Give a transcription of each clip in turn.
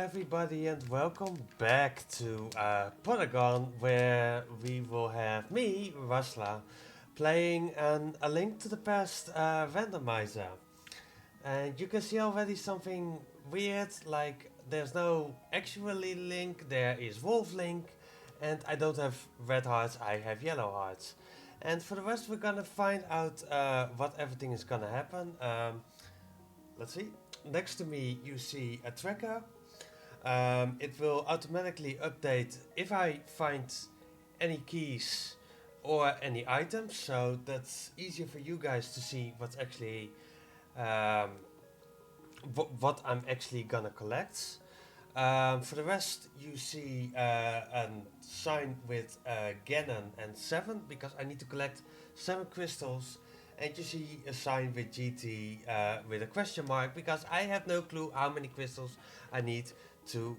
everybody and welcome back to Pottergone, where we will have me, rasschla, playing A Link to the Past randomizer. And you can see already something weird, like there's no actually Link, there is Wolf Link, and I don't have red hearts, I have yellow hearts. And for the rest we're gonna find out what everything is gonna happen. Let's see. Next to me you see a tracker. It will automatically update if I find any keys or any items, so that's easier for you guys to see what's actually um, what I'm actually gonna collect. For the rest, you see a sign with Ganon and 7 because I need to collect 7 crystals. And you see a sign with GT with a question mark because I have no clue how many crystals I need to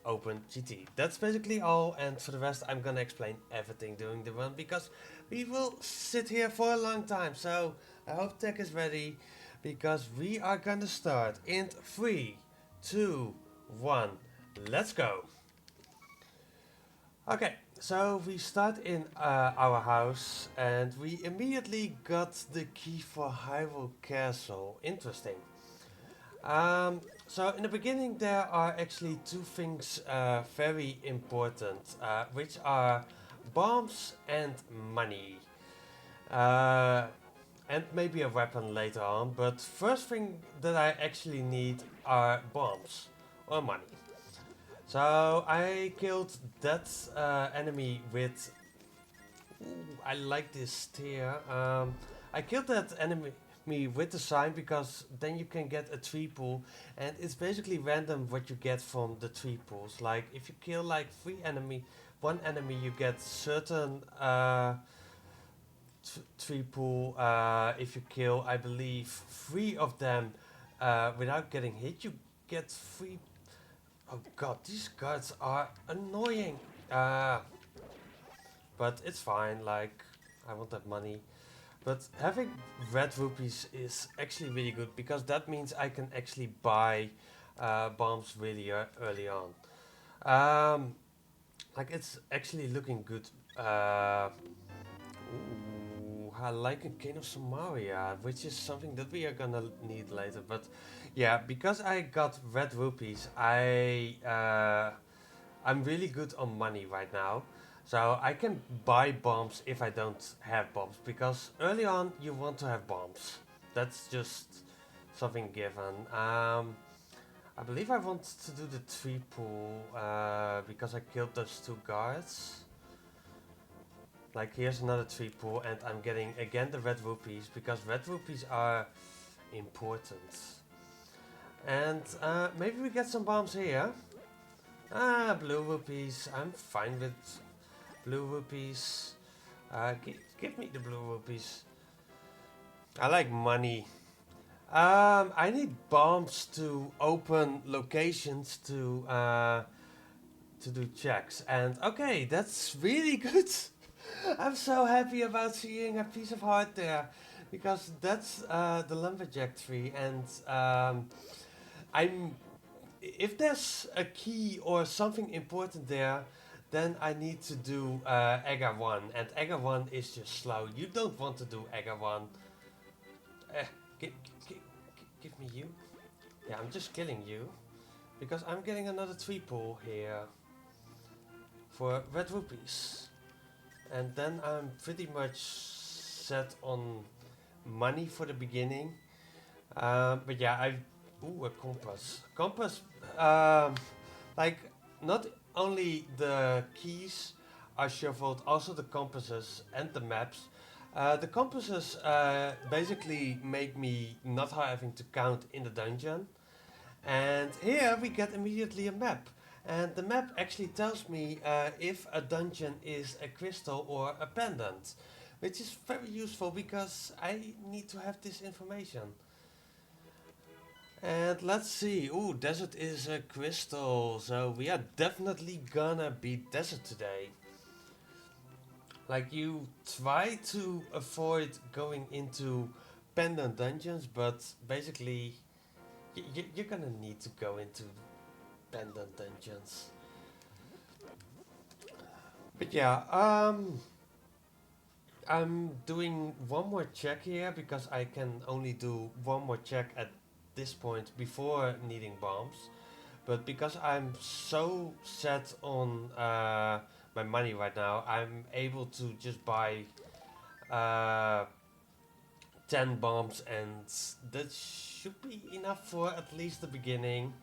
open GT. That's basically all, and for the rest I'm gonna explain everything during the run because we will sit here for a long time. So I hope tech is ready because we are gonna start in 3, 2, 1. Let's go. Okay, so we start in our house and we immediately got the key for Hyrule Castle. Interesting. So in the beginning there are actually two things very important, which are bombs and money. Uh, and maybe a weapon later on, but first thing that I actually need are bombs or money. So I killed that enemy with... Ooh, I like this steer. I killed that enemy with the sign because then you can get a tree pool, and it's basically random what you get from the tree pools. Like if you kill like one enemy, you get certain tree pool. If you kill, I believe, 3 of them without getting hit, you get 3. Oh god, these guards are annoying. But it's fine, like, I want that money. But having red rupees is actually really good because that means I can actually buy bombs really early on. Like, it's actually looking good. Ooh, I like a King of Samaria, which is something that we are gonna need later. But yeah, because I got red rupees, I'm really good on money right now. So I can buy bombs if I don't have bombs, because early on you want to have bombs. That's just something given. I believe I want to do the tree pool because I killed those 2 guards. Like here's another tree pool and I'm getting again the red rupees because red rupees are important. And maybe we get some bombs here. Blue rupees. I'm fine with blue rupees. Give me the blue rupees. I like money. I need bombs to open locations to do checks. And okay, that's really good. I'm so happy about seeing a piece of heart there because that's the lumberjack tree, and I'm if there's a key or something important there, then I need to do Ega 1, and Ega 1 is just slow. You don't want to do Ega 1. Give, give, give me you. Yeah, I'm just killing you because I'm getting another tree pool here for red rupees. And then I'm pretty much set on money for the beginning. But yeah, ooh, a compass. Compass, like, not only the keys are shuffled, also the compasses and the maps. The compasses basically make me not having to count in the dungeon. And here we get immediately a map. And the map actually tells me if a dungeon is a crystal or a pendant, which is very useful because I need to have this information. And let's see. Ooh, desert is a crystal, so we are definitely gonna beat desert today. Like, you try to avoid going into pendant dungeons, but basically you're gonna need to go into abandoned dungeons. But yeah, I'm doing one more check here because I can only do one more check at this point before needing bombs. But because I'm so set on my money right now, I'm able to just buy uh, 10 bombs, and that should be enough for at least the beginning.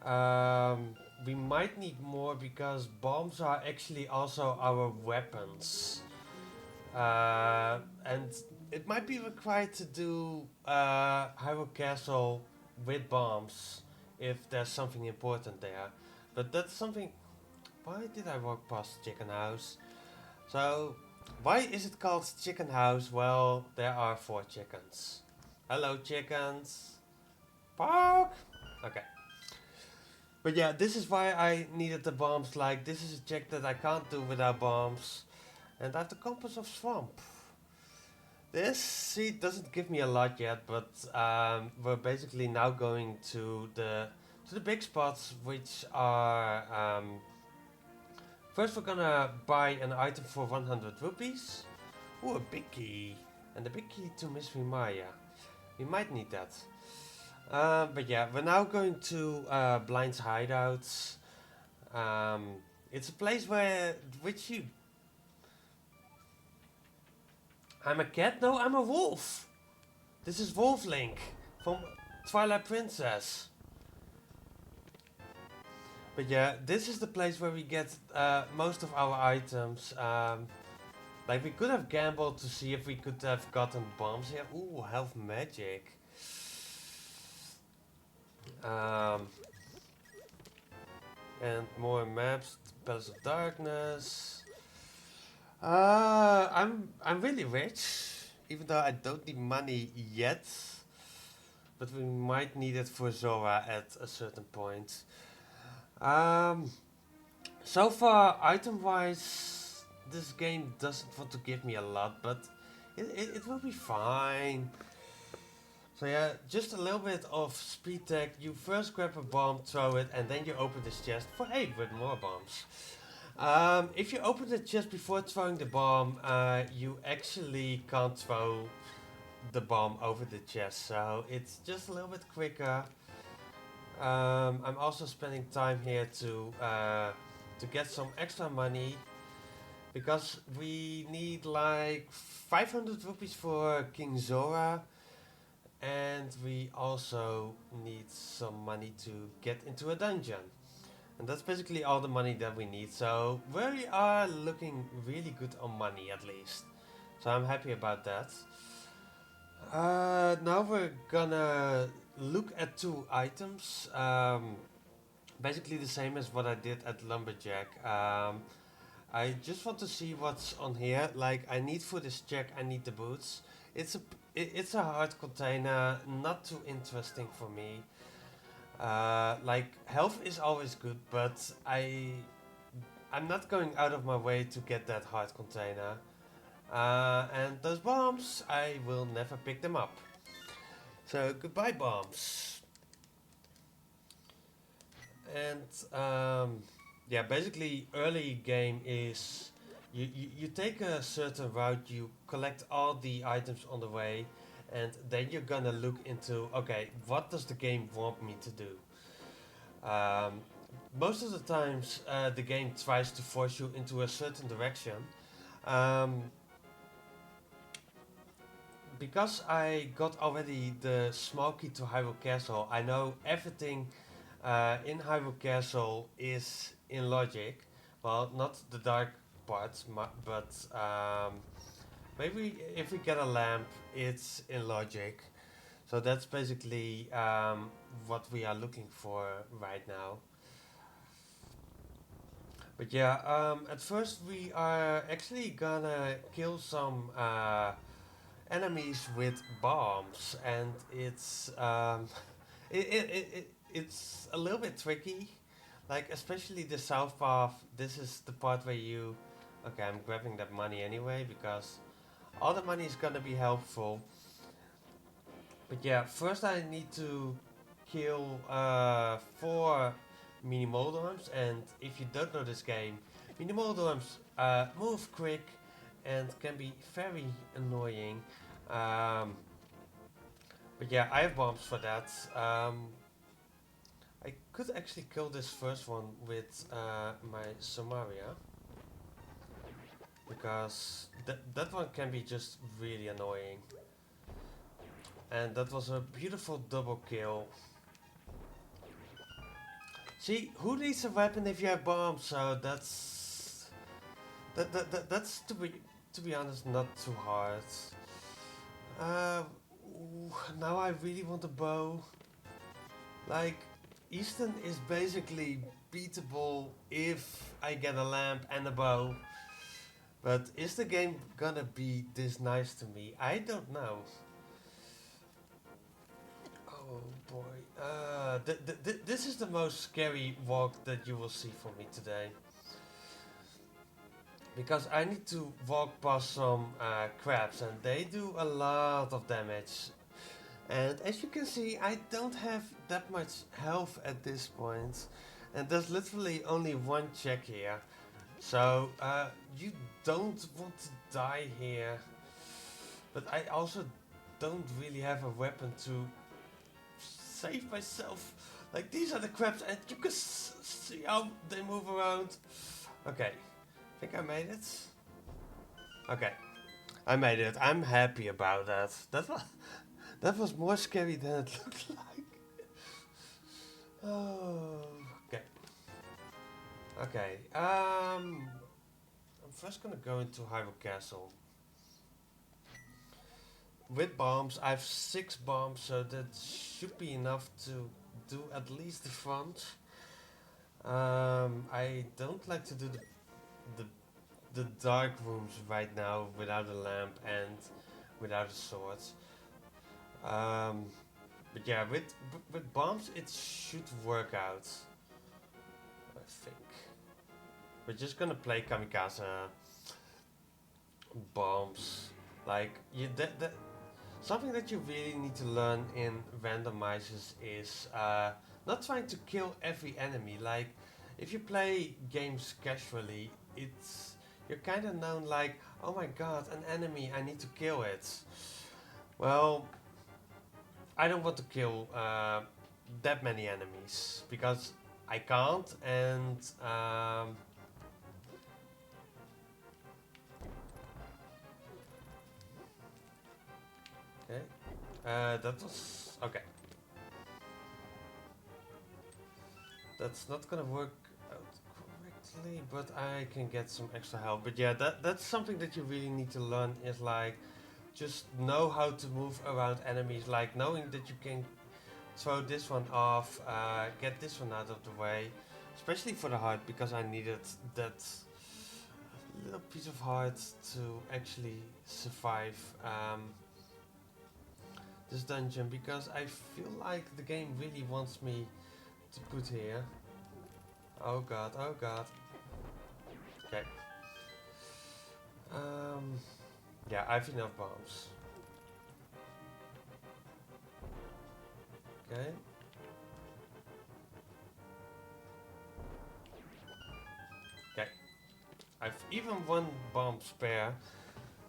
Um, we might need more because bombs are actually also our weapons. And it might be required to do Hyrule Castle with bombs if there's something important there. But that's something. Why did I walk past Chicken House? So, why is it called Chicken House? Well, there are 4 chickens. Hello, chickens. Bark! Okay. But yeah, this is why I needed the bombs. Like, this is a check that I can't do without bombs. And I have the Compass of Swamp. This seed doesn't give me a lot yet, but we're basically now going to the big spots, which are first we're gonna buy an item for 100 rupees. Ooh, a big key, and a big key to Miss Maya. We might need that. But yeah, we're now going to Blind's hideouts. It's a place where which you. I'm a cat? No, I'm a wolf. This is Wolf Link from Twilight Princess. But yeah, this is the place where we get most of our items. Like we could have gambled to see if we could have gotten bombs here. Ooh, health magic. Um, and more maps. Palace of Darkness. I'm really rich, even though I don't need money yet. But we might need it for Zora at a certain point. Um, so far, item-wise, this game doesn't want to give me a lot, but it will be fine. So yeah, just a little bit of speed tech. You first grab a bomb, throw it, and then you open this chest for 8 with more bombs. If you open the chest before throwing the bomb, you actually can't throw the bomb over the chest, so it's just a little bit quicker. I'm also spending time here to get some extra money because we need like 500 rupees for King Zora, and we also need some money to get into a dungeon. And that's basically all the money that we need. So we are looking really good on money at least. So I'm happy about that. Now we're gonna look at 2 items. Basically the same as what I did at Lumberjack. I just want to see what's on here. Like I need for this check, I need the boots. It's a hard container, not too interesting for me. Like health is always good, but I'm not going out of my way to get that hard container. And those bombs, I will never pick them up. So goodbye bombs. And yeah, basically early game is you take a certain route, you collect all the items on the way, and then you're gonna look into, okay, what does the game want me to do? Um, Most of the times the game tries to force you into a certain direction. Um, because I got already the small key to Hyrule Castle, I know everything in Hyrule Castle is in logic. Well, not the dark parts, but maybe if we get a lamp, it's in logic. So that's basically what we are looking for right now. But yeah, at first we are actually gonna kill some enemies with bombs, and it's a little bit tricky. Like especially the south path. This is the part where you. Okay, I'm grabbing that money anyway because all the money is gonna be helpful. But yeah, first I need to kill 4 mini moldworms, and if you don't know this game, mini moldworms move quick and can be very annoying. Um, but yeah, I have bombs for that. I could actually kill this first one with my Samaria, because that one can be just really annoying. And that was a beautiful double kill. See, who needs a weapon if you have bombs? So that's to be honest not too hard. Uh, Now I really want a bow. Like, Easton is basically beatable if I get a lamp and a bow. But is the game gonna be this nice to me? I don't know. Oh boy. This is the most scary walk that you will see from me today. Because I need to walk past some crabs and they do a lot of damage. And as you can see, I don't have that much health at this point. And there's literally only one check here. So you don't want to die here. But I also don't really have a weapon to save myself. Like, these are the crabs and you can see how they move around. Okay, I think I made it. Okay, I made it. I'm happy about that. That was more scary than it looked like. Oh, okay. Okay. I'm first gonna go into Hyrule Castle. With bombs, I have 6 bombs, so that should be enough to do at least the front. I don't like to do the the dark rooms right now without a lamp and without a sword. Um, but yeah, with bombs it should work out. I think. We're just gonna play kamikaze bombs. Like that something that you really need to learn in randomizers is not trying to kill every enemy. Like, if you play games casually, it's you're kind of known like, oh my god, an enemy, I need to kill it. Well, I don't want to kill that many enemies because I can't, and okay, that was okay. That's not gonna work out correctly, but I can get some extra help. But yeah, that's something that you really need to learn is like just know how to move around enemies, like knowing that you can throw this one off, get this one out of the way, especially for the heart because I needed that little piece of heart to actually survive this dungeon because I feel like the game really wants me to put here. Oh god, oh god. Okay. Yeah, I have enough bombs. Okay. Okay. I've even one bomb spare.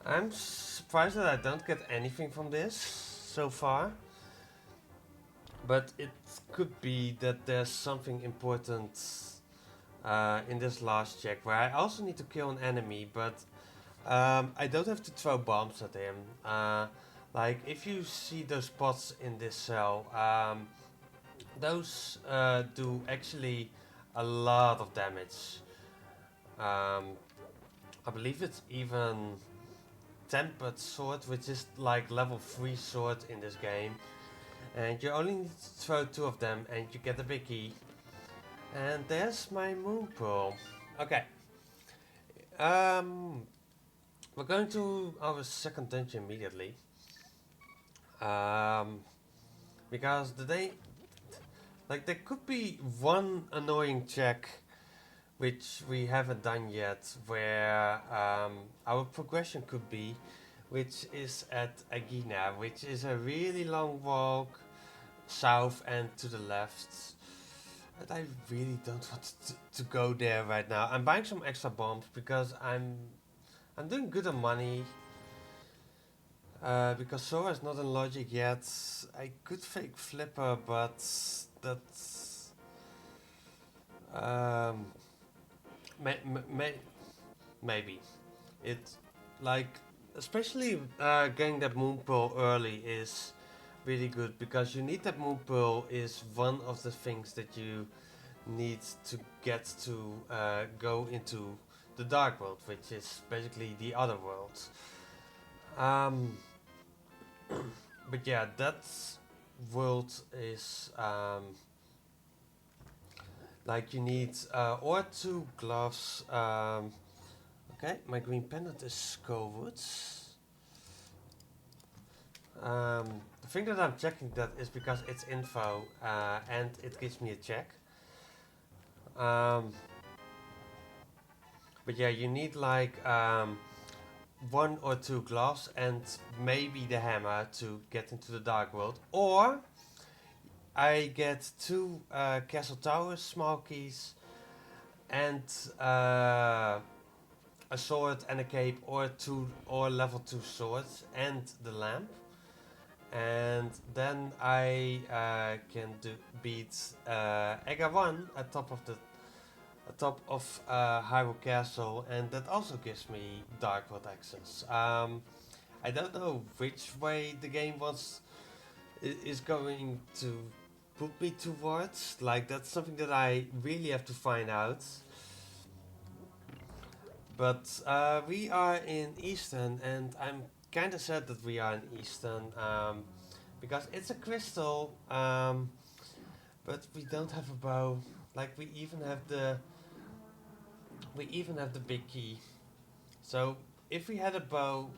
I'm surprised that I don't get anything from this so far. But it could be that there's something important in this last check where I also need to kill an enemy, but I don't have to throw bombs at him. Like, if you see those spots in this cell, those do actually a lot of damage. I believe it's even tempered sword, which is like level 3 sword in this game. And you only need to throw 2 of them and you get a big key. And there's my moon pearl. Okay. We're going to our second dungeon immediately. Because like, there could be one annoying check which we haven't done yet, where our progression could be, which is at Agina, which is a really long walk south and to the left. And I really don't want to go there right now. I'm buying some extra bombs because I'm doing good on money. Because Sora is not in logic yet. I could fake Flipper, but that's um, may, may, maybe it like especially getting that moon pearl early is really good because you need that moon pearl is one of the things that you need to get to go into the dark world, which is basically the other world. Um, but yeah, that world is like you need or two gloves. Okay, my green pendant is Skullwood. The thing that I'm checking that is because it's info and it gives me a check. Um, but yeah, you need like one or two gloves and maybe the hammer to get into the dark world. Or I get two castle towers, small keys, and a sword and a cape, or two or level 2 swords and the lamp. And then I can beat Ega 1 atop of Hyrule Castle, and that also gives me Dark World access. I don't know which way the game is going to put me towards. Like that's something that I really have to find out. But we are in Eastern, and I'm kind of sad that we are in Eastern because it's a crystal, but we don't have a bow. Like we even have the big key. So if we had a bow,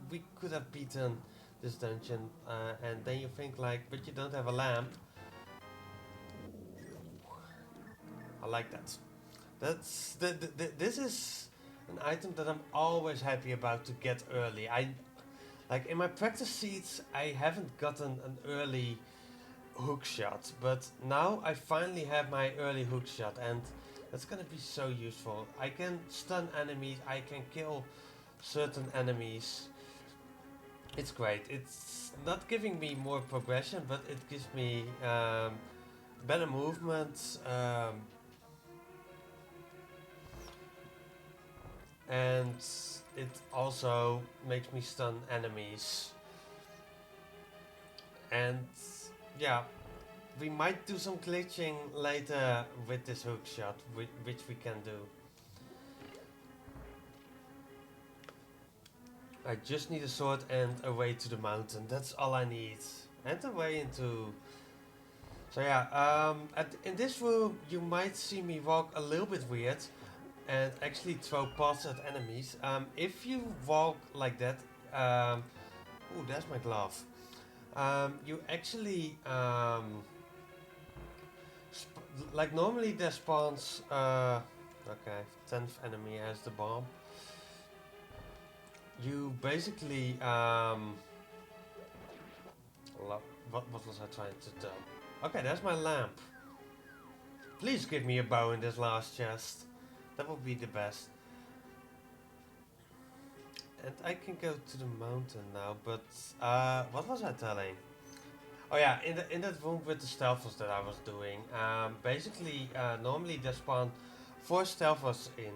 we could have beaten this dungeon. And then you think like, but you don't have a lamp. I like that. That's this is an item that I'm always happy about to get early. I like in my practice seats, I haven't gotten an early hook shot, but now I finally have my early hook shot, and that's gonna be so useful. I can stun enemies, I can kill certain enemies. It's great. It's not giving me more progression, but it gives me better movement. And it also makes me stun enemies. And yeah, we might do some glitching later with this hook shot, which we can do. I just need a sword and a way to the mountain. That's all I need. And a way into... So yeah, in this room you might see me walk a little bit weird and actually throw pots at enemies. If you walk like that, ooh, there's my glove. You actually, like normally there spawns, okay, 10th enemy has the bomb. You basically, what was I trying to tell? Okay, there's my lamp. Please give me a bow in this last chest. That would be the best. And I can go to the mountain now, but what was I telling? Oh yeah, in that room with the stealthers that I was doing, basically normally they spawn 4 stealthers in,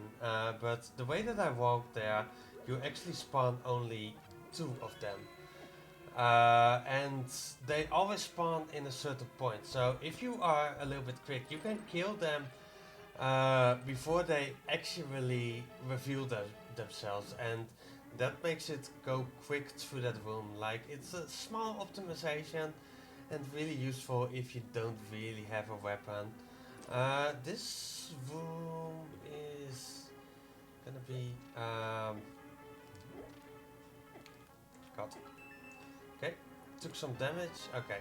but the way that I walk there, you actually spawn only 2 of them. And they always spawn in a certain point. So if you are a little bit quick, you can kill them before they actually reveal themselves, and that makes it go quick through that room. Like it's a small optimization and really useful if you don't really have a weapon. This room is gonna be God. Okay, took some damage. Okay,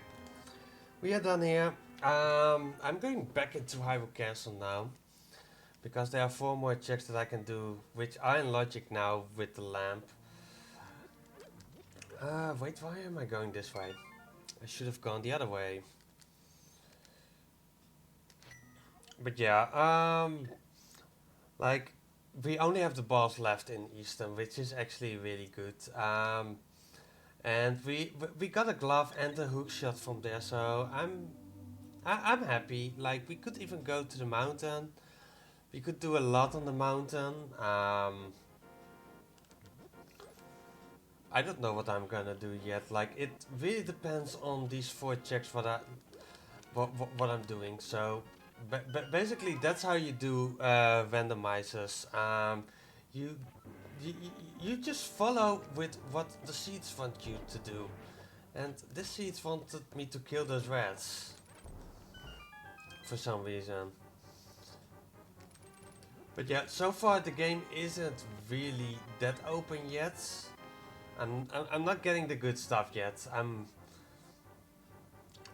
we are done here. I'm going back into Hyrule Castle now because there are 4 more checks that I can do, which are in logic now with the lamp. Wait, why am I going this way? I should have gone the other way. But yeah, like we only have the boss left in Eastern, which is actually really good. And we got a glove and a hook shot from there, so I'm happy. Like we could even go to the mountain. We could do a lot on the mountain. I don't know what I'm gonna do yet. Like it really depends on these four checks what I'm doing. So basically that's how you do randomizers. You, you you just follow with what the seeds want you to do. And this seeds wanted me to kill those rats for some reason. But yeah, so far the game isn't really that open yet. I'm not getting the good stuff yet.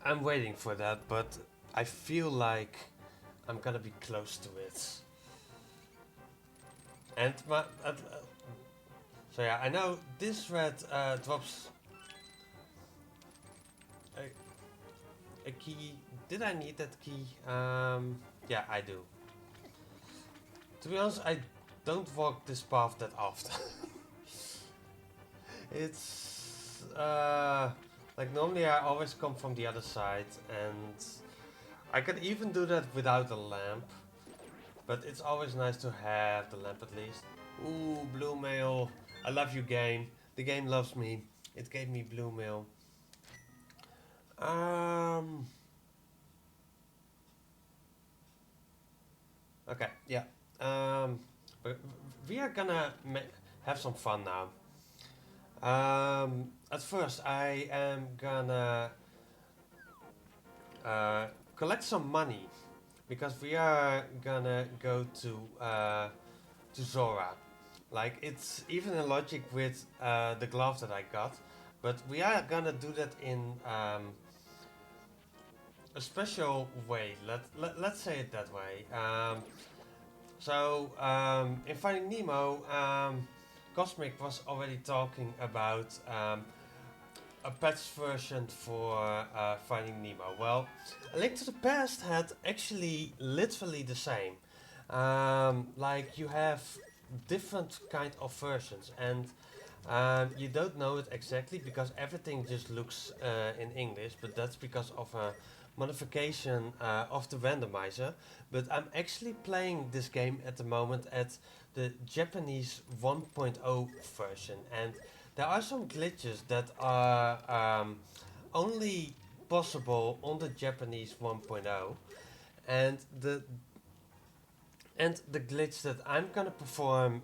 I'm waiting for that, but I feel like I'm gonna be close to it. And so yeah, I know this red drops a key. Did I need that key? Yeah, I do. To be honest, I don't walk this path that often. It's like normally I always come from the other side, and I can even do that without a lamp. But it's always nice to have the lamp at least. Ooh, blue mail. I love you, game. The game loves me. It gave me blue mail. Um. Okay. Yeah. But we are gonna have some fun now. At first, I am gonna uh, collect some money because we are gonna go to Zora. Like it's even a logic with the glove that I got, but we are gonna do that in a special way. Let's say it that way. In Finding Nemo, Cosmic was already talking about a patch version for Finding Nemo. Well, A Link to the Past had actually literally the same. Like you have different kind of versions, and you don't know it exactly because everything just looks in English, but that's because of a modification of the randomizer. But I'm actually playing this game at the moment at the Japanese 1.0 version, and there are some glitches that are only possible on the Japanese 1.0, and the glitch that I'm gonna perform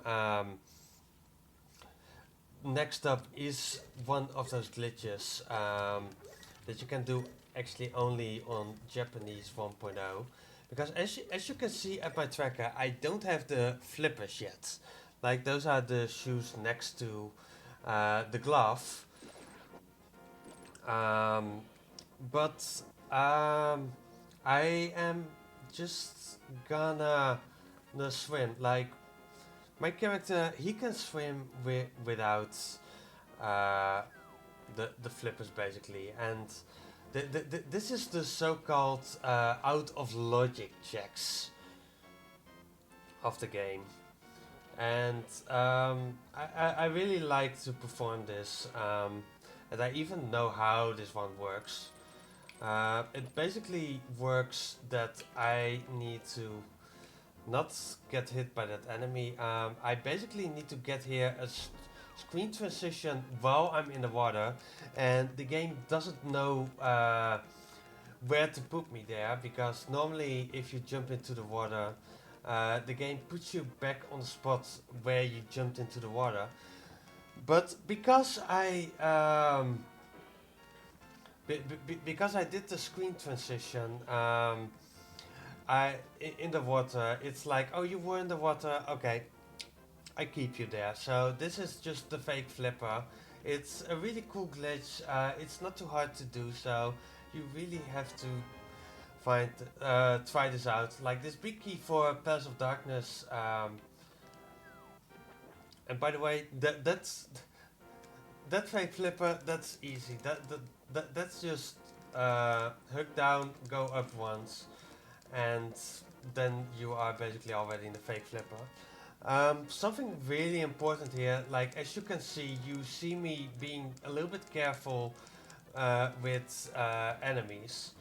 next up is one of those glitches that you can do actually only on Japanese 1.0. Because as you can see at my tracker, I don't have the flippers yet. Like those are the shoes next to the glove. Um, but I am just gonna swim. Like my character, he can swim without uh, the flippers basically, and this is the so-called out of logic checks of the game, and I really like to perform this, and I even know how this one works. It basically works that I need to not get hit by that enemy. I basically need to get here a screen transition while I'm in the water, and the game doesn't know where to put me there because normally if you jump into the water, the game puts you back on the spot where you jumped into the water. But because I did the screen transition, in the water, it's like, oh, you were in the water, okay, I keep you there. So this is just the fake flipper. It's a really cool glitch. It's not too hard to do, so you really have to find try this out. Like this big key for Palace of Darkness. And by the way, that fake flipper. That's easy. That's just hook down, go up once, and then you are basically already in the fake flipper. Something really important here, like as you can see, you see me being a little bit careful with enemies.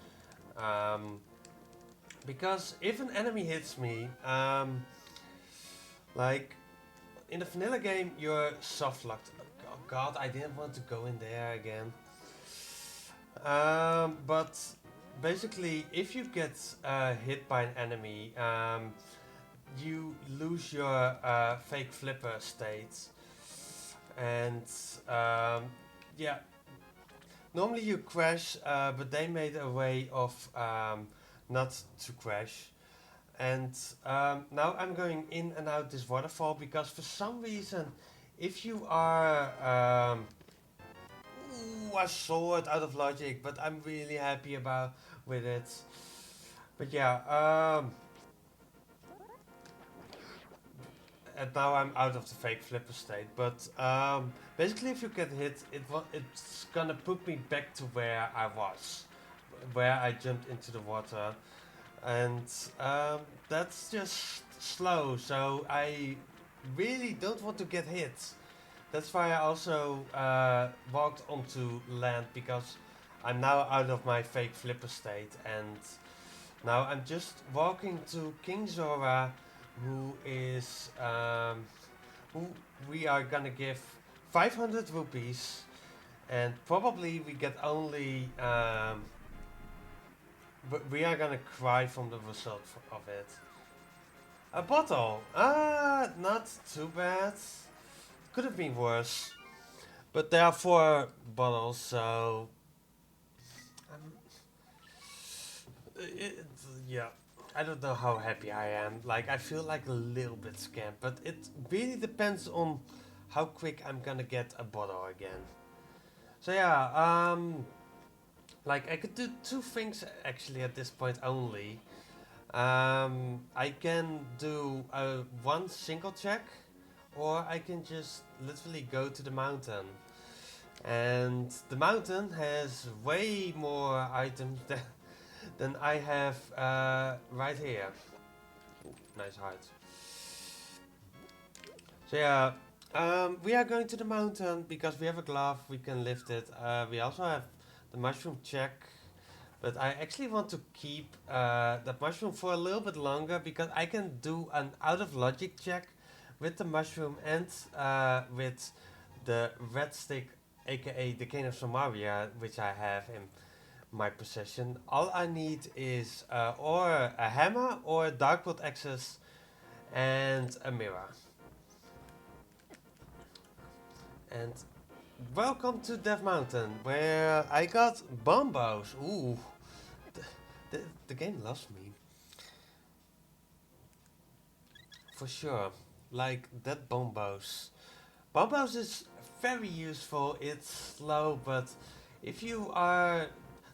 Um, because if an enemy hits me, like in the vanilla game, you're soft locked. Oh god, I didn't want to go in there again. But basically, if you get hit by an enemy, you lose your fake flipper state. And yeah, normally you crash, but they made a way of not to crash. And now I'm going in and out this waterfall because for some reason, if you are ooh, a sword out of logic, but I'm really happy about with it. But yeah, and now I'm out of the fake flipper state. But basically, if you get hit, it's gonna put me back to where I was, where I jumped into the water, and that's just slow. So I really don't want to get hit. That's why I also walked onto land because I'm now out of my fake flipper state and now I'm just walking to King Zora, who is who we are gonna give 500 rupees, and probably we get only but we are gonna cry from the result of it. A bottle, not too bad. Could have been worse, but there are 4 bottles, so um, it, yeah. I don't know how happy I am. Like, I feel like a little bit scammed, but it really depends on how quick I'm gonna get a bottle again. So yeah, like I could do 2 things actually at this point only. I can do one single check, or I can just literally go to the mountain. And the mountain has way more items than I have right here. Ooh, nice height. So yeah, we are going to the mountain because we have a glove, we can lift it. We also have the mushroom check, but I actually want to keep that mushroom for a little bit longer because I can do an out of logic check with the mushroom and with the red stick, aka the Cane of Samaria, which I have in my possession. All I need is or a hammer or dark world access and a mirror. And welcome to Death Mountain, where I got bombos. Ooh, the, the game loves me. For sure. Like that bombos. Bombos is very useful, it's slow, but if you are...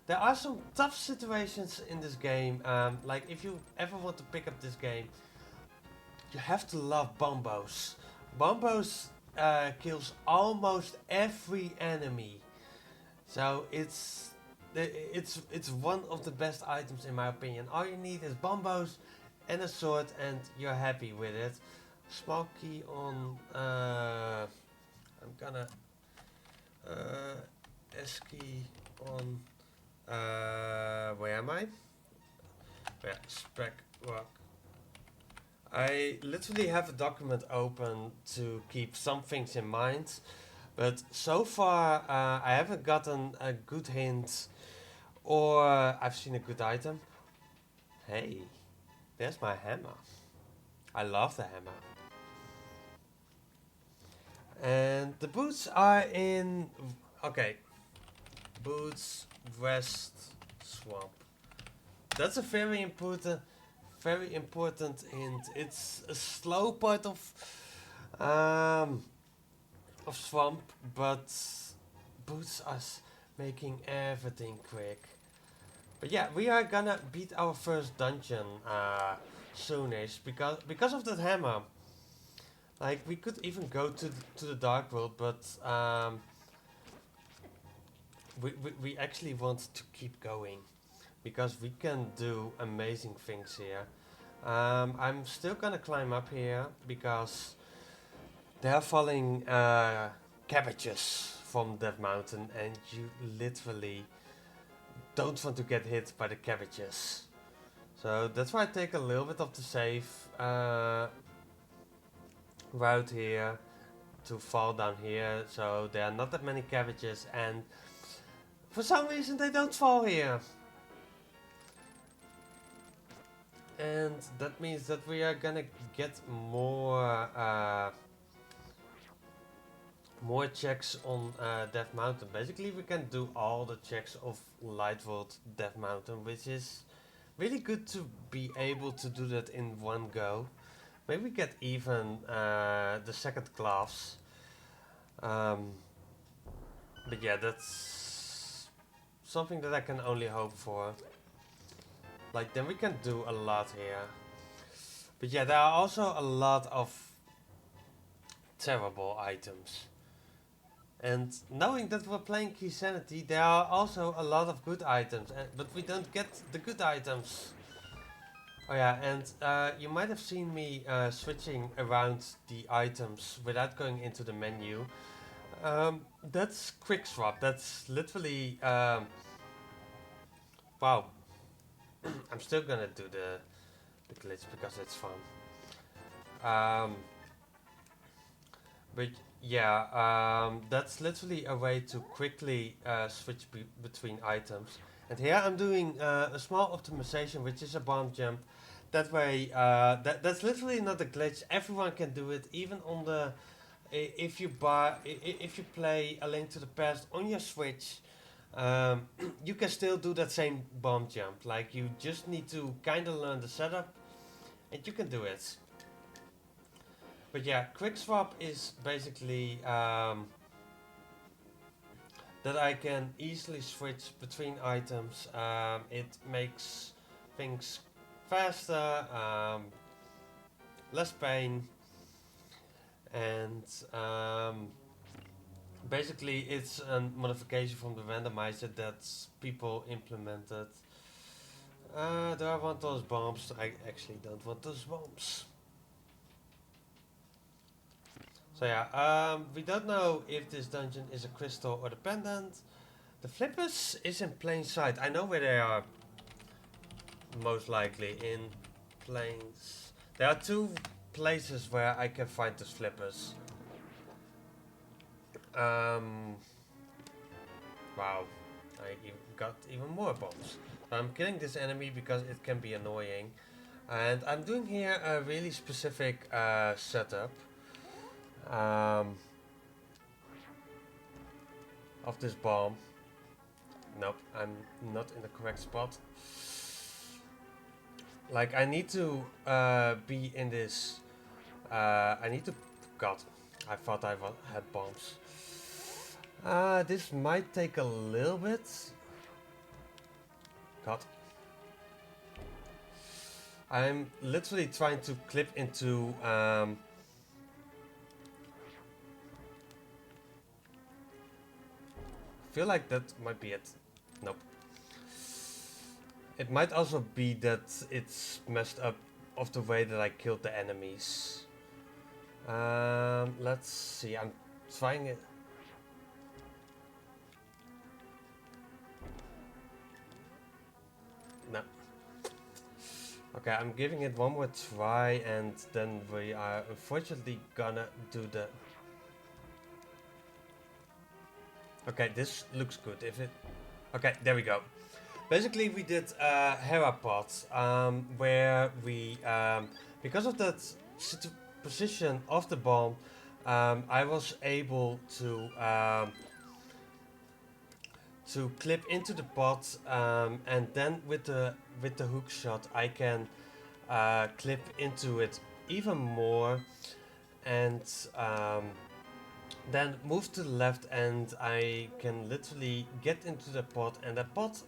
There are some tough situations in this game, like if you ever want to pick up this game, you have to love bombos. Bombos kills almost every enemy. So it's one of the best items in my opinion. All you need is bombos and a sword and you're happy with it. Small key on I'm gonna S key on where am I? Yeah, spec rock. I literally have a document open to keep some things in mind, but so far I haven't gotten a good hint or I've seen a good item. Hey, there's my hammer. I love the hammer. And the boots are in... Okay. Boots, West, Swamp. That's a very important hint. It's a slow part of Swamp, but boots are making everything quick. But yeah, we are gonna beat our first dungeon soonish because of that hammer. Like we could even go to the dark world, but we actually want to keep going because we can do amazing things here. I'm still gonna climb up here because there are falling cabbages from that mountain, and you literally don't want to get hit by the cabbages. So that's why I take a little bit of the safe route here to fall down here. So there are not that many cabbages, and for some reason they don't fall here. And that means that we are gonna get more checks on Death Mountain. Basically, we can do all the checks of Light World Death Mountain, which is really good to be able to do that in one go. Maybe get even the second class. Um, but yeah, that's something that I can only hope for. Like, then we can do a lot here. But yeah, there are also a lot of terrible items. And knowing that we're playing Key Sanity, there are also a lot of good items, but we don't get the good items. Oh yeah, and you might have seen me switching around the items without going into the menu. That's quick swap. That's literally wow. I'm still gonna do the glitch because it's fun. Um, but yeah, that's literally a way to quickly switch between items. And here I'm doing a small optimization, which is a bomb jump. That way, that's literally not a glitch. Everyone can do it, even on the if you buy if you play A Link to the Past on your Switch. You can still do that same bomb jump. Like, you just need to kind of learn the setup, and you can do it. But yeah, quick swap is basically that I can easily switch between items. It makes things faster, less pain, and basically it's a modification from the randomizer that people implemented. Do I want those bombs? I actually don't want those bombs. So yeah, we don't know if this dungeon is a crystal or the pendant. The flippers is in plain sight. I know where they are, most likely in plains. There are two places where I can find the flippers. Wow, I got even more bombs. I'm killing this enemy because it can be annoying. And I'm doing here a really specific setup. Of this bomb. Nope, I'm not in the correct spot. Like, I need to be in this. I need to. God, I thought I had bombs. This might take a little bit. God. I'm literally trying to clip into. Feel like that might be it. Nope. It might also be that it's messed up of the way that I killed the enemies. Let's see. I'm trying it. No. Okay, I'm giving it one more try, and then we are unfortunately gonna do the. Okay, this looks good. If it. Okay, there we go. Basically, we did Hera pots, where we, because of that position of the bomb, I was able to clip into the pot, and then with the hook shot, I can clip into it even more, and then move to the left, and I can literally get into the pot, and the pot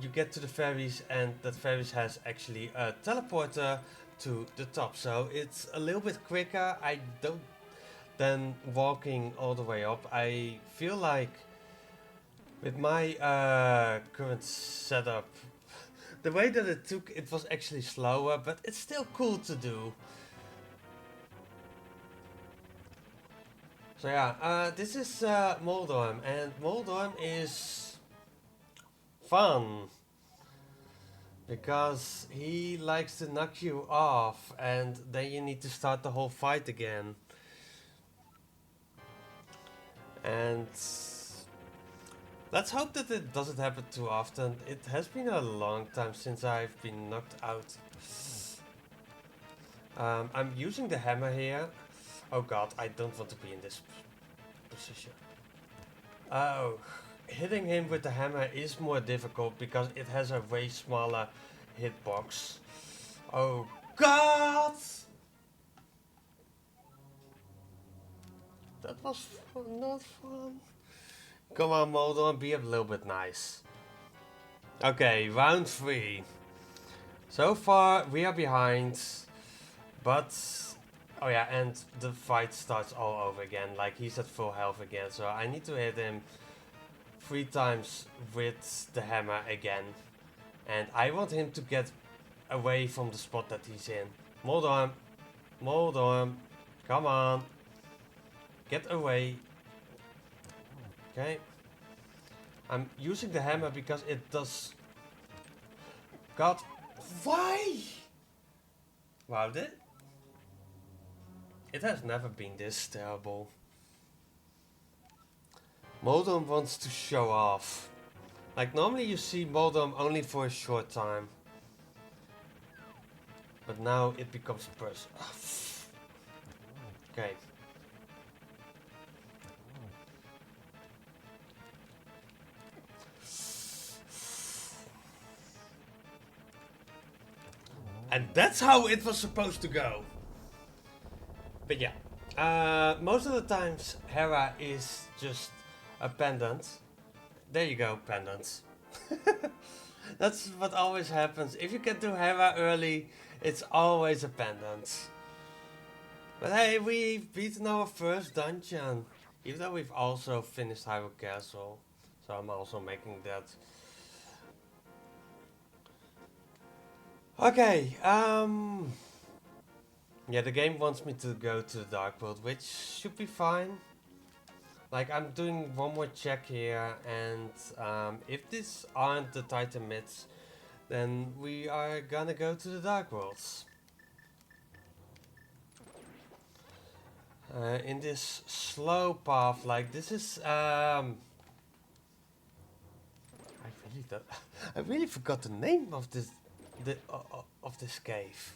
you get to the ferries, and that ferries has actually a teleporter to the top, so it's a little bit quicker. I don't than walking all the way up. I feel like with my current setup, the way that it took, it was actually slower, but it's still cool to do. So yeah, this is Moldorm, and Moldorm is fun because he likes to knock you off, and then you need to start the whole fight again. And let's hope that it doesn't happen too often. It has been a long time since I've been knocked out. I'm using the hammer here. Oh god, I don't want to be in this position. Oh, hitting him with the hammer is more difficult because it has a way smaller hitbox. Oh god! That was not fun. Come on, Moldon, be a little bit nice. Okay, round 3. So far, we are behind. But... Oh yeah, and the fight starts all over again. Like, he's at full health again. So I need to hit him 3 times with the hammer again. And I want him to get away from the spot that he's in. Moldon. Moldon. Come on. Get away. Okay. I'm using the hammer because it does... God. Why? Wow, it has never been this terrible. Moldom wants to show off. Like, normally you see Moldom only for a short time. But now it becomes personal. Okay. And that's how it was supposed to go. But yeah, most of the times Hera is just a pendant. There you go, pendants. That's what always happens. If you can do Hera early, it's always a pendant. But hey, we've beaten our first dungeon. Even though we've also finished Hyrule Castle. So I'm also making that. Okay, yeah, the game wants me to go to the Dark World, which should be fine. Like, I'm doing one more check here, and if these aren't the Titan Myths, then we are gonna go to the Dark Worlds. In this slow path, like, this is, I really forgot the name of this, of this cave.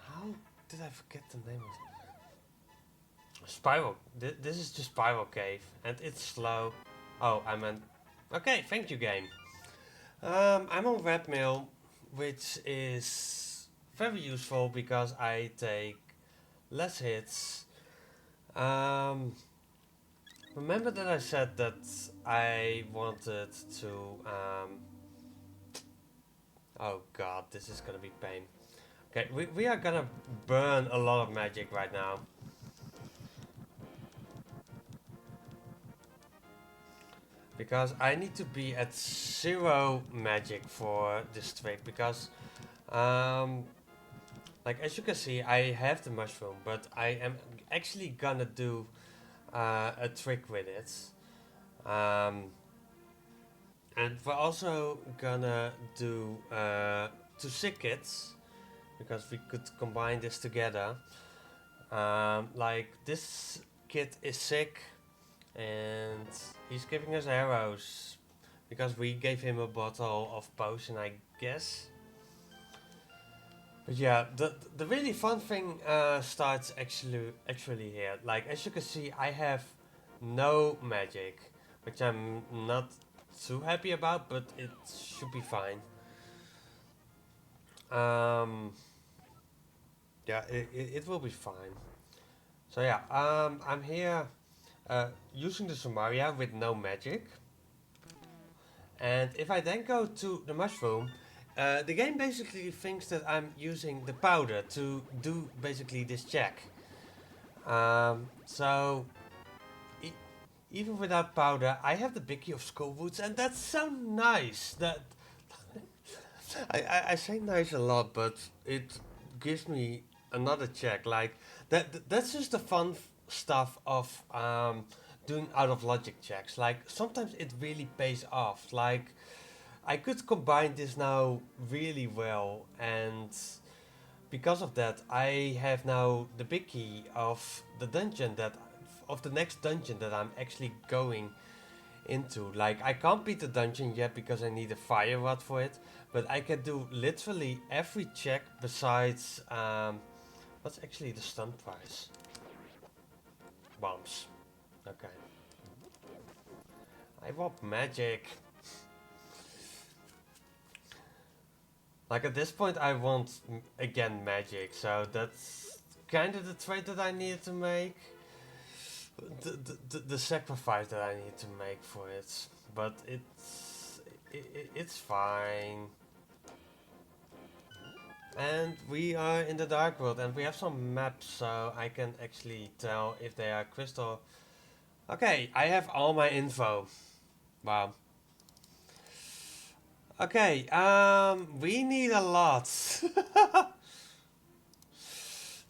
How did I forget the name of it? Spiral. This is the Spiral Cave, and it's slow. Oh, I meant... Okay, thank you, game. I'm on Red Mill, which is very useful because I take less hits. Remember that I said that I wanted to... oh god, this is gonna be pain. Okay, we are gonna burn a lot of magic right now. Because I need to be at 0 magic for this trick. Because, like as you can see, I have the mushroom, but I am actually gonna do a trick with it. And we're also gonna do 2 sick kits. Because we could combine this together. Like this kid is sick and he's giving us arrows because we gave him a bottle of potion, I guess. But yeah, the really fun thing starts actually here. Like as you can see, I have no magic, which I'm not too happy about, but it should be fine. Yeah, it will be fine. So yeah, I'm here using the Sumaria with no magic. And if I then go to the mushroom, the game basically thinks that I'm using the powder to do basically this check. So even without powder, I have the Bicky of Skullwoods, and that's so nice. That I say nice a lot, but it gives me another check. Like that's just the fun stuff of doing out of logic checks. Like sometimes it really pays off. Like I could combine this now really well, and because of that, I have now the big key of the dungeon that of the next dungeon that I'm actually going into. Like I can't beat the dungeon yet because I need a fire rod for it, but I can do literally every check besides what's actually the stun price? Bombs. Okay. I want magic. Like at this point I want again magic, so that's kind of the trade that I needed to make. The sacrifice that I need to make for it, but it's fine. And we are in the dark world, and we have some maps, so I can actually tell if they are crystal. Okay, I have all my info. Wow. Okay, we need a lot.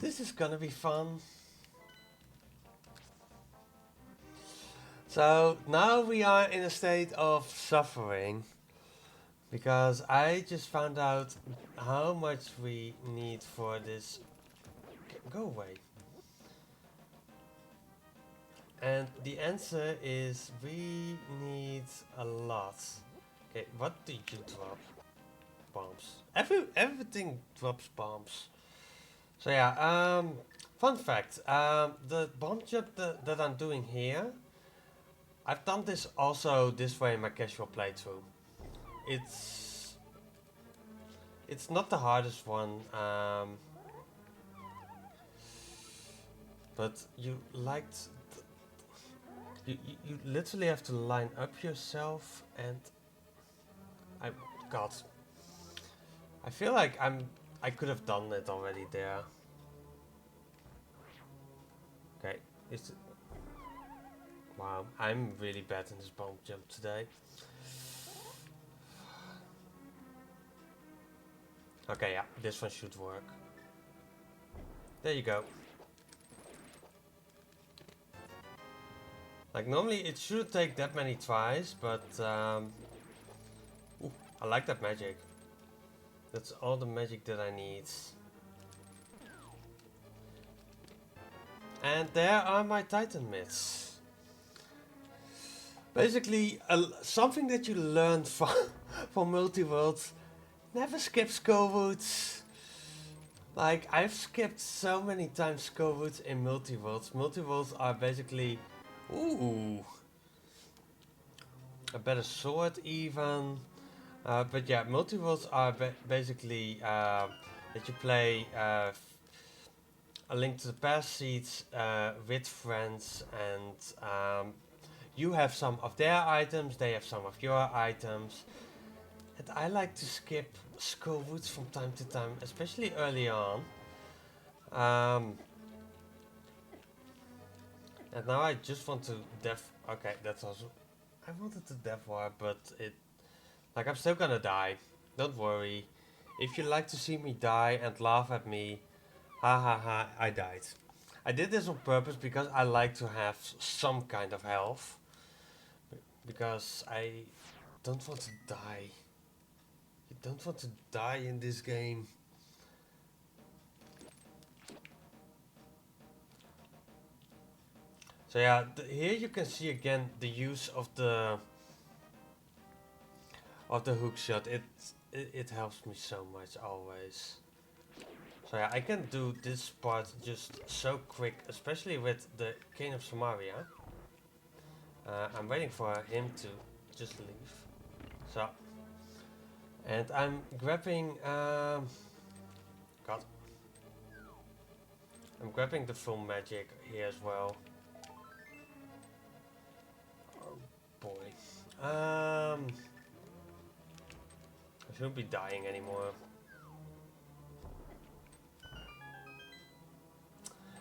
This is gonna be fun. So now we are in a state of suffering because I just found out how much we need for this. Go away. And the answer is we need a lot. Okay, what did you drop? Bombs. Everything drops bombs. So yeah, fun fact. The bomb jump that I'm doing here, I've done this also this way in my casual playthrough. It's it's not the hardest one, but you liked. You literally have to line up yourself, and God, I feel like I could have done it already there. Okay, is it? Wow, I'm really bad in this bomb jump today. Okay, yeah, this one should work. There you go. Like normally it shouldn't take that many tries, but ooh, I like that magic. That's all the magic that I need. And there are my Titan myths. Basically, something that you learn from from Multiworlds. Never skip Skullwoods. Like I've skipped so many times Skullwoods in Multiworlds. Multiworlds are basically, ooh, a better sword even. But yeah, Multiworlds are basically that you play A Link to the Past seeds with friends, and you have some of their items, they have some of your items. And I like to skip Skullwoods from time to time, especially early on. And now I just want to okay, that's also. I wanted to death war, but it. Like, I'm still gonna die. Don't worry. If you like to see me die and laugh at me, ha ha ha, I died. I did this on purpose because I like to have some kind of health. Because I don't want to die. You don't want to die in this game. So yeah, here you can see again the use of the hook shot. It helps me so much always. So yeah, I can do this part just so quick, especially with the King of Samaria. I'm waiting for him to just leave. So, and I'm grabbing God. I'm grabbing the full magic here as well. Oh boy. I shouldn't be dying anymore.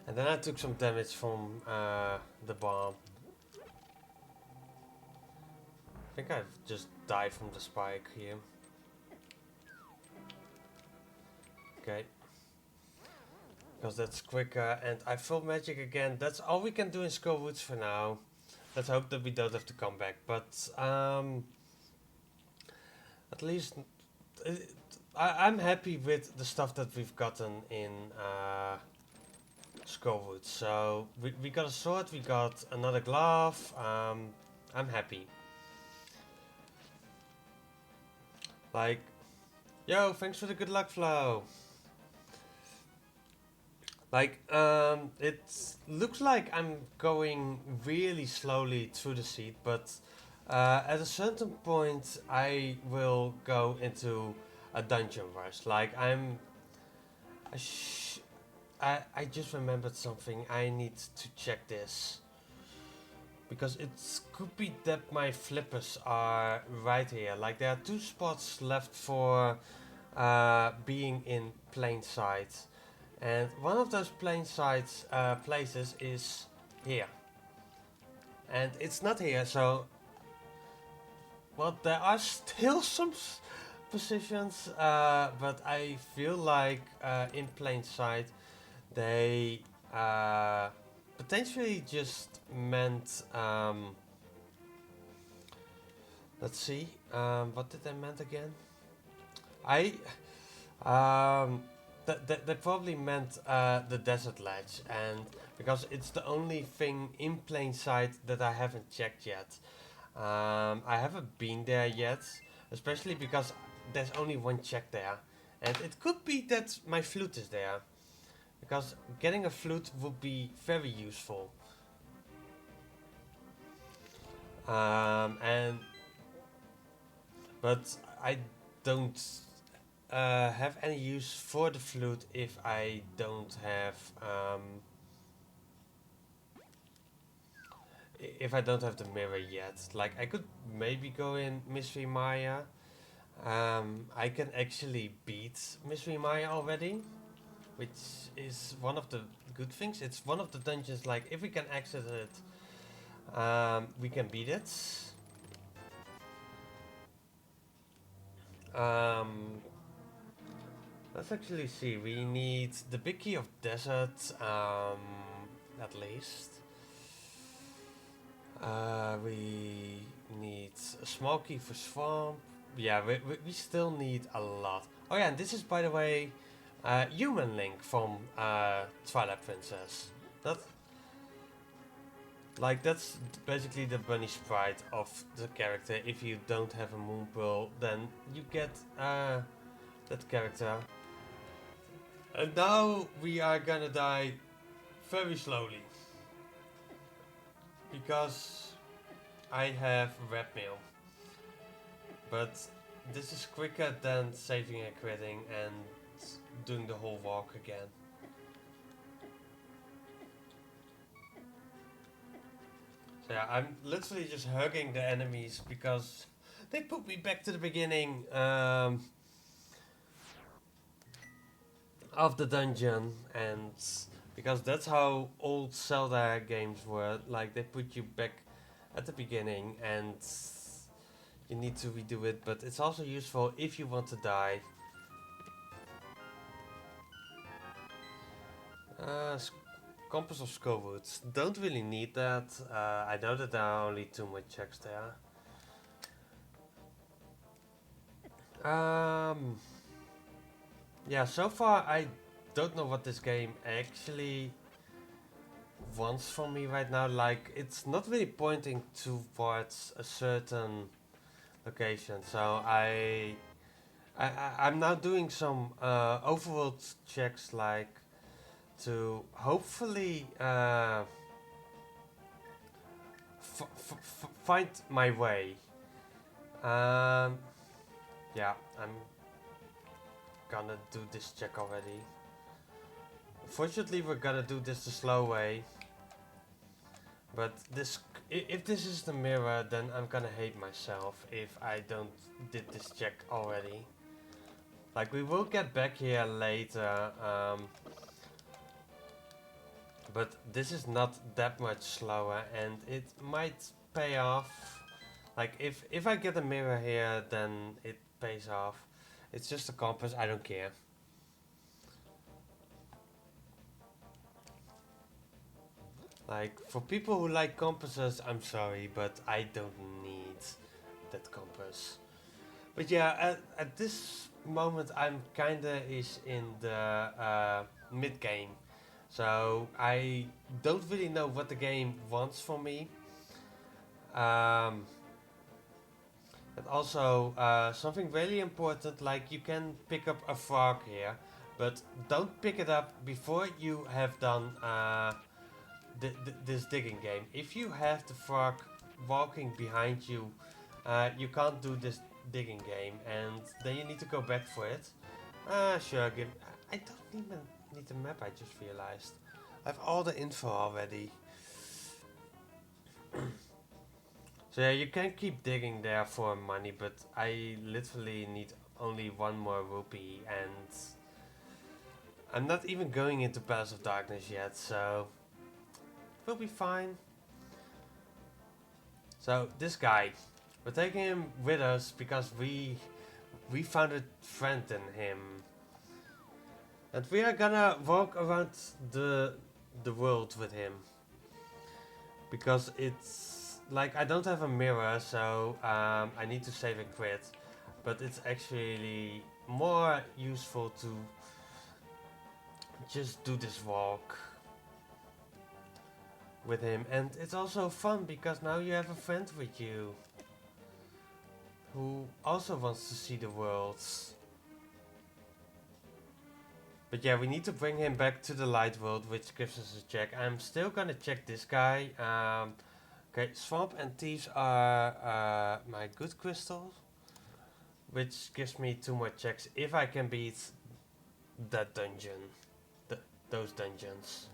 And then I took some damage from the bomb. think I've just died from the spike here. Okay. Because that's quicker, and I feel magic again. That's all we can do in Skull Woods for now. Let's hope that we don't have to come back. But at least uh, I'm happy with the stuff that we've gotten in Skullwood. So we got a sword, we got another glove. I'm happy. Like, yo, thanks for the good luck flow. Like, it looks like I'm going really slowly through the seed, but at a certain point I will go into a dungeon rush. Like, I, sh- I just remembered something. I need to check this. Because it could be that my flippers are right here. Like, there are 2 spots left for being in plain sight. And one of those plain sight places is here. And it's not here, so... Well, there are still some positions, but I feel like in plain sight they potentially just meant... let's see, what did they meant again? I... Um, they probably meant the desert ledge, and because it's the only thing in plain sight that I haven't checked yet. I haven't been there yet, especially because there's only one check there, and it could be that my flute is there, because getting a flute would be very useful. And but I don't have any use for the flute if I don't have the mirror yet. Like, I could maybe go in Mystery Maya. I can actually beat Mystery Maya already, which is one of the good things. It's one of the dungeons, like, if we can access it, we can beat it. Let's actually see. We need the big key of desert, at least. We need a small key for swamp. Yeah, we still need a lot. Oh yeah, and this is, by the way, Human Link from Twilight Princess. That, like, that's basically the bunny sprite of the character. If you don't have a moon pearl, then you get that character. And now we are gonna die very slowly. Because I have red mail. But this is quicker than saving and quitting and doing the whole walk again. So yeah, I'm literally just hugging the enemies because they put me back to the beginning of the dungeon, and because that's how old Zelda games were. Like, they put you back at the beginning and you need to redo it, but it's also useful if you want to die. Compass of Skullwoods. Don't really need that. I know that there are only 2 more checks there. Yeah, so far I don't know what this game actually wants from me right now. Like, it's not really pointing towards a certain location. So I'm now doing some overworld checks, like, to hopefully find my way. Yeah, I'm gonna do this check already. Fortunately, we're gonna do this the slow way. But if this is the mirror, then I'm gonna hate myself if I don't did this check already. Like, we will get back here later, but this is not that much slower, and it might pay off Like if I get a mirror here, then it pays off. It's just a compass. I don't care. Like for people who like compasses, I'm sorry, but I don't need that compass. But yeah, at this moment, I'm kinda is in the mid game, so I don't really know what the game wants from me. Um, and also, something really important, like you can pick up a frog here, but don't pick it up before you have done this digging game. If you have the frog walking behind you, you can't do this digging game, and then you need to go back for it. Sure, give. I don't even need the map, I just realized. I have all the info already. So yeah, you can keep digging there for money, but I literally need only one more rupee, and I'm not even going into Palace of Darkness yet, so we'll be fine. So this guy, we're taking him with us because we found a friend in him, and we are gonna walk around the world with him because it's like I don't have a mirror, so I need to save a crit, but it's actually more useful to just do this walk with him, and it's also fun because now you have a friend with you who also wants to see the world. But yeah, we need to bring him back to the light world, which gives us a check. I'm still gonna check this guy. Okay, swamp and thieves are my good crystals, which gives me 2 more checks if I can beat that dungeon, those dungeons.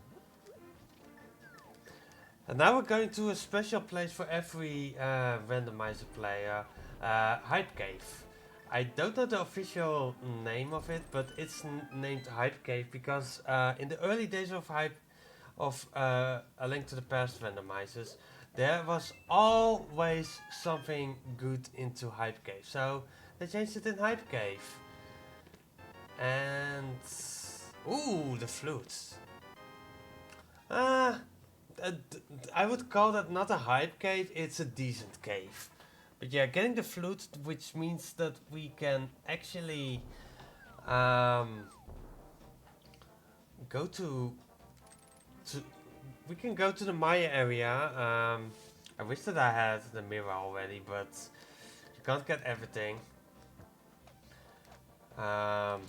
And now we're going to a special place for every randomizer player, Hype Cave. I don't know the official name of it, but it's named Hype Cave because in the early days of A Link to the Past randomizers, there was always something good into Hype Cave. So they changed it in Hype Cave. And ooh, the flutes. Ah, I would call that not a hype cave, it's a decent cave. But yeah, getting the flute, which means that we can actually um, go to we can go to the Maya area. I wish that I had the mirror already, but you can't get everything. Um,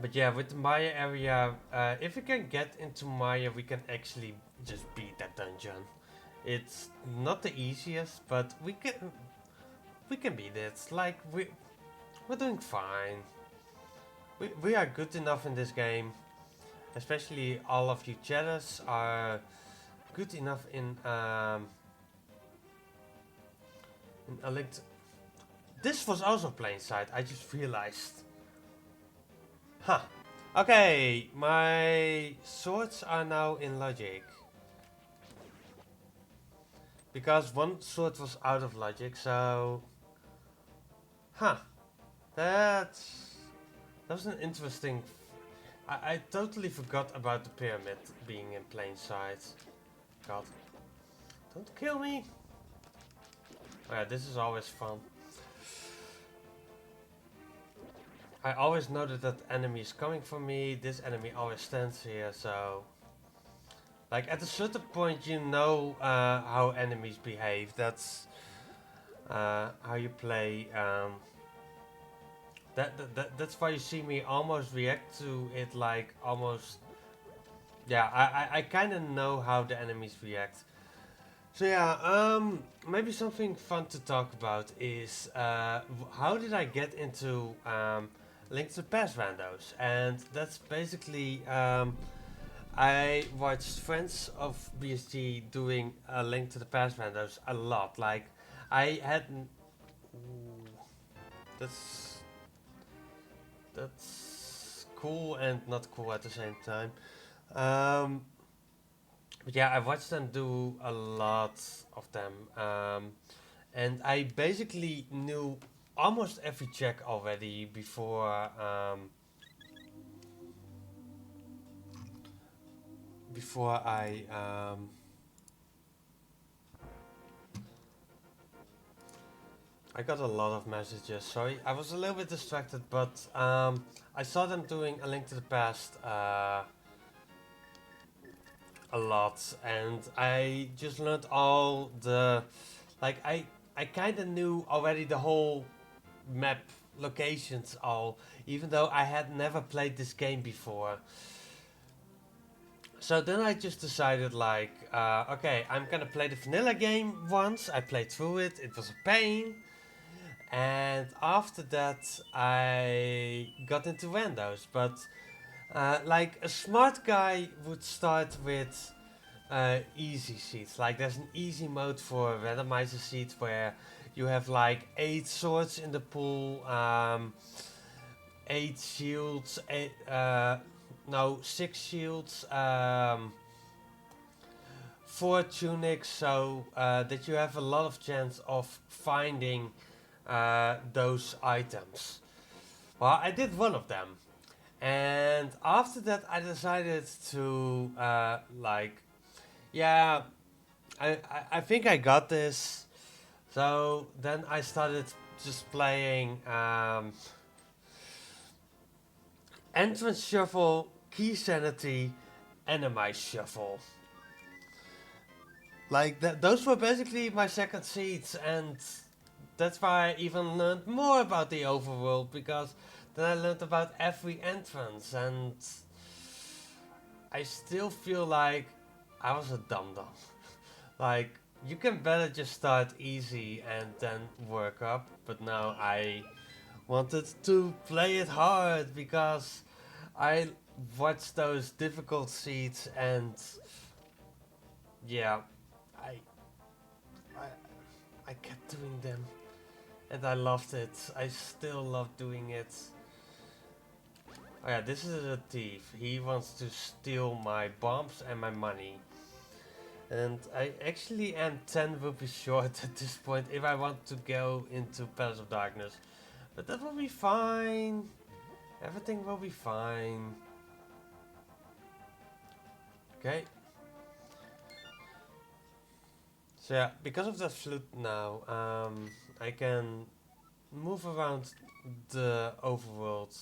but yeah, with the Maya area, if we can get into Maya, we can actually just beat that dungeon. It's not the easiest, but we can beat it. Like we're doing fine. We are good enough in this game. Especially all of you chatters are good enough in a link. This was also plain sight. I just realized. Huh. Okay, my swords are now in logic. Because one sword was out of logic, so... Huh. That's... That was an interesting... I totally forgot about the pyramid being in plain sight. God. Don't kill me! Oh yeah, this is always fun. I always know that enemy is coming for me. This enemy always stands here, so... Like, at a certain point you know how enemies behave. That's how you play. That's why you see me almost react to it like almost... Yeah, I kind of know how the enemies react. So yeah, maybe something fun to talk about is how did I get into Link to the Past randos? And that's basically I watched friends of BSG doing A Link to the Past randos a lot. Like I had, ooh, that's that's cool and not cool at the same time. Um, Yeah, I watched them do a lot of them, and I basically knew almost every check already before I got a lot of messages. Sorry, I was a little bit distracted, but I saw them doing A Link to the Past a lot, and I just learned all the like I kind of knew already the whole map locations all, even though I had never played this game before. So then I just decided like, okay, I'm gonna play the vanilla game once. I played through it. It was a pain. And after that, I got into randos. But like a smart guy would start with easy seeds. Like there's an easy mode for randomizer seeds where you have like 8 swords in the pool, 8 shields, 6 shields, 4 tunics, so that you have a lot of chance of finding those items. Well, I did one of them, and after that, I decided to yeah, I think I got this. So then I started just playing entrance shuffle, key sanity, enemy shuffle. Like those were basically my second seeds, and that's why I even learned more about the overworld, because then I learned about every entrance, and I still feel like I was a dum dum. Like you can better just start easy and then work up, but now I wanted to play it hard because I watched those difficult seeds, and yeah, I I, I kept doing them. And I loved it. I still love doing it. Oh yeah, this is a thief. He wants to steal my bombs and my money. And I actually am 10 rupees short at this point if I want to go into Palace of Darkness. But that will be fine. Everything will be fine. Okay. So yeah, because of that flute now, I can move around the overworld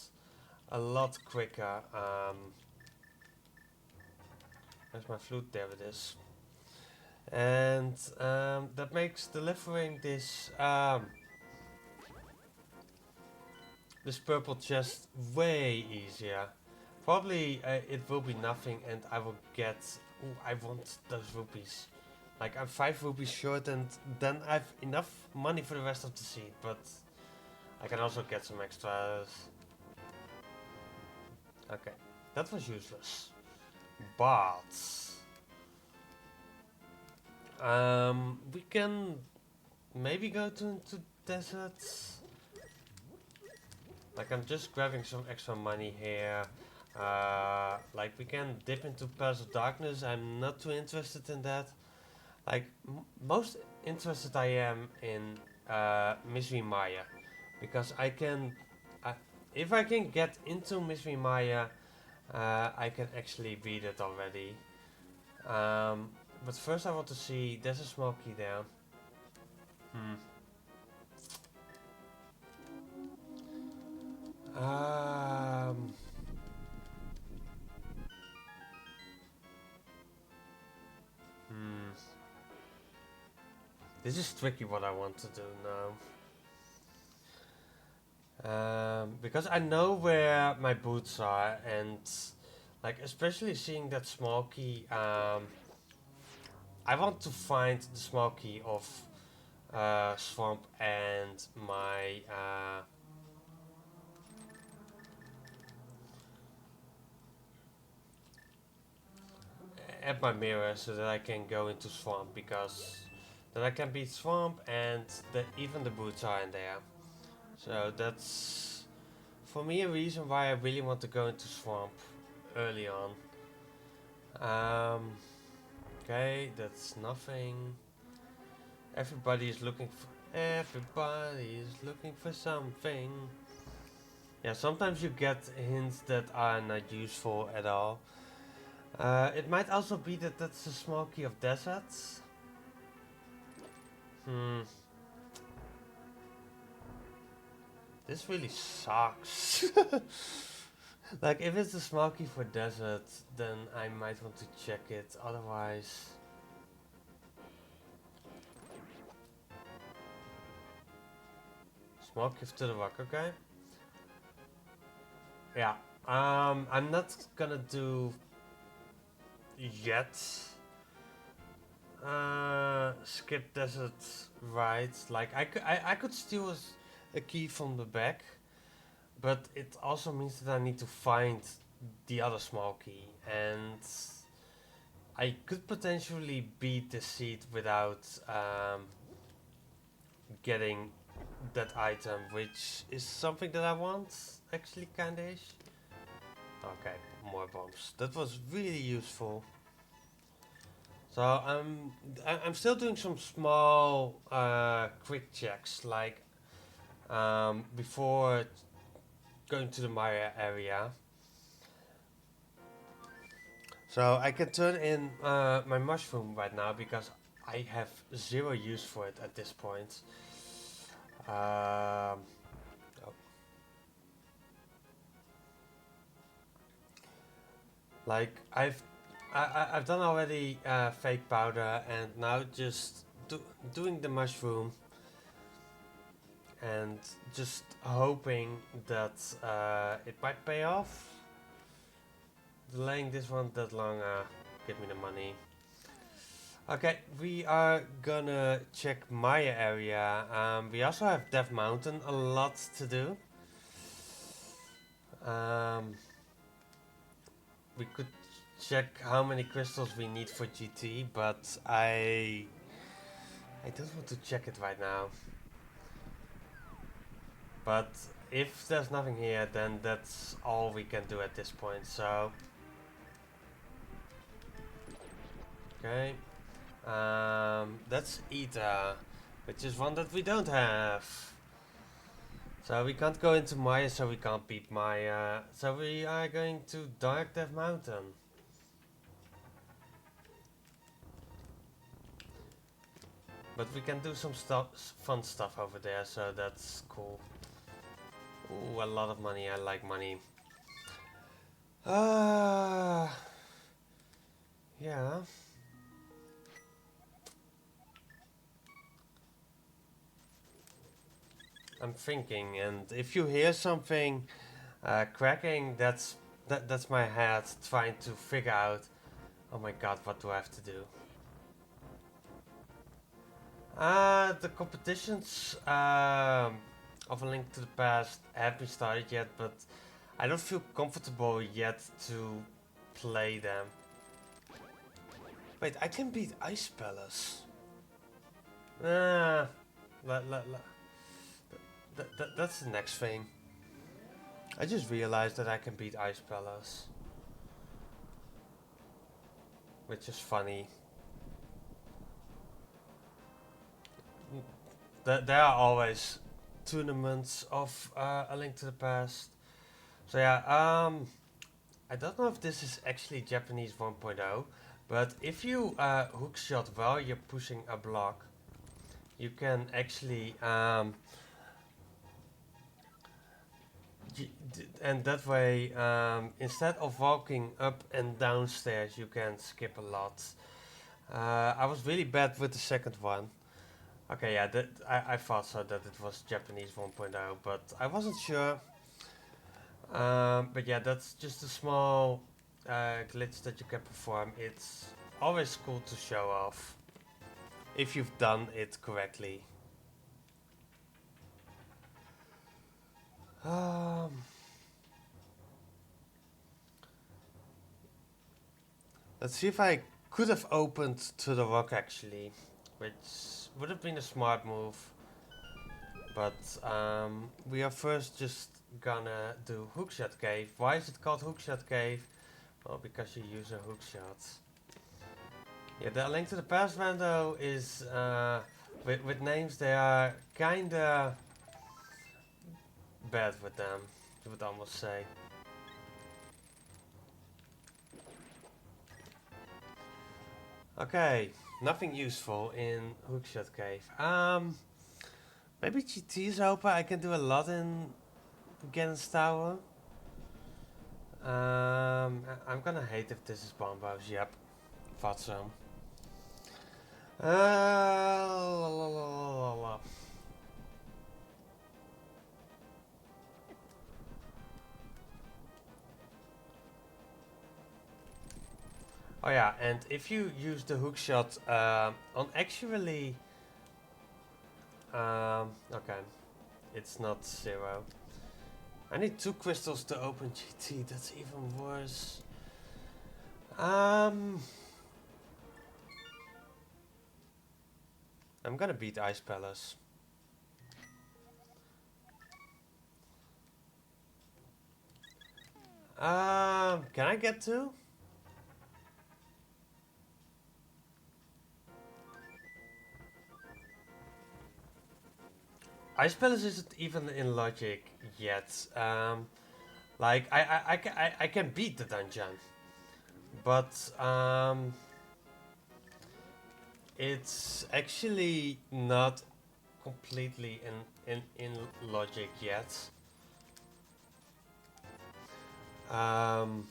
a lot quicker. Where's my flute? There it is. And that makes delivering this purple chest way easier. Probably it will be nothing, and I will get. Ooh, I want those rupees. Like I'm 5 rupees short, and then I have enough money for the rest of the seed. But I can also get some extras. Okay, that was useless. But we can maybe go to into deserts. Like I'm just grabbing some extra money here. Like we can dip into Palace of Darkness. I'm not too interested in that. Like most interested I am in Mystery Maya, because I can, uh, if I can get into Mystery Maya, I can actually beat it already. But first I want to see. There's a small key there. Hmm. Um. Hmm. This is tricky what I want to do now. Because I know where my boots are, and like especially seeing that small key, I want to find the small key of Swamp and my mirror, so that I can go into Swamp, because then I can beat Swamp, and even the boots are in there. So that's for me a reason why I really want to go into Swamp early on. Um, Okay, that's nothing. Everybody is looking for something. Yeah, sometimes you get hints that are not useful at all. It might also be that that's a small key of deserts. This really sucks. Like, if it's a small key for desert, then I might want to check it. Otherwise... Small key to the rock, okay? Yeah. I'm not gonna do... yet. Skip desert rides. Like, I could steal a key from the back. But it also means that I need to find the other small key, and I could potentially beat the seed without getting that item, which is something that I want, actually, kinda-ish. Okay, more bombs. That was really useful. So I'm still doing some small quick checks, like before going to the Maya area. So I can turn in my mushroom right now because I have zero use for it at this point. Oh. Like I've done already fake powder, and now just doing the mushroom and just hoping that it might pay off. Delaying this one that long, give me the money. Okay, we are gonna check Maya area. We also have Death Mountain, a lot to do. We could check how many crystals we need for GT, but I don't want to check it right now. But if there's nothing here, then that's all we can do at this point, so... Okay. That's Ita, which is one that we don't have. So we can't go into Maya, so we can't beat Maya. So we are going to Dark Death Mountain. But we can do some fun stuff over there, so that's cool. Ooh, a lot of money. I like money. Yeah. I'm thinking, and if you hear something cracking, that's my head trying to figure out. Oh my god, what do I have to do? The competitions of A Link to the Past haven't started yet, but I don't feel comfortable yet to play them. Wait, I can beat Ice Palace. That's the next thing. I just realized that I can beat Ice Palace. Which is funny. There are always tournaments of A Link to the Past. So yeah, I don't know if this is actually Japanese 1.0, but if you hookshot while you're pushing a block, you can actually and that way instead of walking up and down stairs, you can skip a lot. I was really bad with the second one. Okay, yeah, I thought so that it was Japanese 1.0, but I wasn't sure. But yeah, that's just a small glitch that you can perform. It's always cool to show off if you've done it correctly. Let's see if I could have opened to the rock actually, which would have been a smart move. But we are first just gonna do Hookshot Cave. Why is it called Hookshot Cave? Well, because you use a hookshot. Yeah, the Link to the Past Vando is with names they are kinda bad with them. You would almost say. Okay, nothing useful in Hookshot Cave. Maybe GT's open. I can do a lot in Ganon's Tower. I'm gonna hate if this is Bombos. Yep, thought so. La, la, la, la, la. Oh yeah, and if you use the hook shot on actually, okay, it's not zero. I need 2 crystals to open GT. That's even worse. Um, I'm gonna beat Ice Palace. Can I get 2? Ice Palace isn't even in logic yet. Like I can beat the dungeon, but it's actually not completely in logic yet. Um,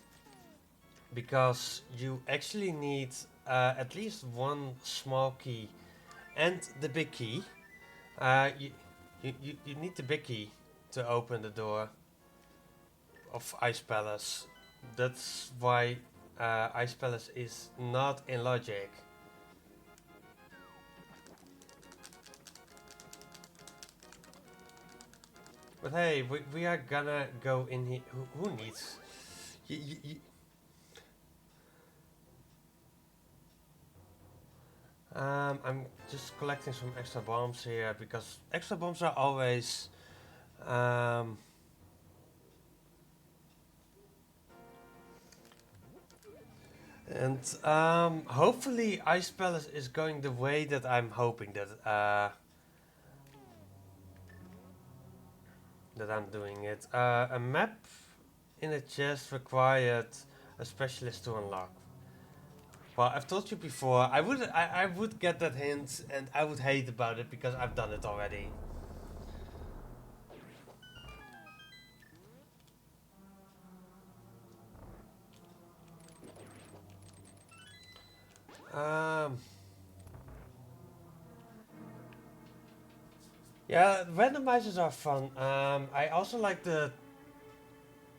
because you actually need at least one small key and the big key. You need the big key to open the door of Ice Palace. That's why Ice Palace is not in logic. But hey, we are gonna go in here. Who needs? Y- y- y- I'm just collecting some extra bombs here because extra bombs are always. Um, and hopefully, Ice Palace is going the way that I'm hoping that I'm doing it. A map in a chest required a specialist to unlock. Well, I've told you before, I would get that hint and I would hate about it because I've done it already. Um, yeah, randomizers are fun. I also like the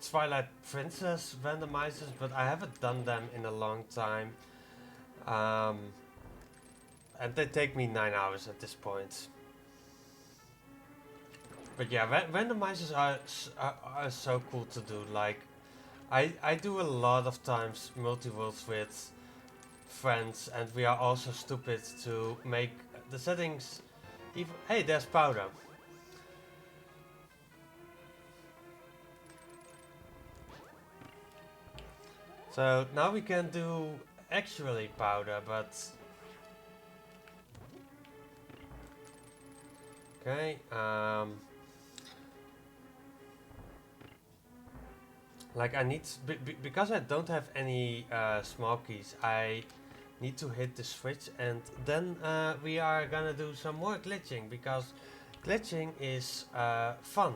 Twilight Princess randomizers, but I haven't done them in a long time. Um, and they take me 9 hours at this point. But yeah, randomizers are so cool to do. Like, I do a lot of times multi-worlds with friends, and we are also stupid to make the settings even. Hey, there's powder. So now we can do actually powder, but okay. Like I need because I don't have any small keys. I need to hit the switch, and then we are gonna do some more glitching because glitching is fun.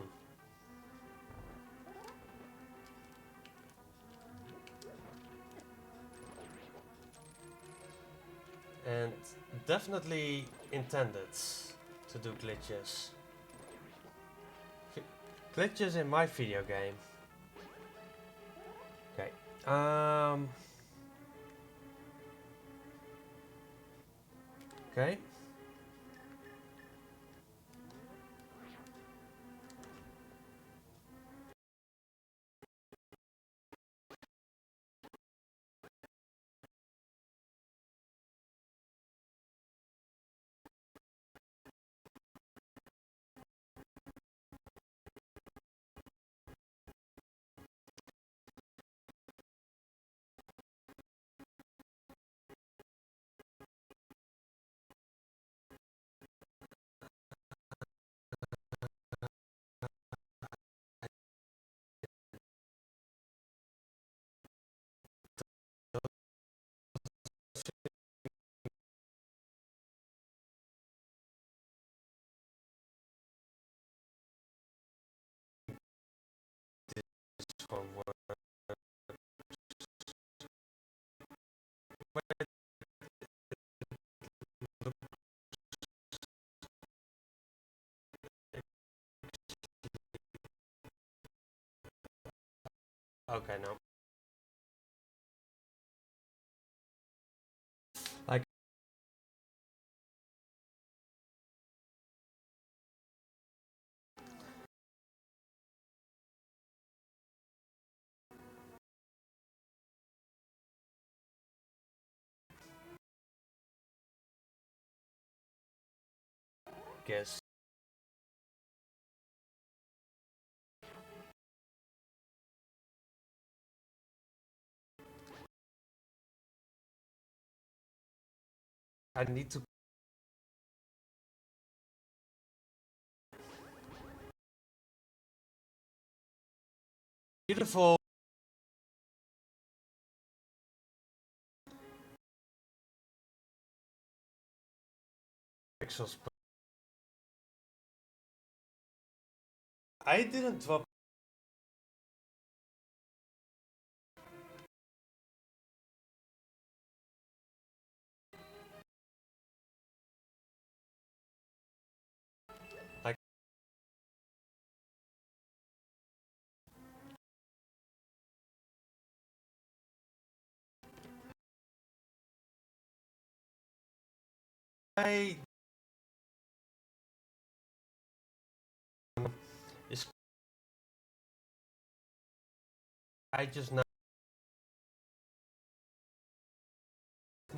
And definitely intended to do glitches. Glitches in my video game. Okay. Okay. Okay, no. Like, guess. I need to. Beautiful pixels. I didn't drop. Like, I. Is I just now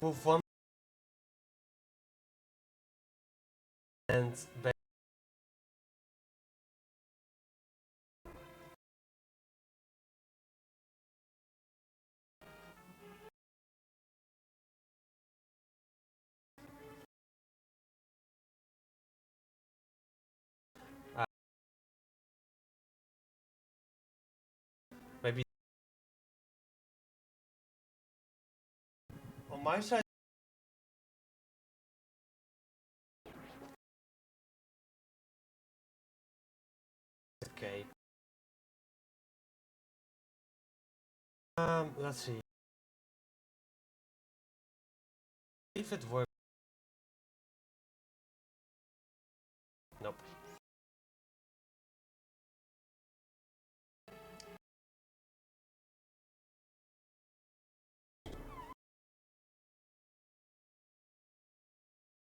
move on and back. Uh, maybe on my side. Okay. Let's see. If it works. Nope.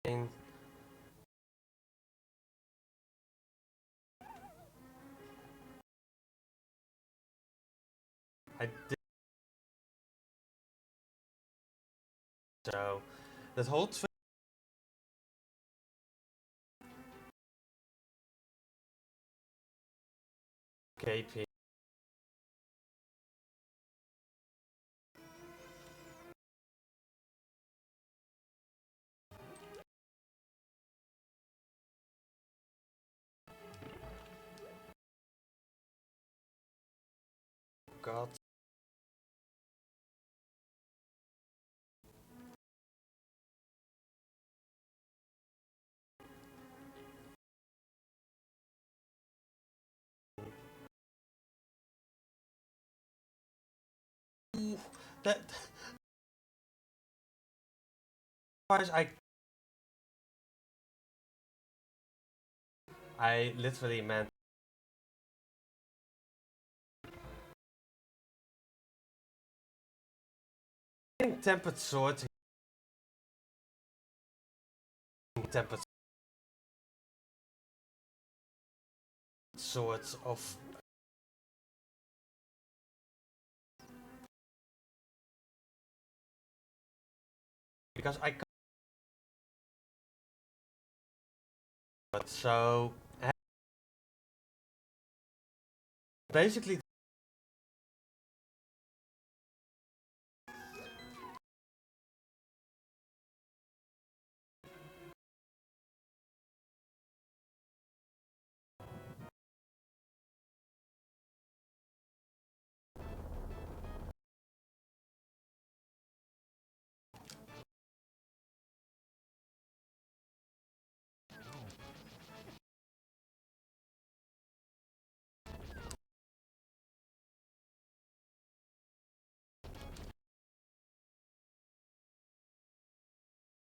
And I did so. That whole KP. God. That. As I literally meant tempered sword. Tempered swords of because I can't. So basically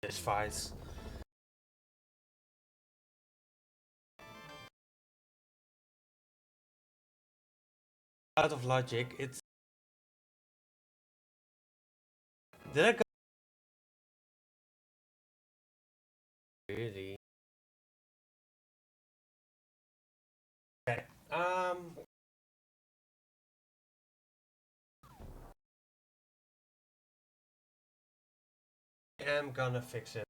this fights out of logic. It's did I go? Really? Okay. I am gonna fix it.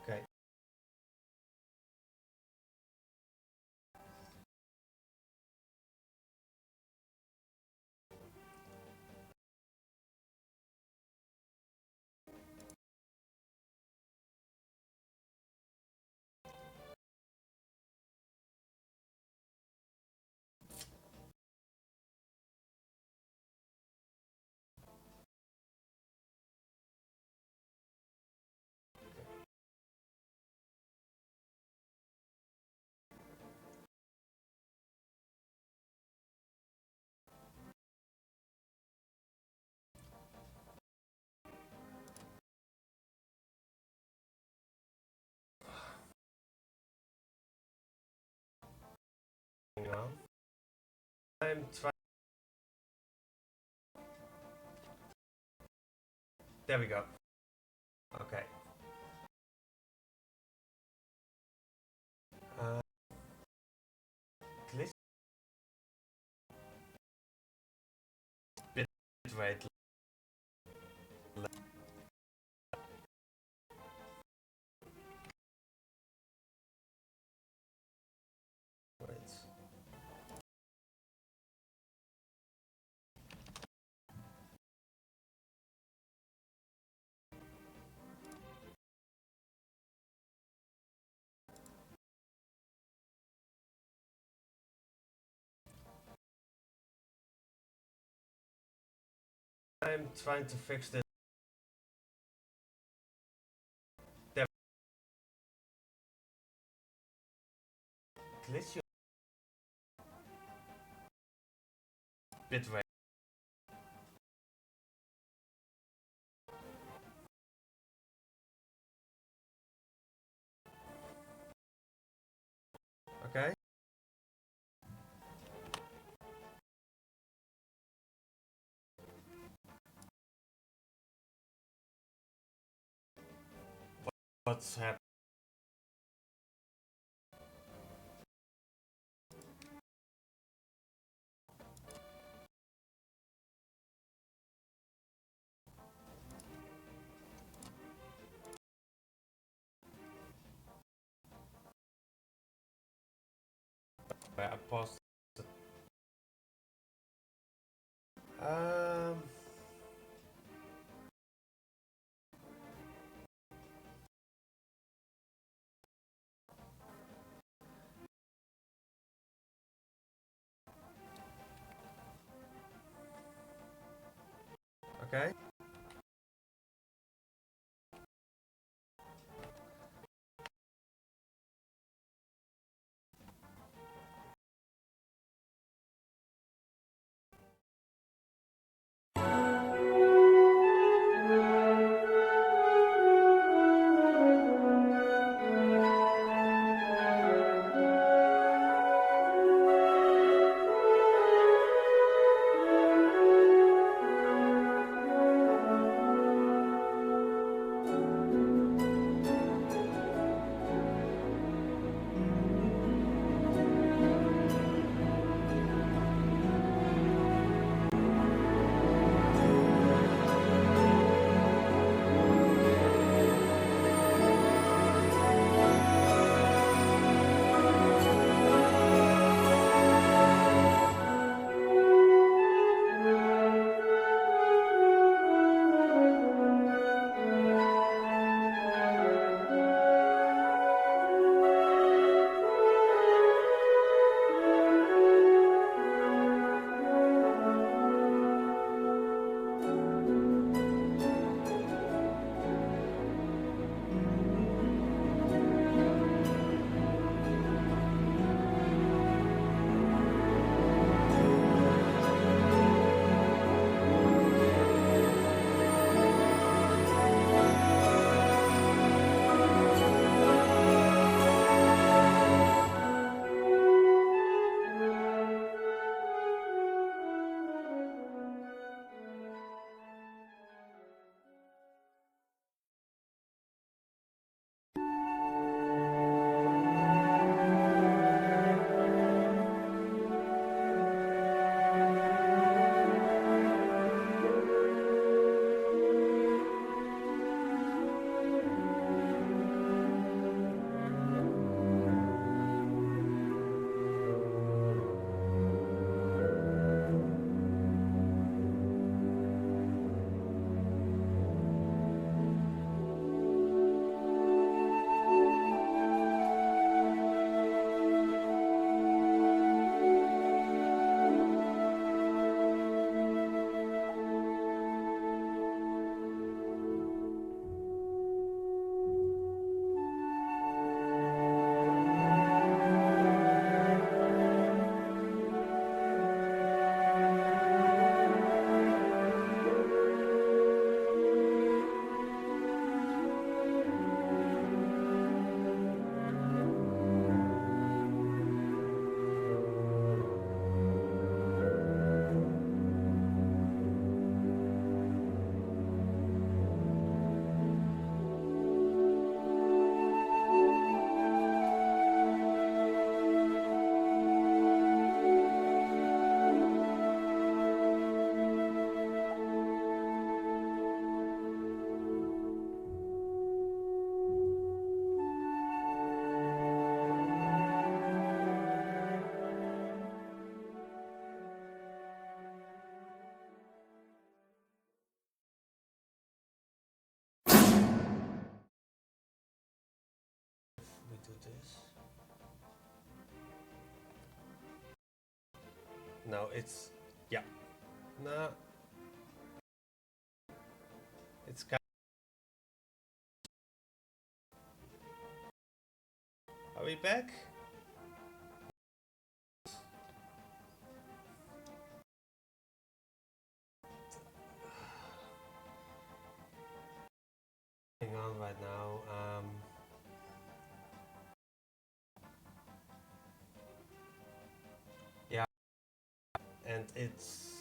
Okay. Hang on. I'm trying. There we go. Okay. Uh, glitch bitrate. Wait. I'm trying to fix this. There. Glitch bitrate. Okay. What's happening? I paused. Um. Okay. No, it's yeah. No, it's kind. Are we back? Going on right now. Yeah, and it's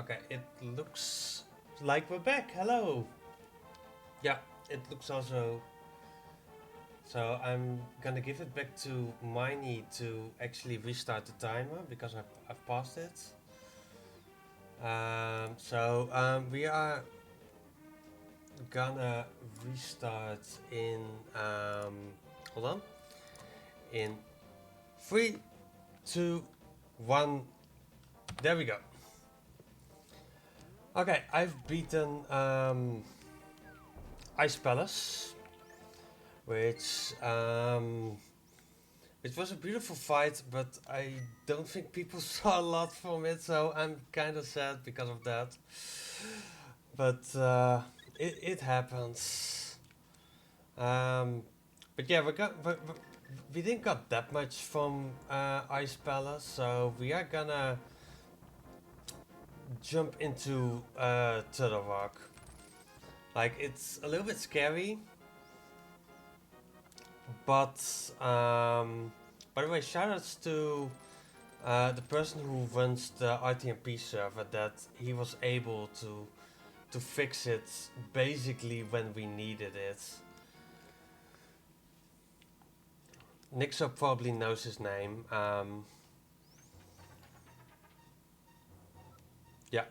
Okay, it looks like we're back. Hello. Yeah, it looks also. So I'm gonna give it back to Miney to actually restart the timer because I've paused it. We are gonna restart in hold on, in 3, 2, 1. There we go. Okay, I've beaten Ice Palace, which it was a beautiful fight, but I don't think people saw a lot from it, so I'm kind of sad because of that. But it happens. But yeah, we didn't got that much from Ice Palace, so we are gonna jump into Turtle Rock. Like, it's a little bit scary, but by the way, shoutouts to the person who runs the RTMP server, that he was able to fix it basically when we needed it. Nixo probably knows his name. Yeah.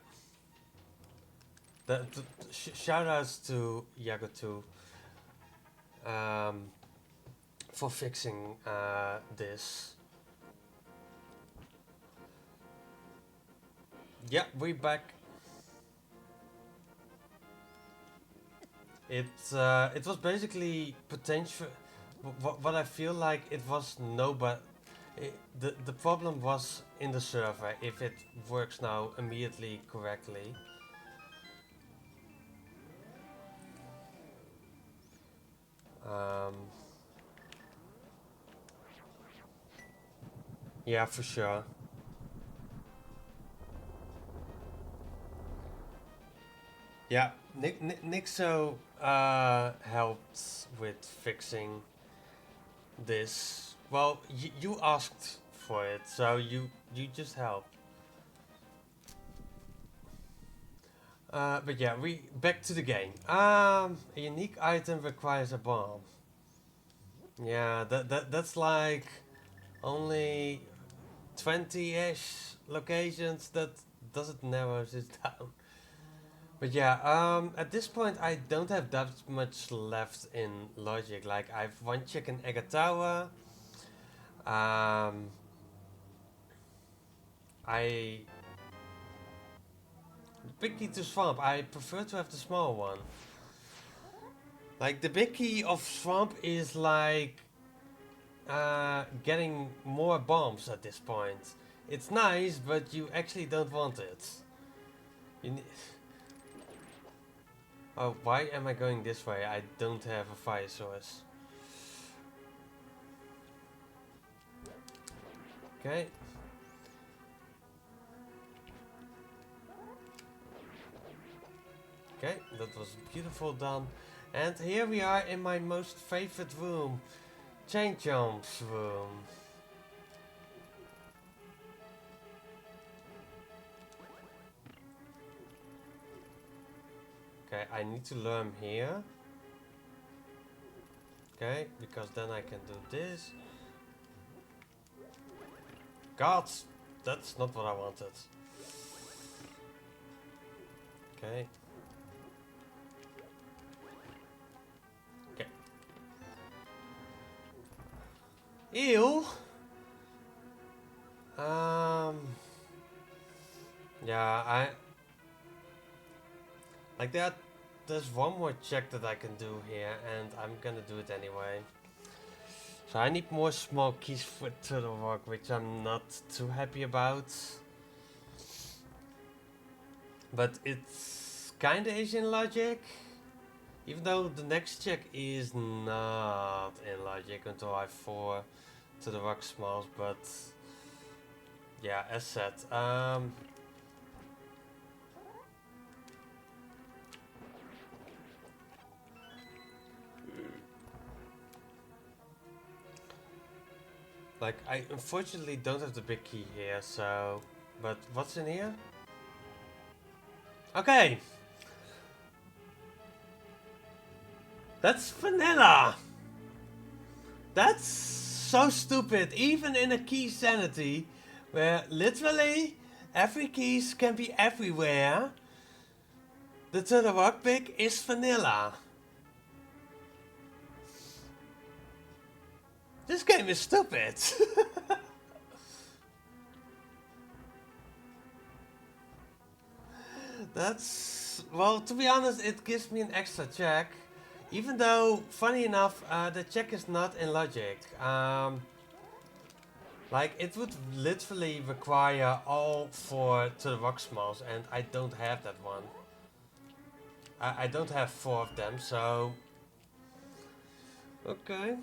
Shoutouts to Yago too, for fixing this. Yeah, we back. It was basically potential. What I feel like it was nobody. The problem was in the server, if it works now immediately correctly. Um, yeah, for sure. Yeah, Nixo helped with fixing this. Well, you asked for it, so you just helped. But yeah, we back to the game. A unique item requires a bomb. Yeah, that's like only 20-ish locations. That doesn't narrow it down. But yeah, at this point I don't have that much left in logic. Like, I've one chicken egg a tower. Um, I big key to swamp. I prefer to have the small one. Like, the big key of swamp is like getting more bombs at this point. It's nice, but you actually don't want it. You oh, why am I going this way? I don't have a fire source. Okay. Okay, that was beautiful done. And here we are in my most favorite room. Chain Jump's room. Okay, I need to learn here. Okay, because then I can do this. God, that's not what I wanted. Okay. Okay. Ew. Yeah, like that. There's one more check that I can do here, and I'm gonna do it anyway. So I need more small keys for Turtle Rock, which I'm not too happy about. But it's kinda is in logic. Even though the next check is not in logic until I have 4 to the rock smalls, but yeah, as said. Like, I unfortunately don't have the big key here, so. But what's in here? Okay. That's vanilla. That's so stupid. Even in a key sanity, where literally every keys can be everywhere, the turtle rock pick is vanilla. This game is stupid. That's, well, to be honest, it gives me an extra check. Even though, funny enough, the check is not in logic. Like, it would literally require all four to the rock smalls, and I don't have that one. I don't have four of them, so... Okay.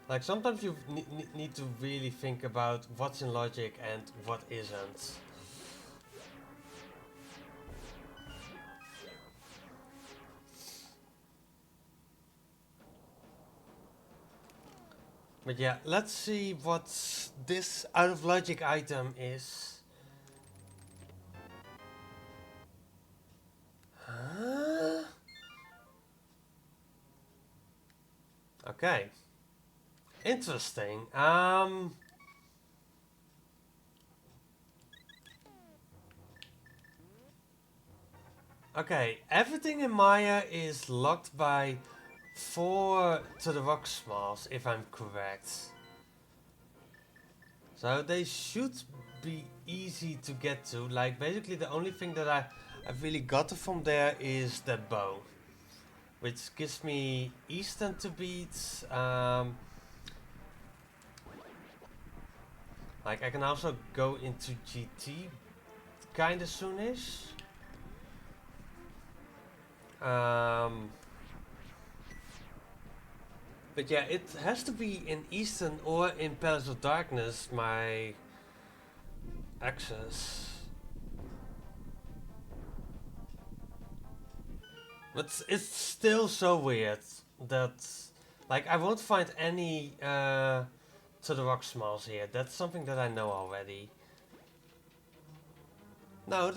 Like, sometimes you need to really think about what's in logic and what isn't. But yeah, let's see what this out of logic item is. Huh? Okay. Interesting. Okay, everything in Maya is locked by 4 to the rock smalls, if I'm correct. So they should be easy to get to. Like, basically the only thing that I've really got from there is that bow. Which gives me Eastern to beat. Like, I can also go into GT kinda soonish. But yeah, it has to be in Eastern or in Palace of Darkness, my access. But it's still so weird that, like, I won't find any to the rock smalls here. That's something that I know already. No,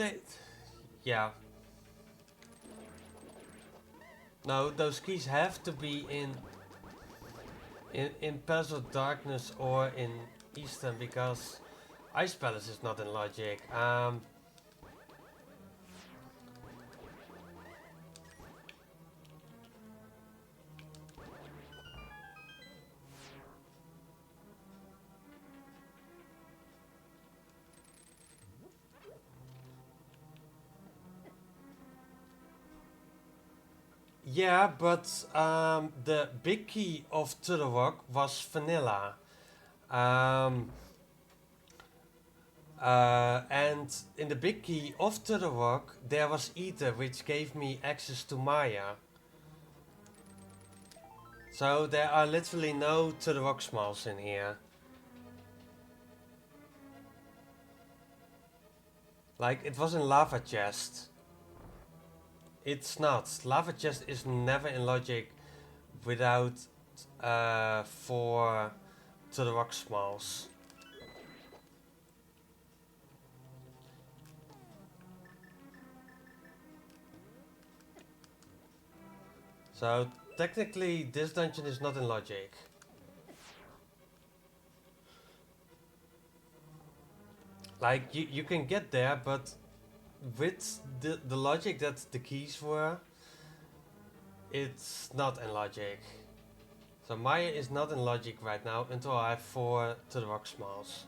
yeah. No, those keys have to be in Palace of Darkness or in Eastern, because Ice Palace is not in logic. Yeah, but the big key of Turtle Rock was vanilla. Um, and in the big key of Turtle Rock, there was Ether, which gave me access to Maya. So there are literally no Turtle Rock smalls in here. Like, it was in Lava Chest. It's not. Lava Chest is never in logic without 4 Turtle Rock smalls. So technically this dungeon is not in logic. Like, you can get there, but with the logic that the keys were, it's not in logic. So Maya is not in logic right now until I have 4 to the rock smalls.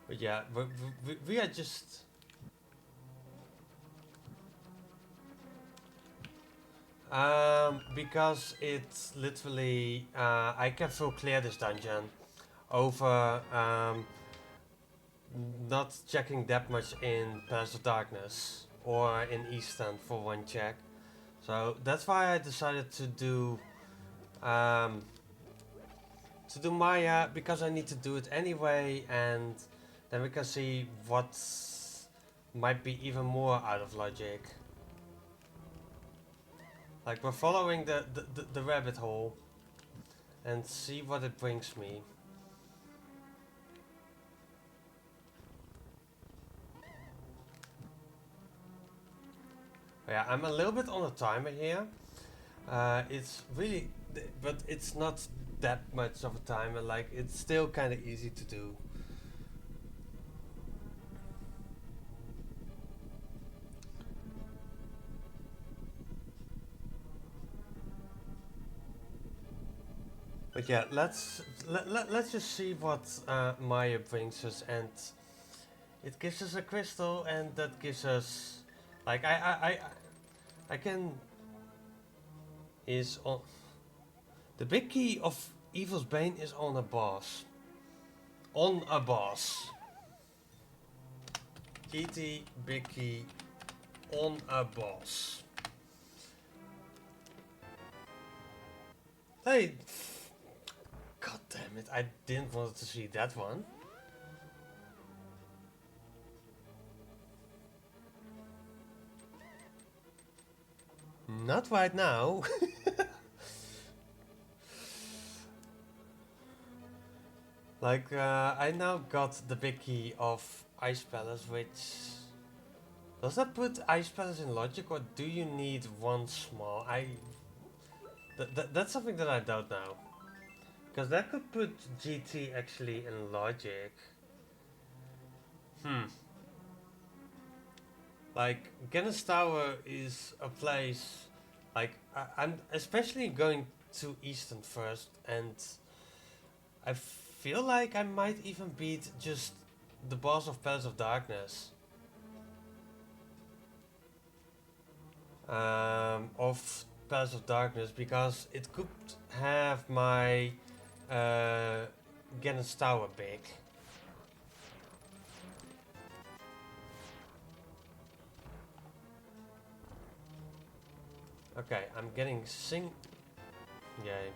But yeah, we are just... because it's literally... I can full clear this dungeon over not checking that much in Palace of Darkness or in Eastern for 1 check. So that's why I decided to do Maya, because I need to do it anyway, and then we can see what might be even more out of logic. Like we're following the rabbit hole and see what it brings me. Yeah, I'm a little bit on a timer here. It's really, but it's not that much of a timer. Like it's still kind of easy to do. But yeah, let's just see what Maya brings us, and it gives us a crystal, and that gives us like I can is on the big key of Evil's Bane is on a boss. On a boss. GT big key on a boss. Hey, god damn it! I didn't want to see that one. Not right now. Like, I now got the big key of Ice Palace, which... Does that put Ice Palace in logic, or do you need one small? That's something that I don't know. Because that could put GT actually in logic. Like, Guinness Tower is a place... Like, I'm especially going to Eastern first, and I feel like I might even beat just the boss of Palace of Darkness. Of Palace of Darkness, because it could have my Guinness Tower big. Okay, I'm getting Yay.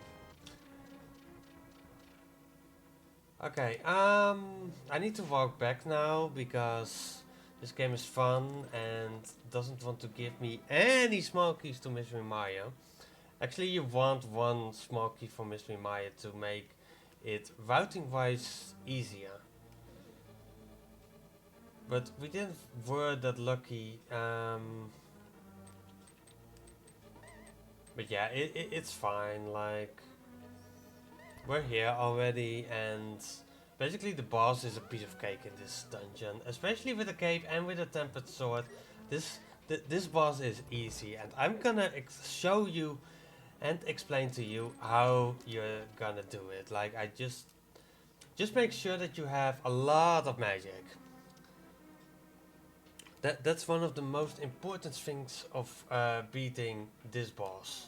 Okay, I need to walk back now because this game is fun and doesn't want to give me any small keys to Mystery Maya. Actually, you want one small key for Mystery Maya to make it routing wise easier. But we didn't were that lucky. But yeah, it's fine. Like, we're here already, and basically the boss is a piece of cake in this dungeon, especially with the cape and with the tempered sword. This boss is easy, and I'm gonna show you and explain to you how you're gonna do it. Like, I just make sure that you have a lot of magic. That's one of the most important things of beating this boss.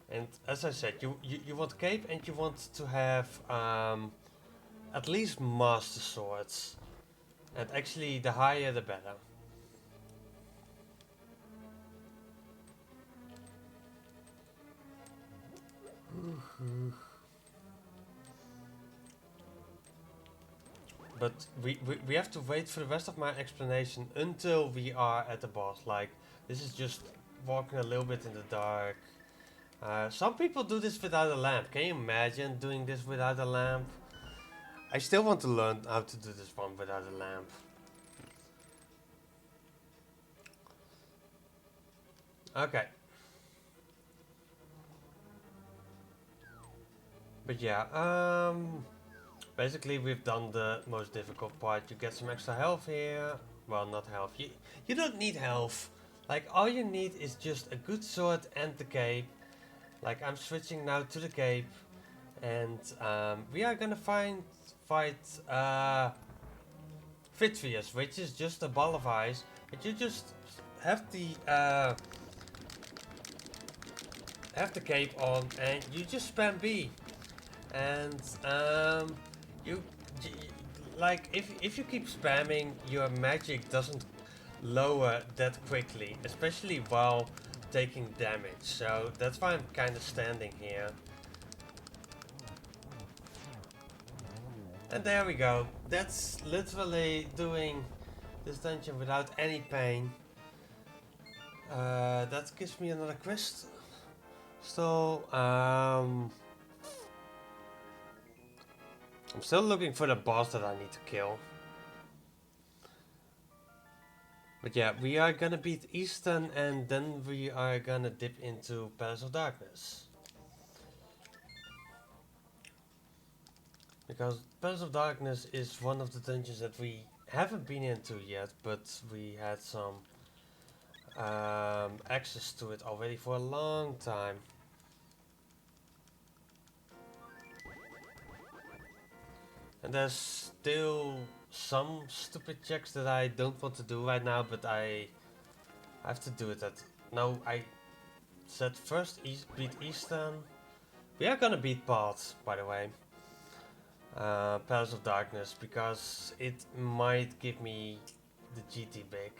And as I said, you want cape and you want to have at least master swords. And actually, the higher the better. But we have to wait for the rest of my explanation until we are at the boss. Like, this is just walking a little bit in the dark. Some people do this without a lamp. Can you imagine doing this without a lamp? I still want to learn how to do this one without a lamp. Okay. But yeah, basically we've done the most difficult part. You get some extra health here. Well, not health. You don't need health. Like, all you need is just a good sword and the cape. Like, I'm switching now to the cape. And we are gonna fight Vitvius, which is just a ball of ice. But you just have the cape on and you just spam B. And you like if you keep spamming, your magic doesn't lower that quickly, especially while taking damage. So that's why I'm kind of standing here. And there we go. That's literally doing this dungeon without any pain. That gives me another quest. So, I'm still looking for the boss that I need to kill. But yeah, we are gonna beat Easton and then we are gonna dip into Palace of Darkness. Because Palace of Darkness is one of the dungeons that we haven't been into yet, but we had some access to it already for a long time. And there's still some stupid checks that I don't want to do right now, but I have to do it. No, I said first beat Eastern. We are gonna beat Path, by the way. Palace of Darkness, because it might give me the GT big.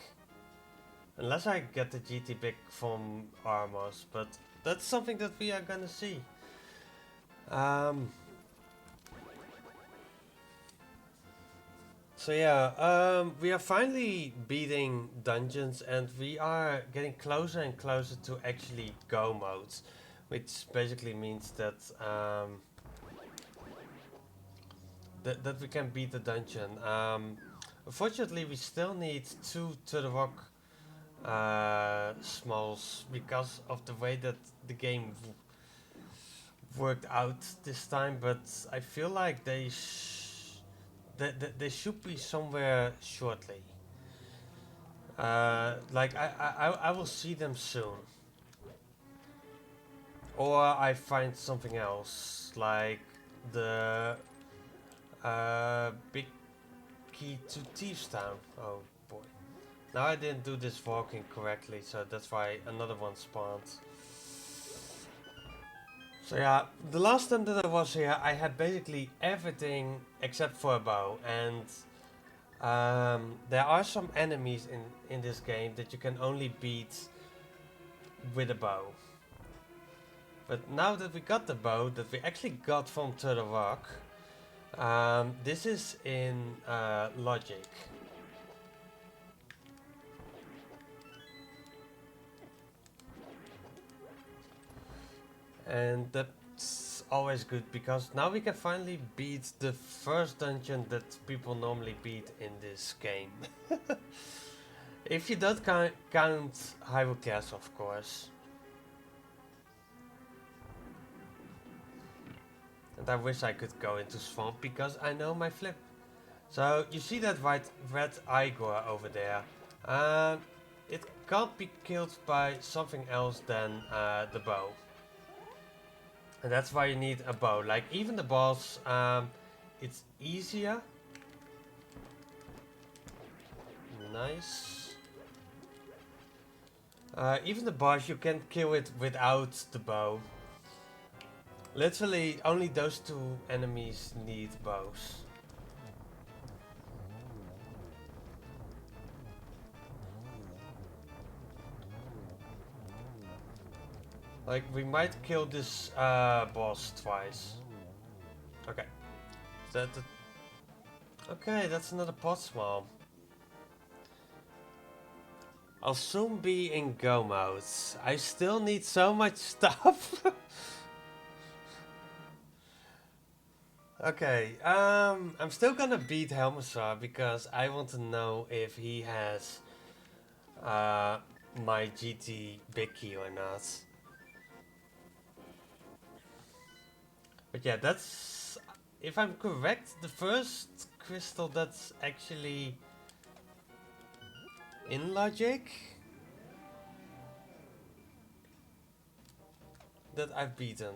Unless I get the GT big from Armors, but that's something that we are gonna see. So yeah, we are finally beating dungeons and we are getting closer and closer to actually go modes, which basically means that that we can beat the dungeon. Unfortunately, we still need 2 to the rock smalls because of the way that the game worked out this time, but I feel like they should be somewhere shortly. Like I will see them soon, or I find something else like the big key to Thieves Town. Oh boy! Now I didn't do this walking correctly, so that's why another one spawned. So yeah, the last time that I was here, I had basically everything except for a bow, and there are some enemies in this game that you can only beat with a bow. But now that we got the bow that we actually got from Turtle Rock, this is in Logic. And that's always good because now we can finally beat the first dungeon that people normally beat in this game. If you don't count Hyrule Castle, of course. And I wish I could go into Swamp because I know my flip. So you see that red Igor over there. It can't be killed by something else than the bow. And that's why you need a bow. Like even the boss, it's easier. Nice. Even the boss, you can kill it without the bow. Literally, only those 2 enemies need bows. Like, we might kill this boss twice. Okay. Okay, that's another pot swarm. I'll soon be in go mode. I still need so much stuff. Okay, I'm still gonna beat Helmsar because I want to know if he has my GT big key or not. But yeah, that's, if I'm correct, the first crystal that's actually in Logic that I've beaten.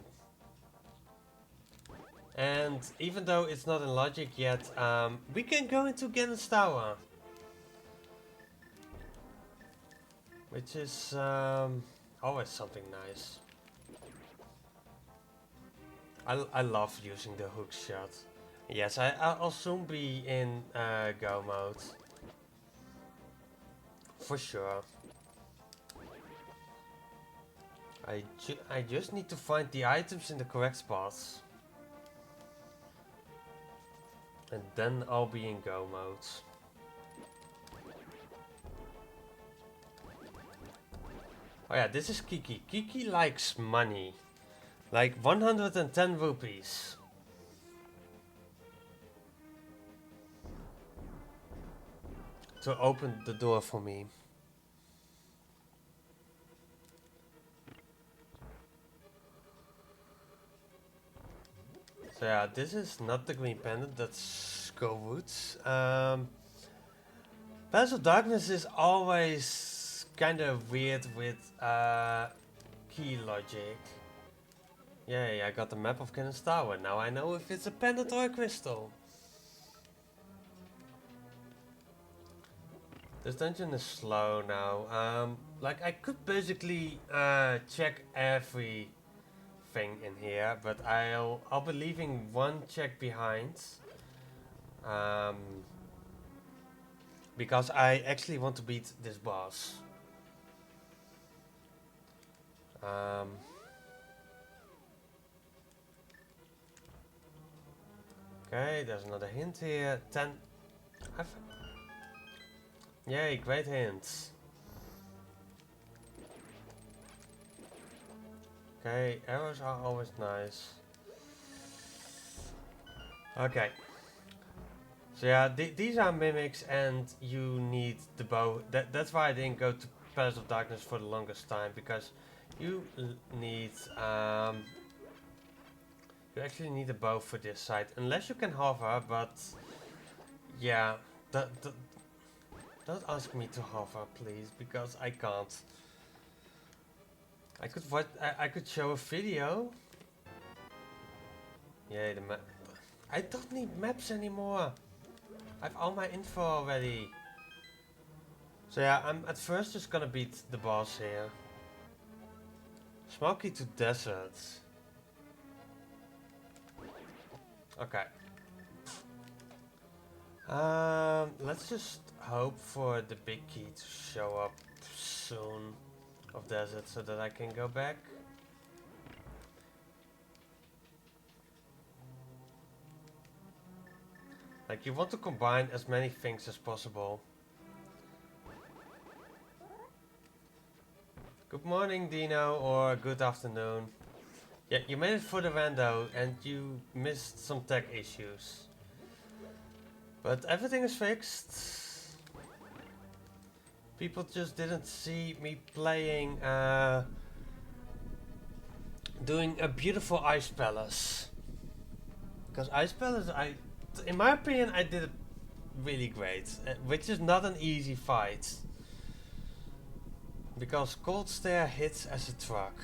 And even though it's not in Logic yet, we can go into Ganon's Tower. Which is always something nice. I love using the hook shot. Yes, I'll soon be in go mode. For sure. I just need to find the items in the correct spots. And then I'll be in go mode. Oh yeah, this is Kiki. Kiki likes money. Like 110 rupees. To open the door for me. So yeah, this is not the green pendant, that's Skullwoods. Pass of Darkness is always kind of weird with key logic. Yay, I got the map of Cannon's Tower. Now I know if it's a pendant or a crystal. This dungeon is slow now. Like I could basically check everything in here, but I'll be leaving one check behind. Because I actually want to beat this boss. Okay, there's another hint here. 10. Yay, great hints. Okay, arrows are always nice. Okay. So yeah, these are mimics and you need the bow. That's why I didn't go to Palace of Darkness for the longest time, because you need you actually need a bow for this side, unless you can hover, but yeah, don't ask me to hover, please, because I can't. I could show a video. Yay, the map. I don't need maps anymore. I have all my info already. So yeah, I'm at first just gonna beat the boss here. Smoky to deserts. Okay. Let's just hope for the big key to show up soon of desert so that I can go back. Like, you want to combine as many things as possible. Good morning, Dino, or good afternoon. Yeah, you made it for the rando and you missed some tech issues. But everything is fixed. People just didn't see me playing, doing a beautiful Ice Palace. Because Ice Palace, in my opinion, I did it really great. Which is not an easy fight. Because Cold Stare hits as a truck.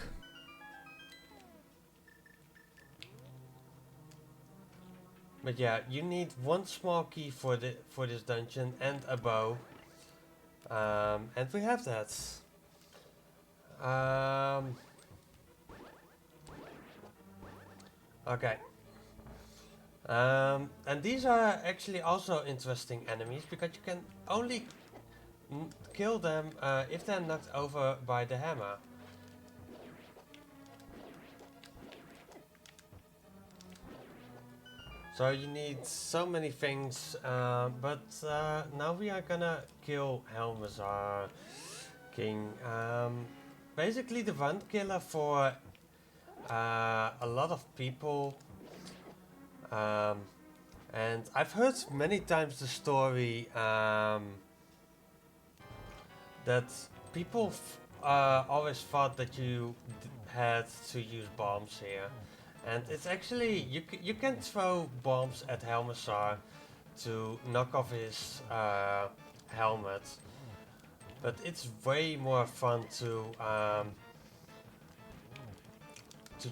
But yeah, you need one small key for this dungeon and a bow. And we have that. Okay. And these are actually also interesting enemies, because you can only kill them if they're knocked over by the hammer. So you need so many things, but now we are gonna kill Helmazar King. Basically the one killer for a lot of people. And I've heard many times the story that people always thought that you had to use bombs here. And it's actually, you can throw bombs at Helmazar to knock off his helmet. But it's way more fun to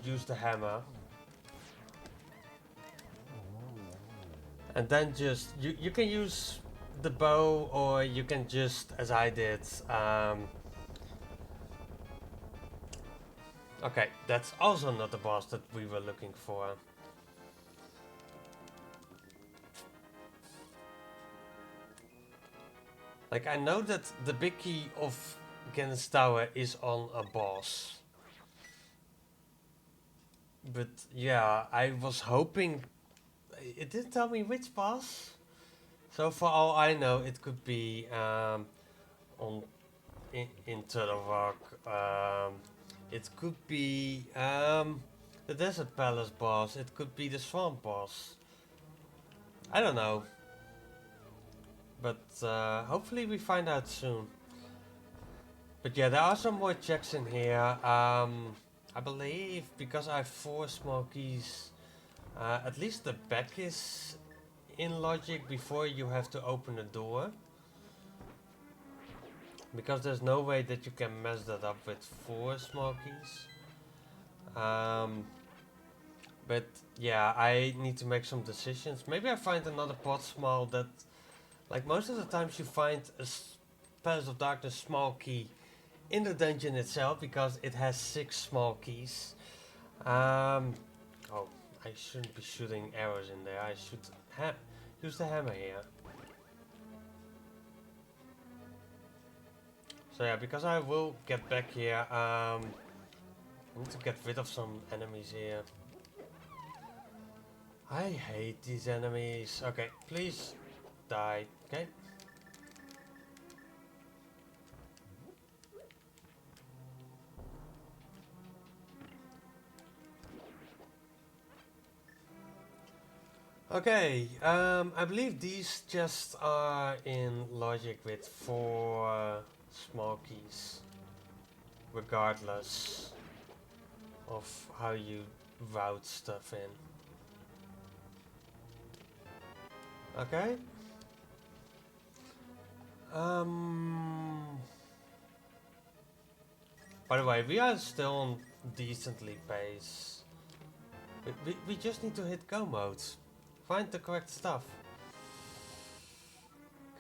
use the hammer. And then just, you can use the bow, or you can just, as I did, okay, that's also not the boss that we were looking for. Like, I know that the big key of Cannon's Tower is on a boss. But yeah, I was hoping... It didn't tell me which boss. So for all I know, it could be on into the rock. It could be the Desert Palace boss. It could be the Swamp boss. I don't know. But hopefully we find out soon. But yeah, there are some more checks in here. I believe because I have 4 small keys, at least the back is in logic before you have to open the door. Because there's no way that you can mess that up with 4 small keys. But yeah, I need to make some decisions. Maybe I find another pot small that, like most of the times you find a Palace of Darkness small key in the dungeon itself because it has 6 small keys. Oh, I shouldn't be shooting arrows in there. I should use the hammer here. So yeah, because I will get back here, I need to get rid of some enemies here. I hate these enemies. Okay, please die. Okay. Okay, I believe these chests are in logic with 4 small keys, regardless of how you route stuff in. Okay. By the way, we are still on decently pace. We just need to hit go mode. Find the correct stuff.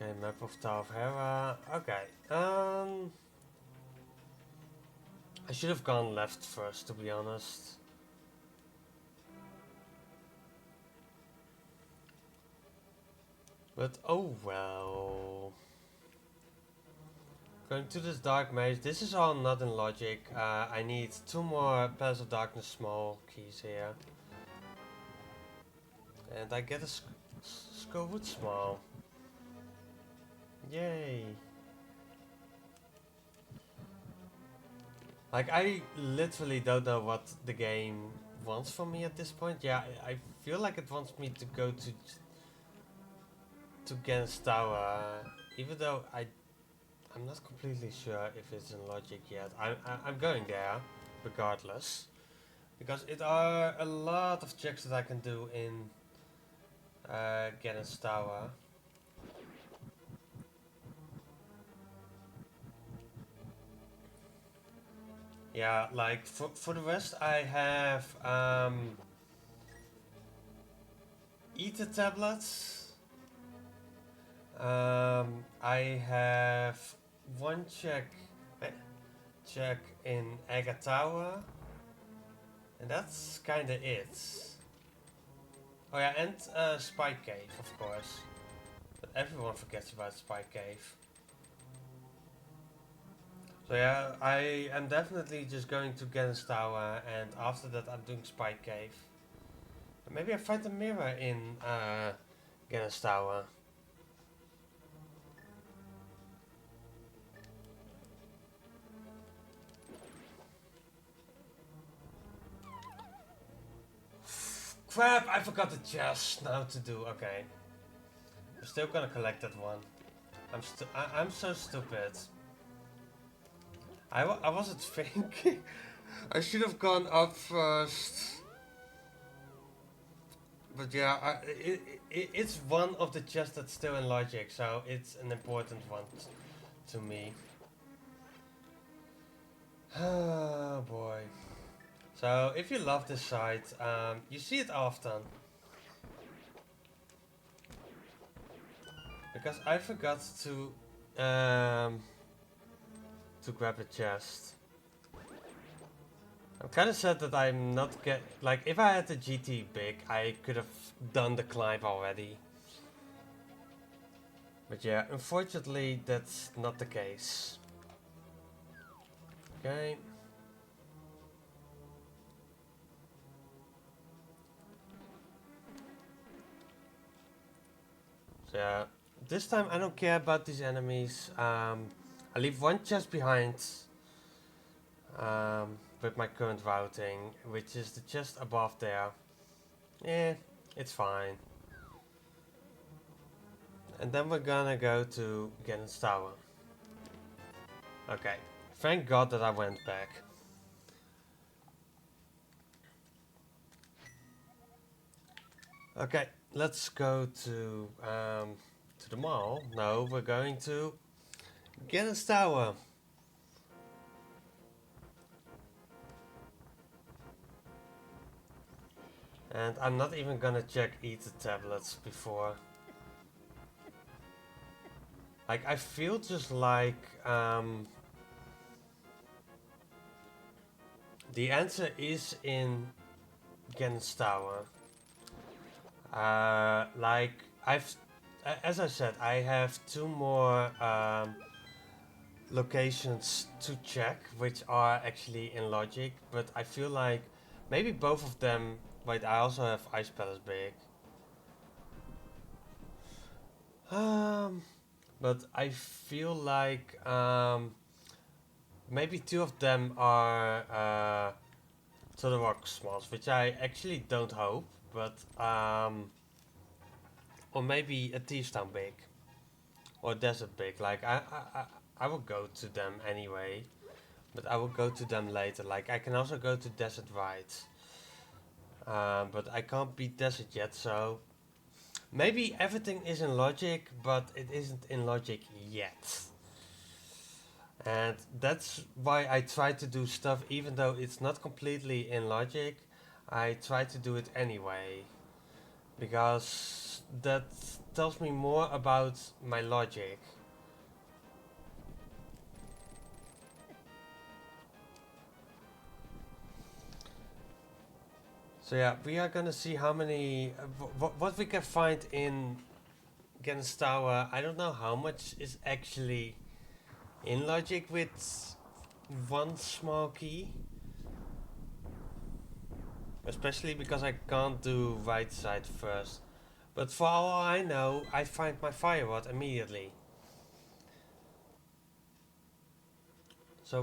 Okay, map of Tower of Hera. Okay. I should have gone left first, to be honest. But oh well. Going to this dark maze. This is all not in logic. I need 2 more Palace of Darkness small keys here. And I get a Scowood small. Yay. Like, I literally don't know what the game wants from me at this point. Yeah, I feel like it wants me to go to Gen's Tower, even though I'm not completely sure if it's in logic yet. I'm going there, regardless, because it are a lot of checks that I can do in Gen's Tower. Yeah, like for the rest, I have Ether tablets. I have 1 check in Aga Tower, and that's kinda it. Oh yeah, and Spy Cave, of course. But everyone forgets about Spy Cave. So yeah, I am definitely just going to Gen's Tower, and after that I'm doing Spy Cave. And maybe I find a mirror in Gen's Tower. Crap, I forgot the chest now to do. Okay. I'm still gonna collect that one. I'm so stupid. I wasn't thinking. I should have gone up first. But yeah, it's one of the chests that's still in logic, so it's an important one to me. Oh boy. So if you love this site, you see it often. Because I forgot to grab a chest. I'm kind of sad that I'm not like, if I had the GT big, I could have done the climb already. But yeah, unfortunately that's not the case. Okay. So yeah, this time I don't care about these enemies. I leave one chest behind with my current routing, which is the chest above there. Eh, it's fine. And then we're gonna go to Ganon's Tower. Okay, thank God that I went back. Okay, let's go to the mall. No, we're going to Ganon's Tower. And I'm not even gonna check either tablets before. Like, I feel just like the answer is in Ganon's Tower. Like, as I said, I have two more locations to check, which are actually in logic, but I feel like maybe both of them. Wait, I also have Ice Palace big. But I feel like maybe two of them are to the rock smalls, which I actually don't hope, but or maybe a Thieves Town big or Desert big. Like I will go to them anyway, but I will go to them later. Like I can also go to Desert Right, but I can't beat Desert yet, so maybe everything is in logic, but it isn't in logic yet. And that's why I try to do stuff even though it's not completely in logic. I try to do it anyway. Because that tells me more about my logic. So yeah, we are gonna see how many, what we can find in Ganon's Tower. I don't know how much is actually in logic with one small key. Especially because I can't do right side first. But for all I know, I find my fire rod immediately. So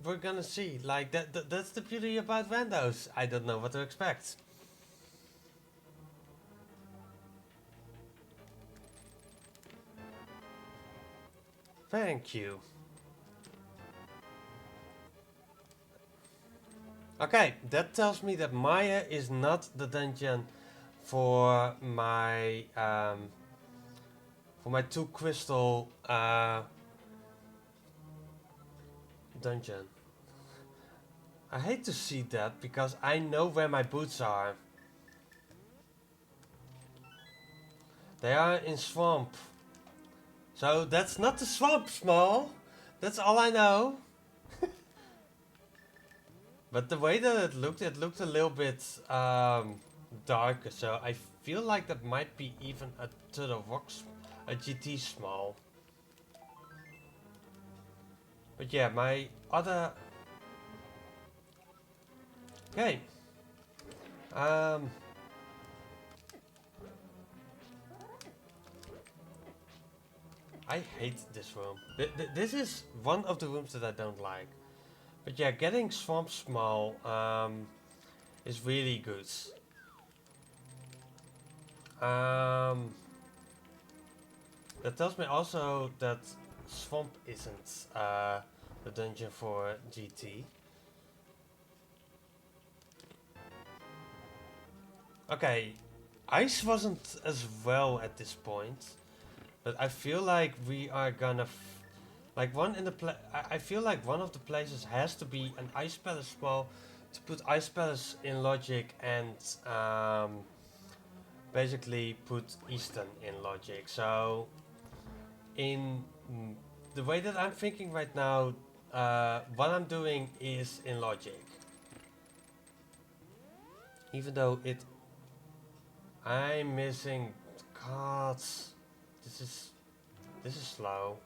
we're gonna see. Like that's the beauty about randos. I don't know what to expect. Thank you. Okay, that tells me that Maya is not the dungeon for my two crystal dungeon. I hate to see that because I know where my boots are. They are in swamp. So that's not the swamp, small. That's all I know. But the way that it looked a little bit darker. So I feel like that might be even a to the rocks, a GT small. But yeah, my other. Okay. Um. I hate this room. This is one of the rooms that I don't like. But yeah, getting swamp small is really good. Um, that tells me also that swamp isn't the dungeon for GT. Okay, ice wasn't as well at this point, but I feel like we are gonna like one in the I feel like one of the places has to be an ice palace small to put ice palace in logic and basically put Eastern in logic. So in the way that I'm thinking right now, what I'm doing is in logic. Even though I'm missing cards. This is slow.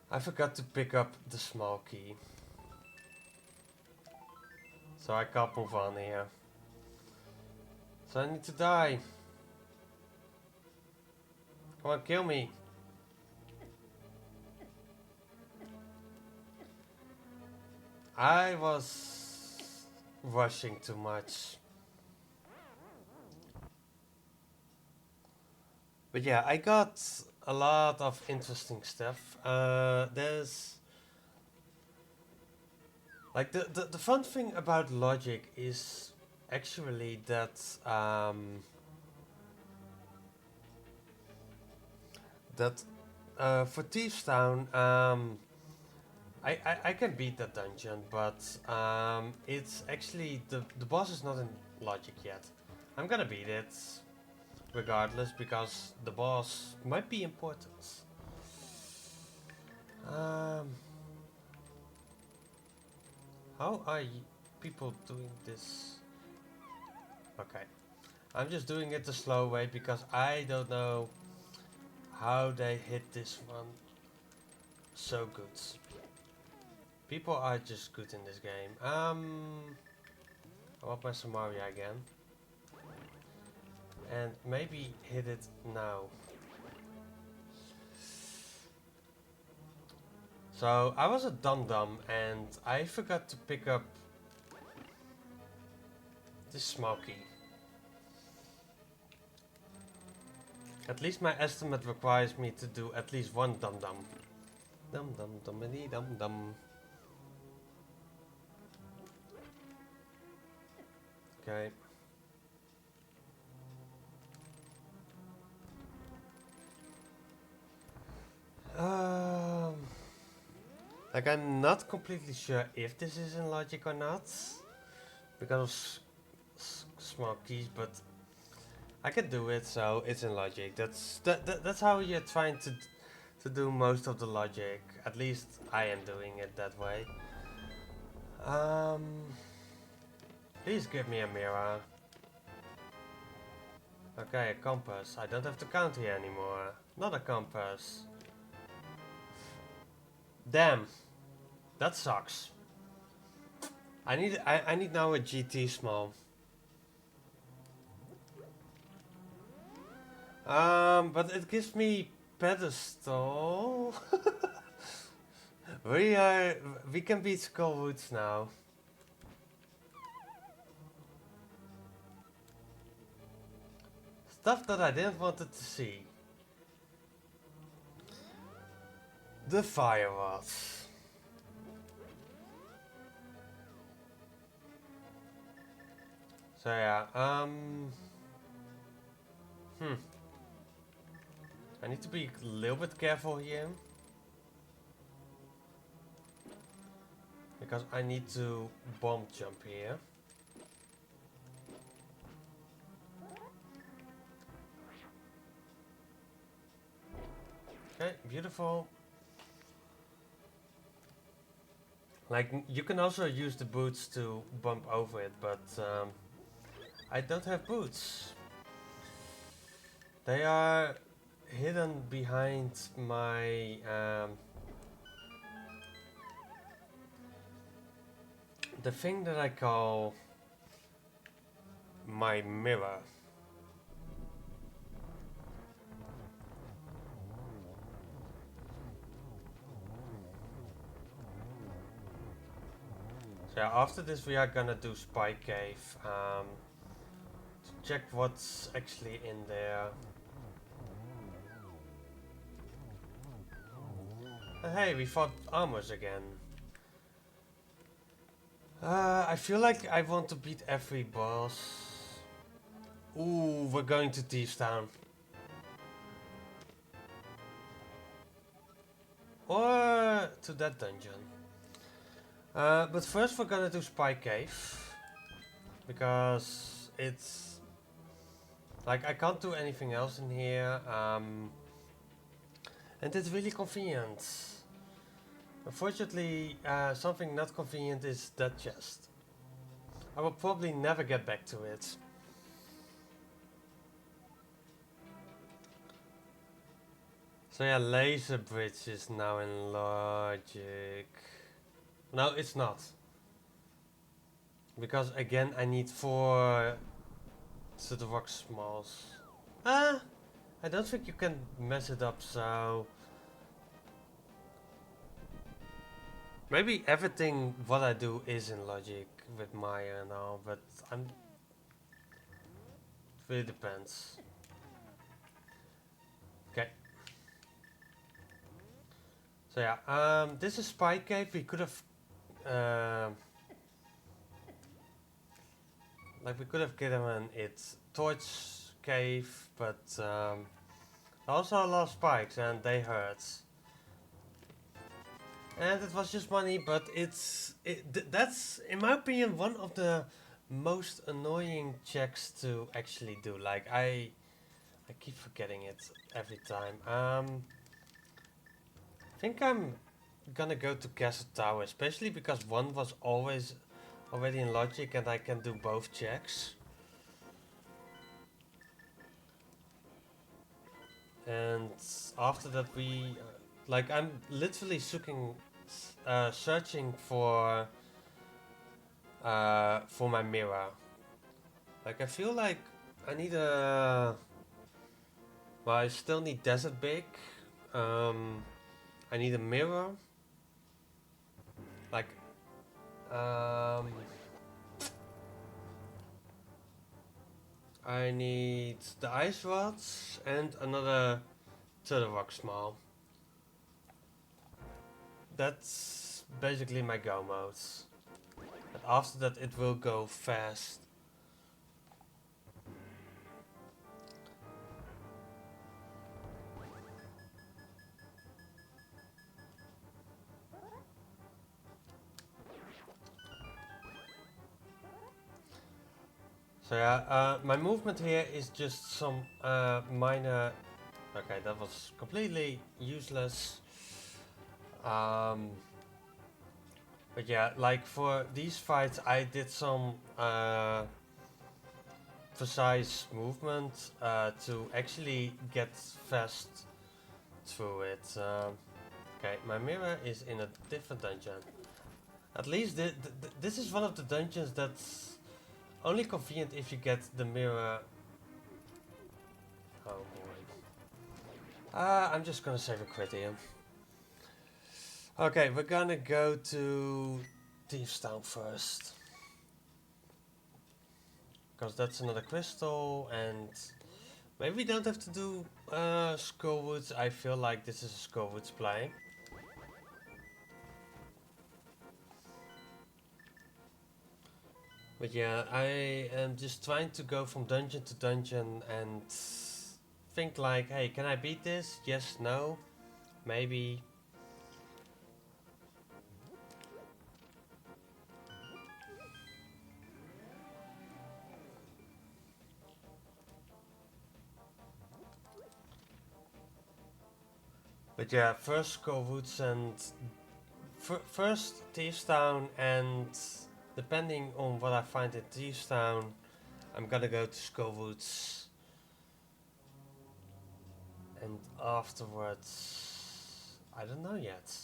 I forgot to pick up the small key. So I can't move on here. So I need to die. Come on, kill me. I was rushing too much. But yeah, I got a lot of interesting stuff. There's like the fun thing about logic is actually that that for Thieves Town, I can beat that dungeon, but it's actually the boss is not in logic yet. I'm gonna beat it regardless because the boss might be important. Um, how are people doing this? Okay, I'm just doing it the slow way because I don't know how they hit this one so good. People are just good in this game. I want my Samaria again. And maybe hit it now. So I was a dum-dum and I forgot to pick up this small key. At least my estimate requires me to do at least one dum-dum. Dum-dum-dum-a-dee-dum-dum. Okay. Like I'm not completely sure if this is in logic or not because of small keys, but I can do it, so it's in logic. That's how you're trying to do most of the logic. At least I am doing it that way. Um, please give me a mirror. Okay, a compass. I don't have to count here anymore. Not a compass. Damn, that sucks. I need now a GT small. But it gives me pedestal. We can beat Skullwoods now. Stuff that I didn't want to see. The fire rods. So yeah, I need to be a little bit careful here. Because I need to bomb jump here. Okay, beautiful. Like, you can also use the boots to bump over it, but I don't have boots. They are hidden behind my the thing that I call my mirror. So yeah, after this we are gonna do Spy Cave to check what's actually in there. And hey, we fought armors again. I feel like I want to beat every boss. Ooh, we're going to Thieves Town. Or to that dungeon. But first we're gonna do Spy Cave. Because it's... like, I can't do anything else in here. And it's really convenient. Unfortunately, something not convenient is that chest. I will probably never get back to it. So yeah, laser bridge is now in logic. No, it's not. Because again, I need 4 to the rock smalls. Ah, I don't think you can mess it up, so... Maybe everything what I do is in logic with Maya and all, but I'm it really depends. Okay. So yeah, this is Spy Cave. We could have, like we could have given it Torch Cave, but also a lot of spikes and they hurt. And it was just money, but that's in my opinion one of the most annoying checks to actually do. Like I keep forgetting it every time. I think I'm gonna go to Castle Tower, especially because one was always already in logic and I can do both checks. And after that like I'm literally searching for my mirror. Like I feel like I need a, well I still need Desert Big. Um, I need a mirror. Like um, I need the ice rods and another turtle rock small. That's basically my go modes. And after that it will go fast. So yeah, my movement here is just some minor. Okay, that was completely useless. Um, but yeah, like for these fights, I did some precise movement to actually get fast through it. Okay, my mirror is in a different dungeon. At least this is one of the dungeons that's only convenient if you get the mirror. Oh boy. I'm just gonna save a crit here. Okay, we're gonna go to Thieves Town first. Because that's another crystal, and maybe we don't have to do Skullwoods. I feel like this is a Skullwoods play. But yeah, I am just trying to go from dungeon to dungeon and think like, hey, can I beat this? Yes, no, maybe. But yeah, first Skullwoods and first Thieves Town, and depending on what I find in Thieves Town, I'm gonna go to Skullwoods. And afterwards, I don't know yet.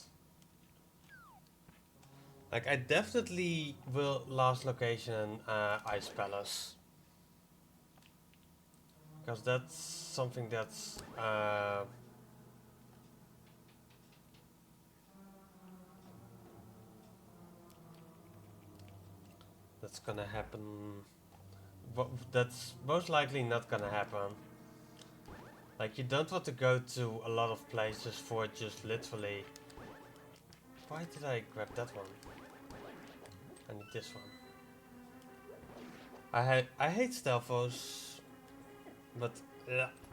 Like I definitely will last location Ice Palace. Because that's something that's gonna happen. That's most likely not gonna happen. Like you don't want to go to a lot of places for just literally. Why did I grab that one? I need this one. I hate stealthos, but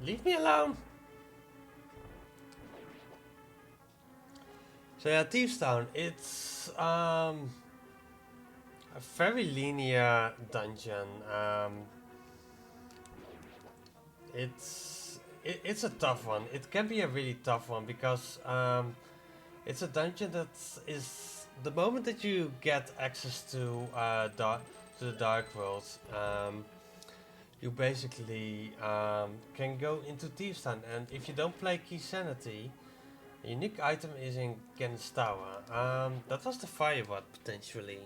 leave me alone. So yeah, Thieves Town. It's a very linear dungeon. It's a tough one. It can be a really tough one because it's a dungeon that is the moment that you get access to the dark world. You basically can go into Thieves Town, and if you don't play Key Sanity, a unique item is in Gen's Tower. That was the fire rod potentially.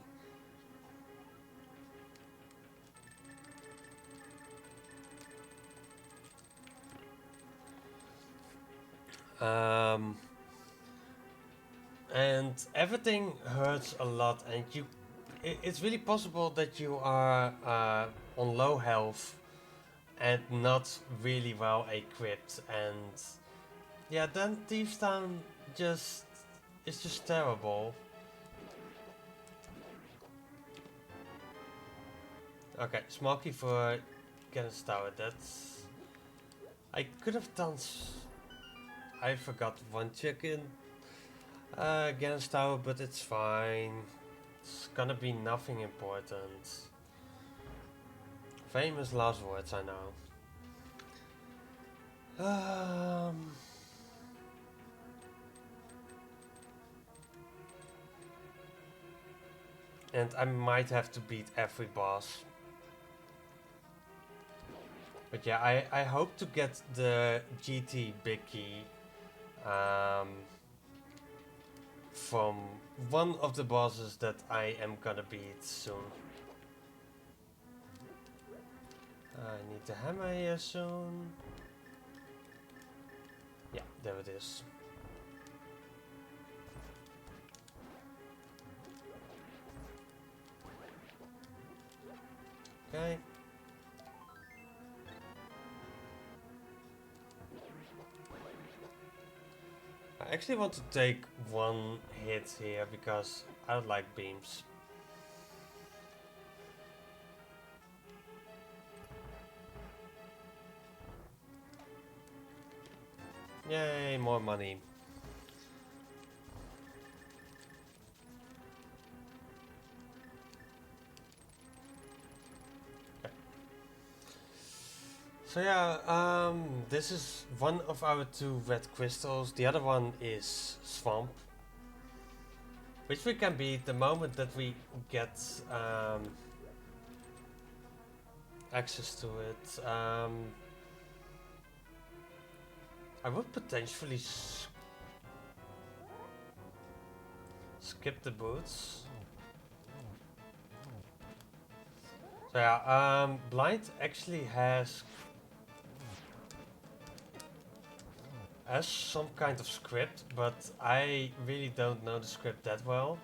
Um, and everything hurts a lot, and it's really possible that you are on low health and not really well equipped, and yeah, then Thieves Town just is just terrible. Okay, Smoky for Guinness Tower. That's I could have done. I forgot one chicken Guinness Tower, but it's fine. It's gonna be nothing important. Famous last words, I know. And I might have to beat every boss. But yeah, I hope to get the GT big key from one of the bosses that I am gonna beat soon. I need the hammer here soon. Yeah, there it is. Okay. I actually want to take one hit here because I don't like beams. Yay, more money. So yeah, this is one of our two red crystals. The other one is swamp, which we can beat the moment that we get access to it. I would potentially skip the boots. So yeah, blind actually has some kind of script, but I really don't know the script that well.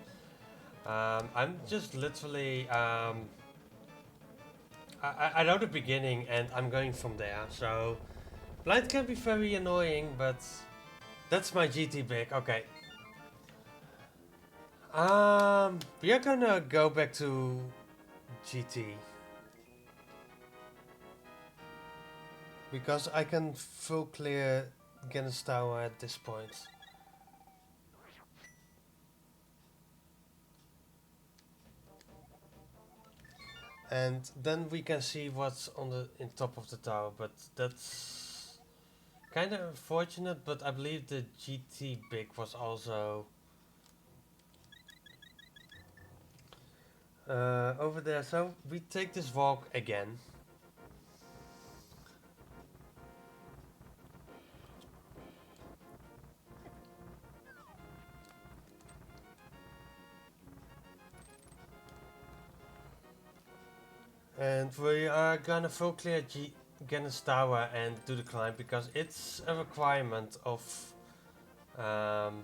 I'm just literally I know the beginning and I'm going from there. So blind can be very annoying, but that's my GT big. Okay. We are gonna go back to GT because I can full clear Guinness Tower at this point. And then we can see what's on the in top of the tower, but that's kind of unfortunate. But I believe the GT big was also over there. So we take this walk again. And we are gonna full clear Guinness Tower and do the climb because it's a requirement of. And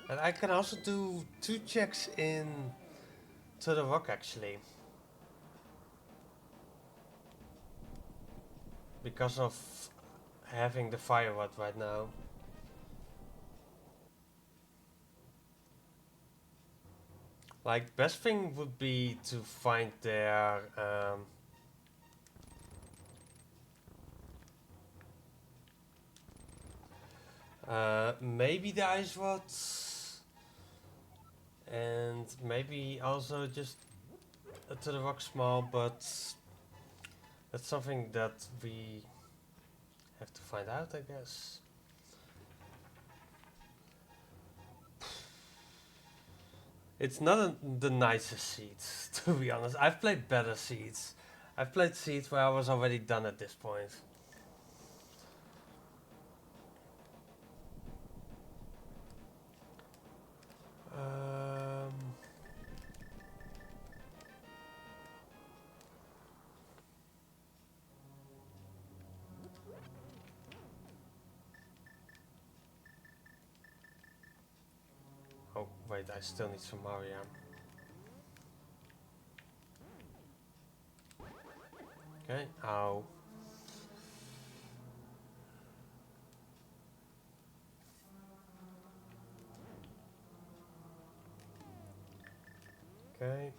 I can also do 2 checks in to the rock actually. Because of having the fire rod right now. Like, best thing would be to find their maybe the ice rods, and maybe also just to the rock small, but that's something that we have to find out, I guess. It's not the nicest seeds, to be honest. I've played better seeds. I've played seeds where I was already done at this point. Um, wait, I still need some Mario. Okay, ow. Okay.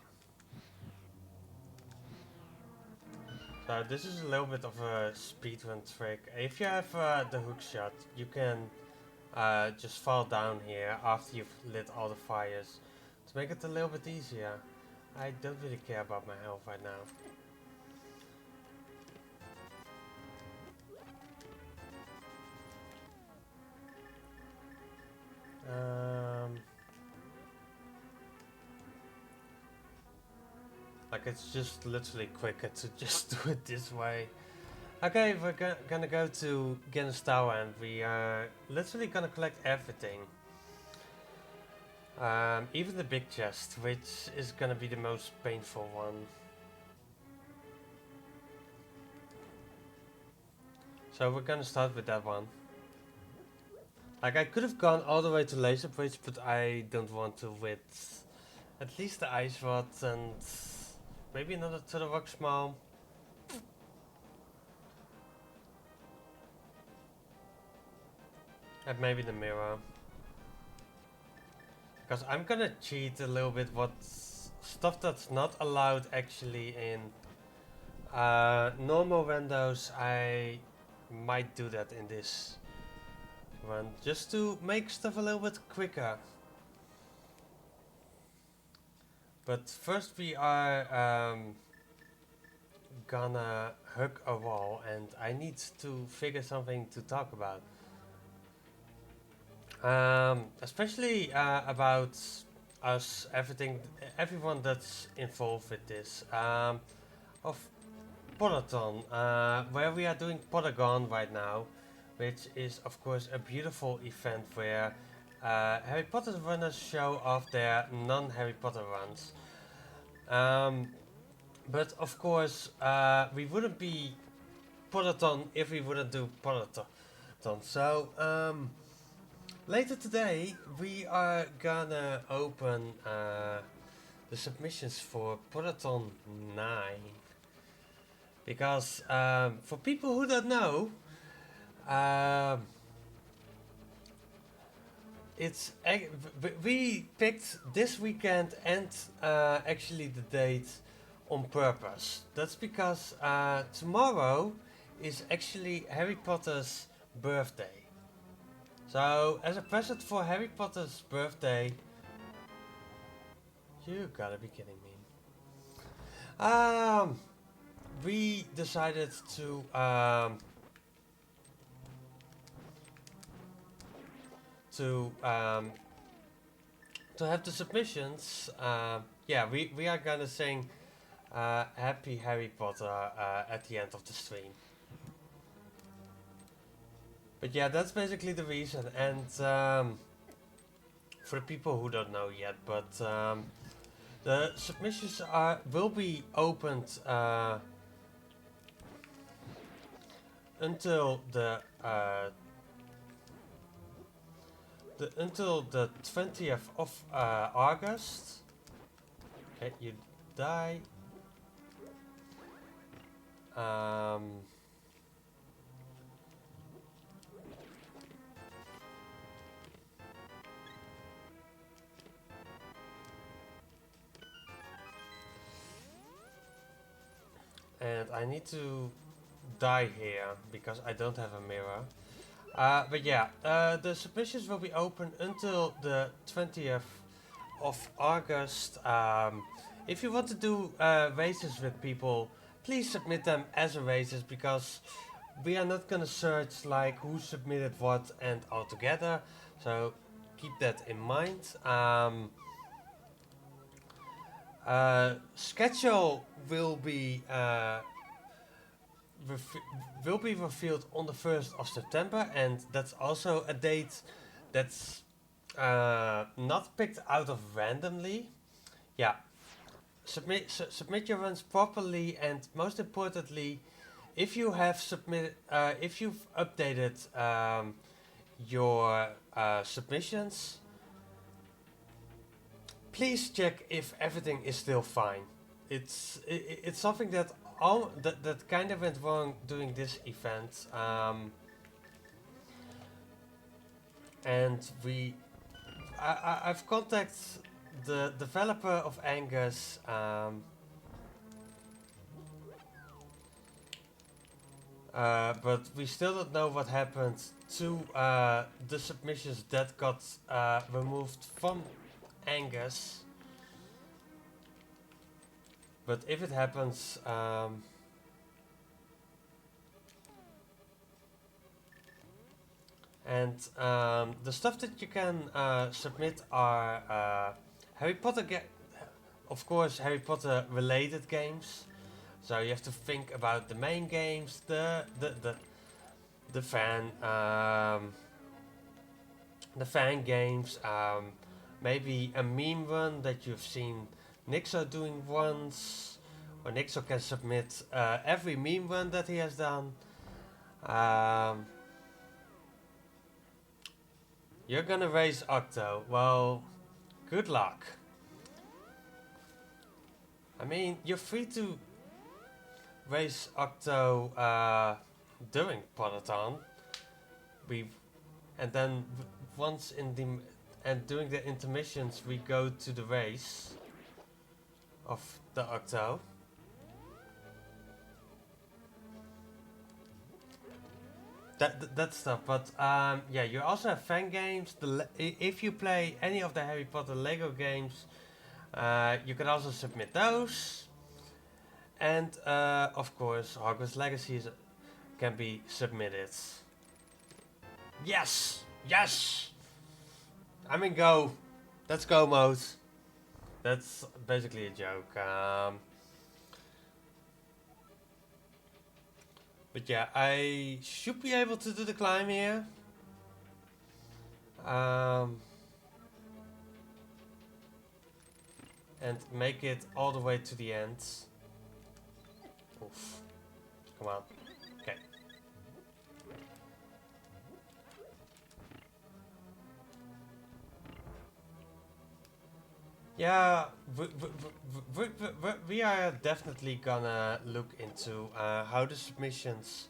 So this is a little bit of a speedrun trick. If you have the hook shot, you can just fall down here after you've lit all the fires to make it a little bit easier. I don't really care about my health right now. Like it's just literally quicker to just do it this way. Okay, we're gonna go to Guinness Tower and we are literally gonna collect everything. Even the big chest, which is gonna be the most painful one. So we're gonna start with that one. Like I could have gone all the way to Laser Bridge, but I don't want to with at least the Ice Rod and maybe another to the Rock Small. And maybe the mirror. Because I'm gonna cheat a little bit what stuff that's not allowed actually in normal windows. I might do that in this one just to make stuff a little bit quicker. But first we are gonna hug a wall and I need to figure something to talk about. Especially about us, everyone that's involved with this. Of Pottergone, where we are doing Pottergone right now, which is of course a beautiful event where Harry Potter runners show off their non-Harry Potter runs. But of course, we wouldn't be Pottergone if we wouldn't do Pottergone. So, later today, we are gonna open the submissions for Pottergone 9. Because for people who don't know, we picked this weekend and actually the date on purpose. That's because tomorrow is actually Harry Potter's birthday. So as a present for Harry Potter's birthday, you gotta be kidding me. We decided to have the submissions. Yeah, we are gonna sing Happy Harry Potter at the end of the stream. But yeah, that's basically the reason. And for the people who don't know yet, but the submissions will be opened until the 20th of August. Okay, you die. And I need to die here because I don't have a mirror. But yeah, the submissions will be open until the 20th of August. If you want to do races with people, please submit them as a races because we are not gonna search like who submitted what and all together. So keep that in mind. Schedule will be revealed on the 1st of September, and that's also a date that's not picked out of randomly. Yeah, submit your runs properly, and most importantly, if you have if you've updated your submissions, please check if everything is still fine. It's something that that kind of went wrong during this event, and I've contacted the developer of Angus. But we still don't know what happened to the submissions that got removed from Angus. But if it happens, and the stuff that you can submit are Harry Potter, of course, Harry Potter related games. So you have to think about the main games, the fan games, maybe a meme run that you've seen Nixo doing once, or Nixo can submit every meme run that he has done. You're gonna raise Octo. Well, good luck. I mean, you're free to raise Octo during Pottergone. And then once in the and during the intermissions we go to the race of the Octo. That stuff, but yeah, you also have fan games. If you play any of the Harry Potter Lego games, you can also submit those. And of course, Hogwarts Legacy can be submitted. Yes! Yes! I'm in go. That's go mode. That's basically a joke. But yeah, I should be able to do the climb here. And make it all the way to the end. Oof. Come on. Okay. Yeah, we are definitely gonna look into how the submissions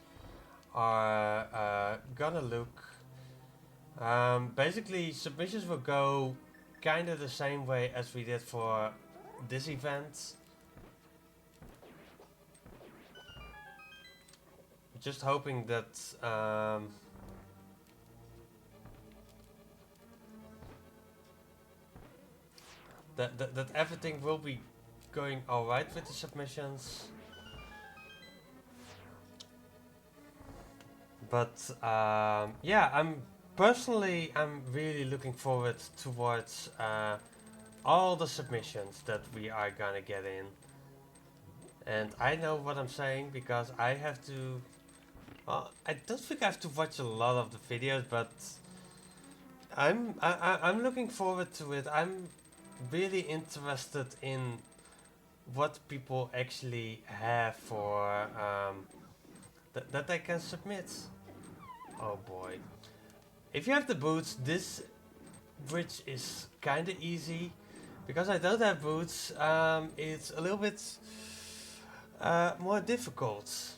are gonna look. Basically, submissions will go kind of the same way as we did for this event. Just hoping that that everything will be going alright with the submissions. But yeah, I'm really looking forward towards all the submissions that we are gonna get in. And I know what I'm saying because I have to. Well, I don't think I have to watch a lot of the videos, but I'm looking forward to it. I'm really interested in what people actually have for that they can submit. Oh boy. If you have the boots, this bridge is kinda easy. Because I don't have boots, it's a little bit more difficult.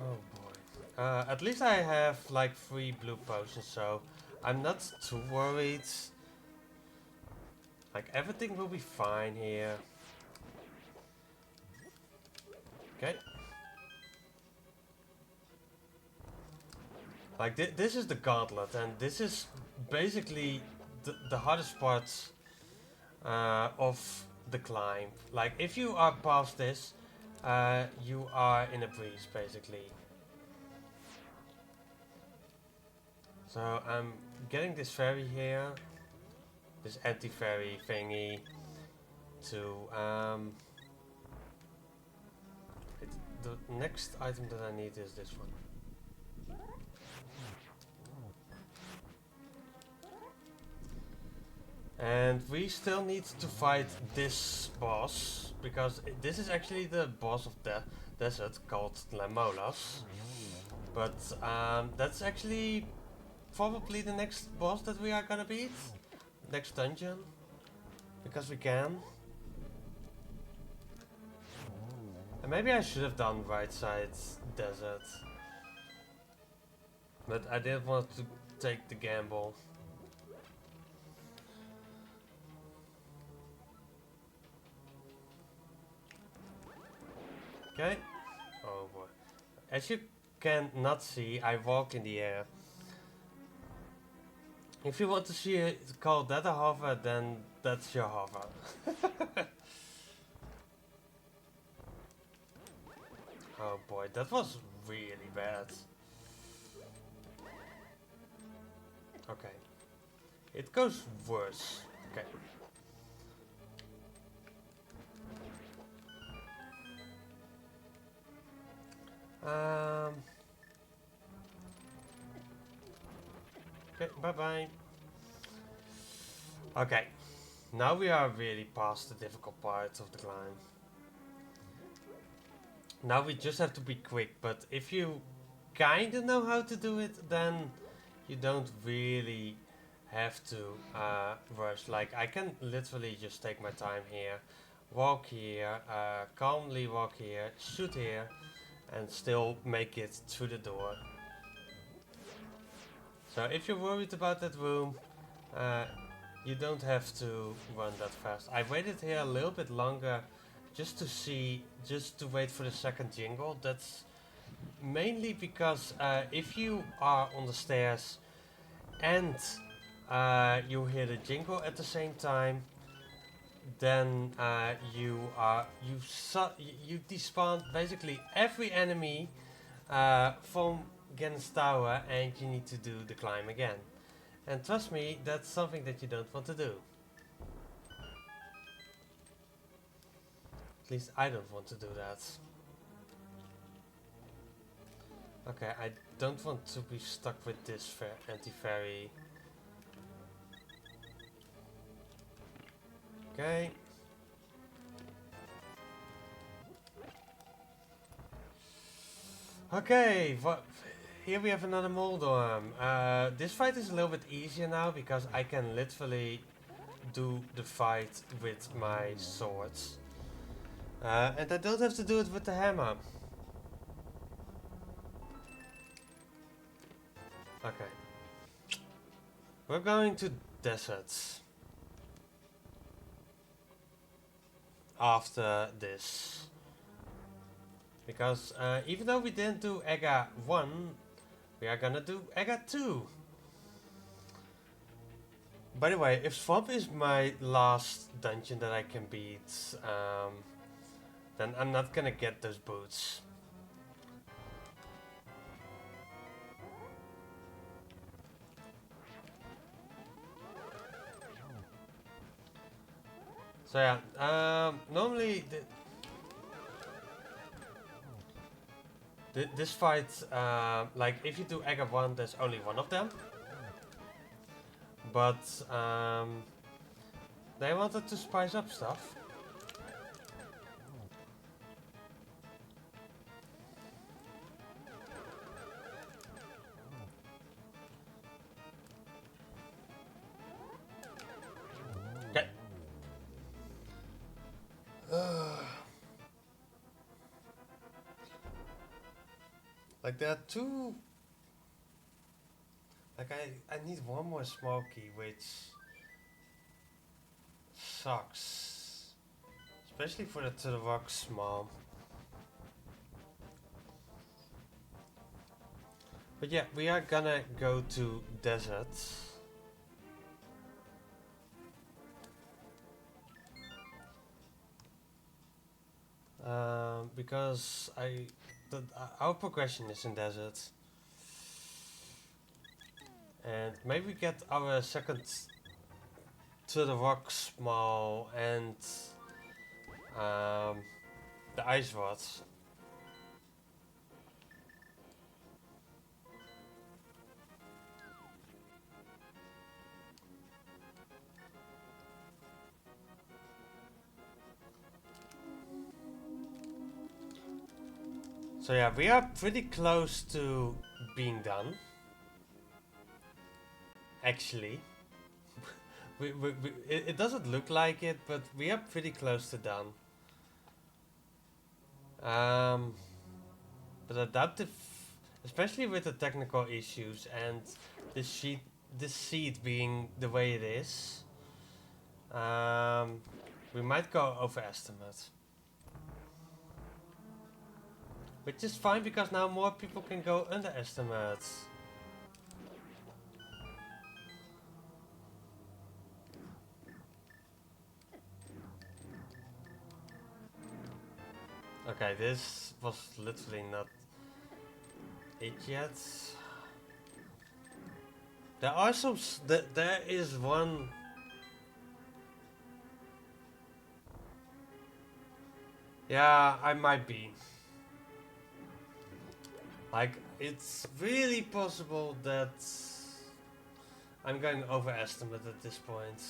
Oh boy. At least I have like 3 blue potions, so I'm not too worried. Like everything will be fine here. Okay. Like this is the gauntlet, and this is basically the hardest part of the climb. Like if you are past this, you are in a breeze basically. So I'm getting this fairy here, this anti-fairy thingy, to the next item that I need is this one. And we still need to fight this boss, because this is actually the boss of the desert called Lamolas. But that's actually probably the next boss that we are gonna beat. Next dungeon. Because we can. And maybe I should have done right side desert. But I didn't want to take the gamble. Okay. Oh boy. As you can not see, I walk in the air. If you want to see it called that a hover, then that's your hover. Oh boy, that was really bad. Okay. It goes worse. Okay. Okay, bye bye. Okay. Now we are really past the difficult parts of the climb. Now we just have to be quick, but if you kinda know how to do it, then you don't really have to rush. Like, I can literally just take my time here, walk here, calmly walk here, shoot here, and still make it through the door. So if you're worried about that room, you don't have to run that fast. I waited here a little bit longer just to see, just to wait for the second jingle. That's mainly because if you are on the stairs and you hear the jingle at the same time, then you despawn basically every enemy from Gen's tower, and you need to do the climb again. And trust me, that's something that you don't want to do. At least I don't want to do that. Okay, I don't want to be stuck with this anti-fairy. Okay. Okay, here we have another Moldorm. This fight is a little bit easier now because I can literally do the fight with my swords. And I don't have to do it with the hammer. Okay. We're going to deserts. After this. Because even though we didn't do EGA 1, we are gonna do EGA 2. By the way, if Swamp is my last dungeon that I can beat, then I'm not gonna get those boots. So yeah, normally this fight, like if you do EGA 1, there's only one of them. But they wanted to spice up stuff. Okay. Like there are two. Like I need one more smoky, which sucks. Especially for the to the rock small. But yeah, we are gonna go to deserts. Because our progression is in deserts. And maybe get our second to the rock small and the ice rods. So yeah, we are pretty close to being done. Actually, it doesn't look like it, but we are pretty close to done. Um, but I doubt if, especially with the technical issues and the sheet, this seat being the way it is, we might go overestimate. Which is fine because now more people can go underestimate. Okay, this was literally not it yet. There are some. There is one. Yeah, I might be. Like, it's really possible that I'm going overestimate at this point.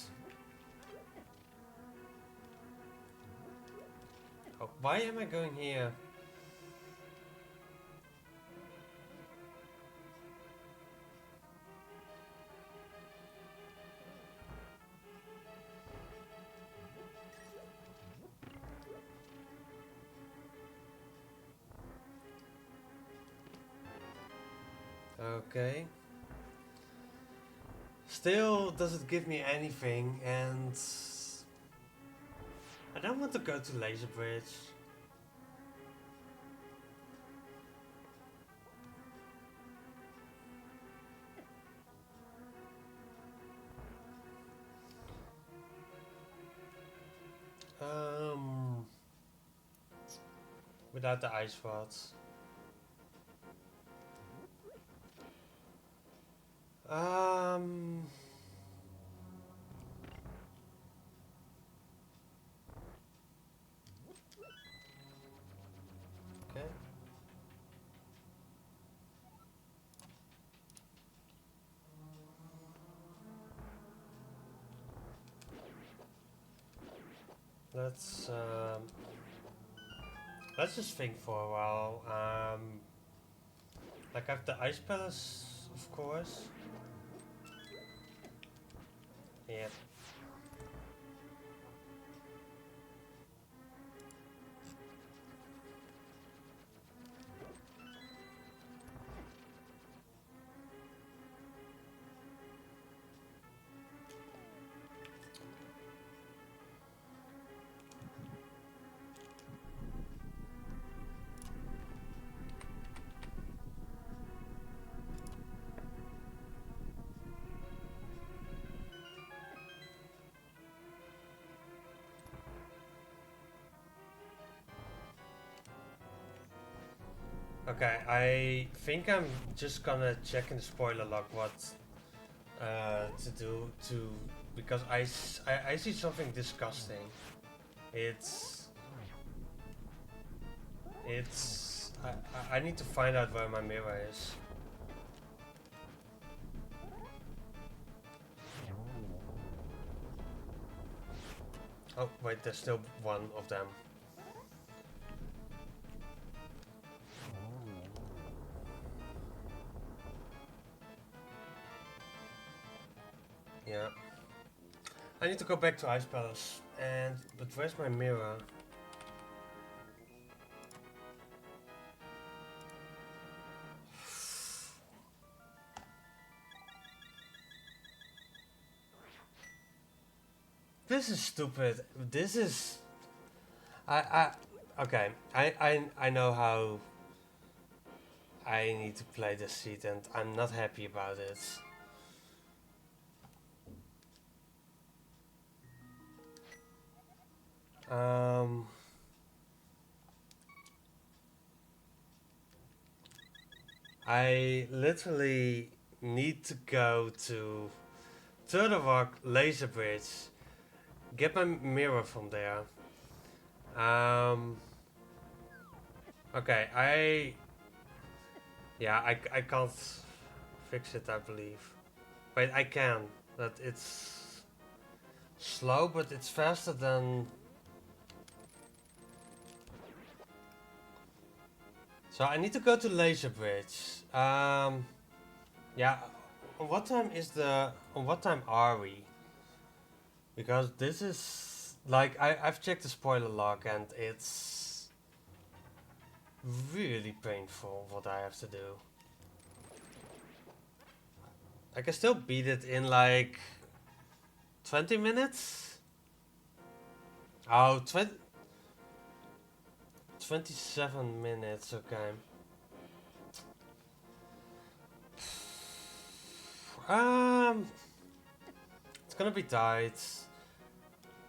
Oh, why am I going here? Okay. Still doesn't give me anything, and I don't want to go to Laser Bridge. Um, without the ice rods. Um, okay. Let's let's just think for a while. Like I have the ice palace, of course. Yeah. Okay, I think I'm just gonna check in the spoiler log what to do to because I see something disgusting. It's I need to find out where my mirror is. Oh wait, there's still one of them. Yeah. I need to go back to Ice Palace but where's my mirror? This is stupid. This is I okay. I know how I need to play this seat and I'm not happy about it. Um I literally need to go to Turtle Rock Laser Bridge, get my mirror from there. Um okay, I can't fix it, I believe. Wait, I can. But it's slow, but it's faster than So I need to go to Laser Bridge. Yeah. On what time is the? On what time are we? Because this is like I've checked the spoiler log and it's really painful what I have to do. I can still beat it in like 20 minutes. Oh, 27 minutes. Okay. It's gonna be tight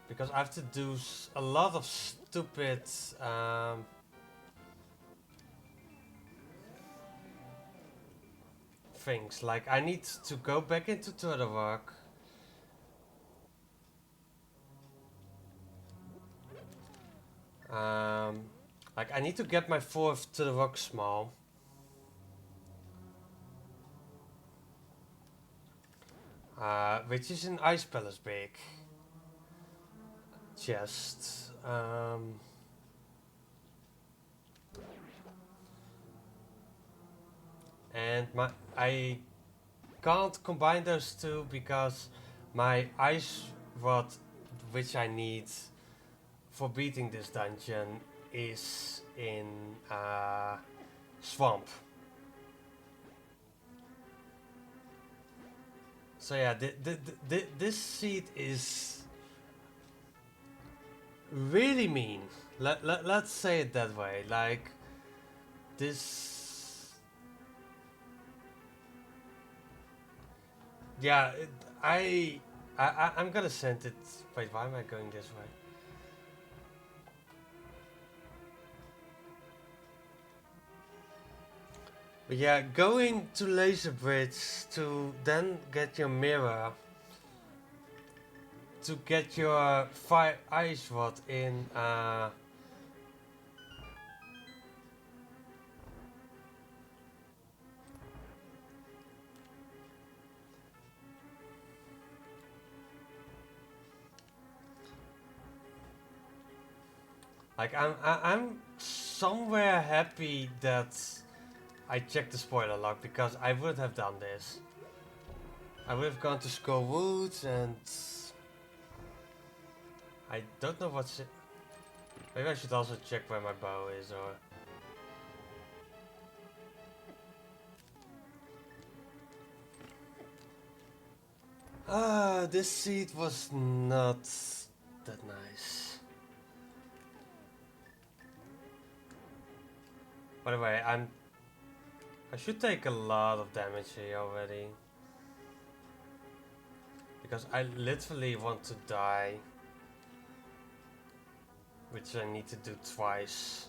because I have to do a lot of stupid things. Like I need to go back into Turtle Rock. Like I need to get my fourth Turtle Rock small. Which is an Ice Palace big chest. And I can't combine those two because my ice rod, which I need for beating this dungeon, is in swamp. So yeah, this seed is really mean. Let's say it that way. Like this. Yeah, I'm gonna send it. Wait, why am I going this way? But yeah, going to Laser Bridge to then get your mirror, to get your fire ice rod in. Like I'm somewhere happy that I checked the spoiler log because I would have done this. I would have gone to Skull Woods and I don't know what's it. Maybe I should also check where my bow is or. This seed was not that nice. By the way, I should take a lot of damage here already. Because I literally want to die. Which I need to do twice.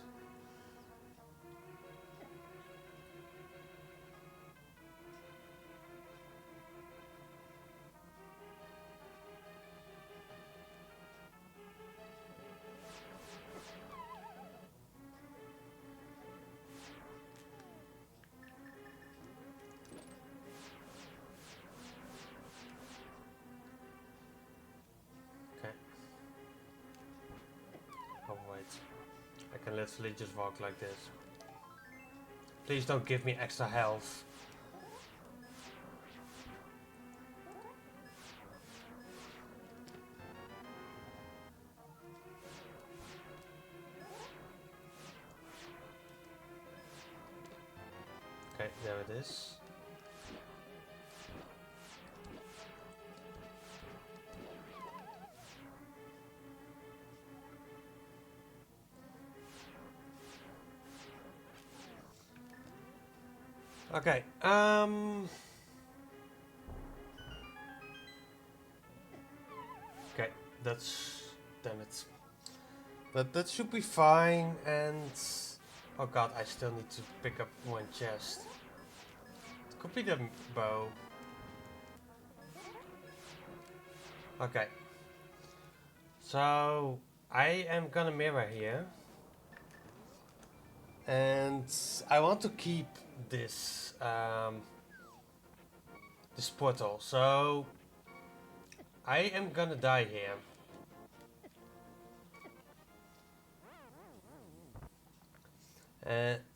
Okay. Oh wait. I can literally just walk like this. Please don't give me extra health. Okay, there it is. Okay, okay, that's... damn it. But that should be fine, and... oh god, I still need to pick up one chest. It could be the bow. Okay. So, I am gonna mirror here. And I want to keep this this portal, so I am gonna die here.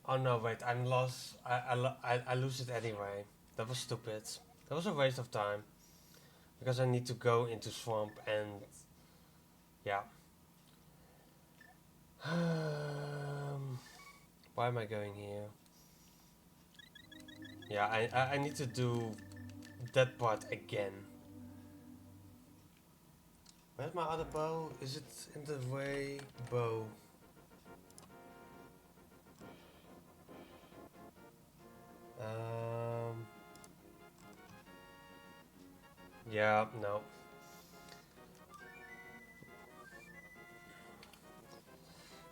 Oh no, wait, I'm lost. I lose it anyway. That was stupid. That was a waste of time. Because I need to go into swamp and yeah. Why am I going here? Yeah, I need to do that part again. Where's my other bow? Is it in the way? Bow. Um. Yeah, no.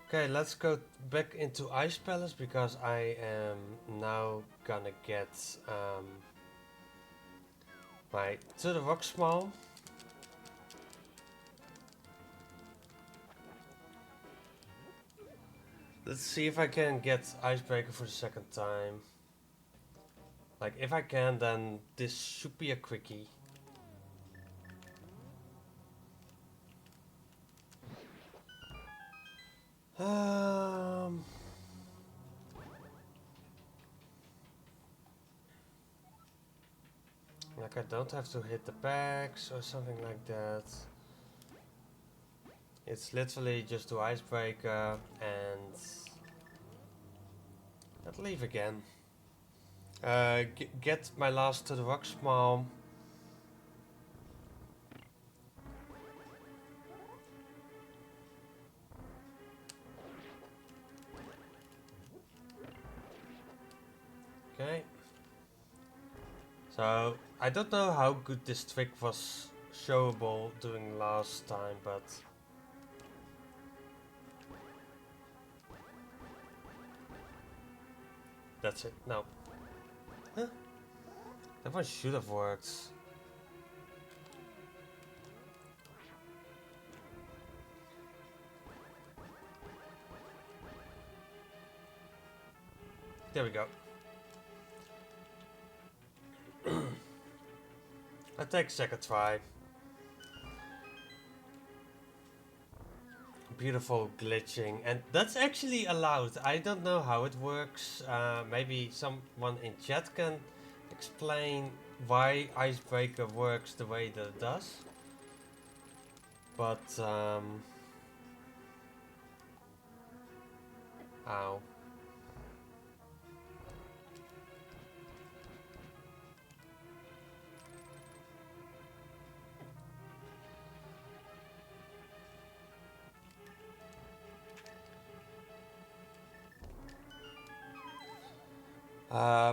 Okay, let's go back into Ice Palace because I am now gonna get my to the rock small. Let's see if I can get Icebreaker for the second time. Like, if I can, then this should be a quickie. Um, like I don't have to hit the bags or something like that. It's literally just do Icebreaker and not leave again. Get my last to the rock small. Okay. So I don't know how good this trick was showable doing last time, but that's it. No. Huh? That one should have worked. There we go. I take second try. Beautiful glitching, and that's actually allowed. I don't know how it works. Maybe someone in chat can explain why Icebreaker works the way that it does. But ow.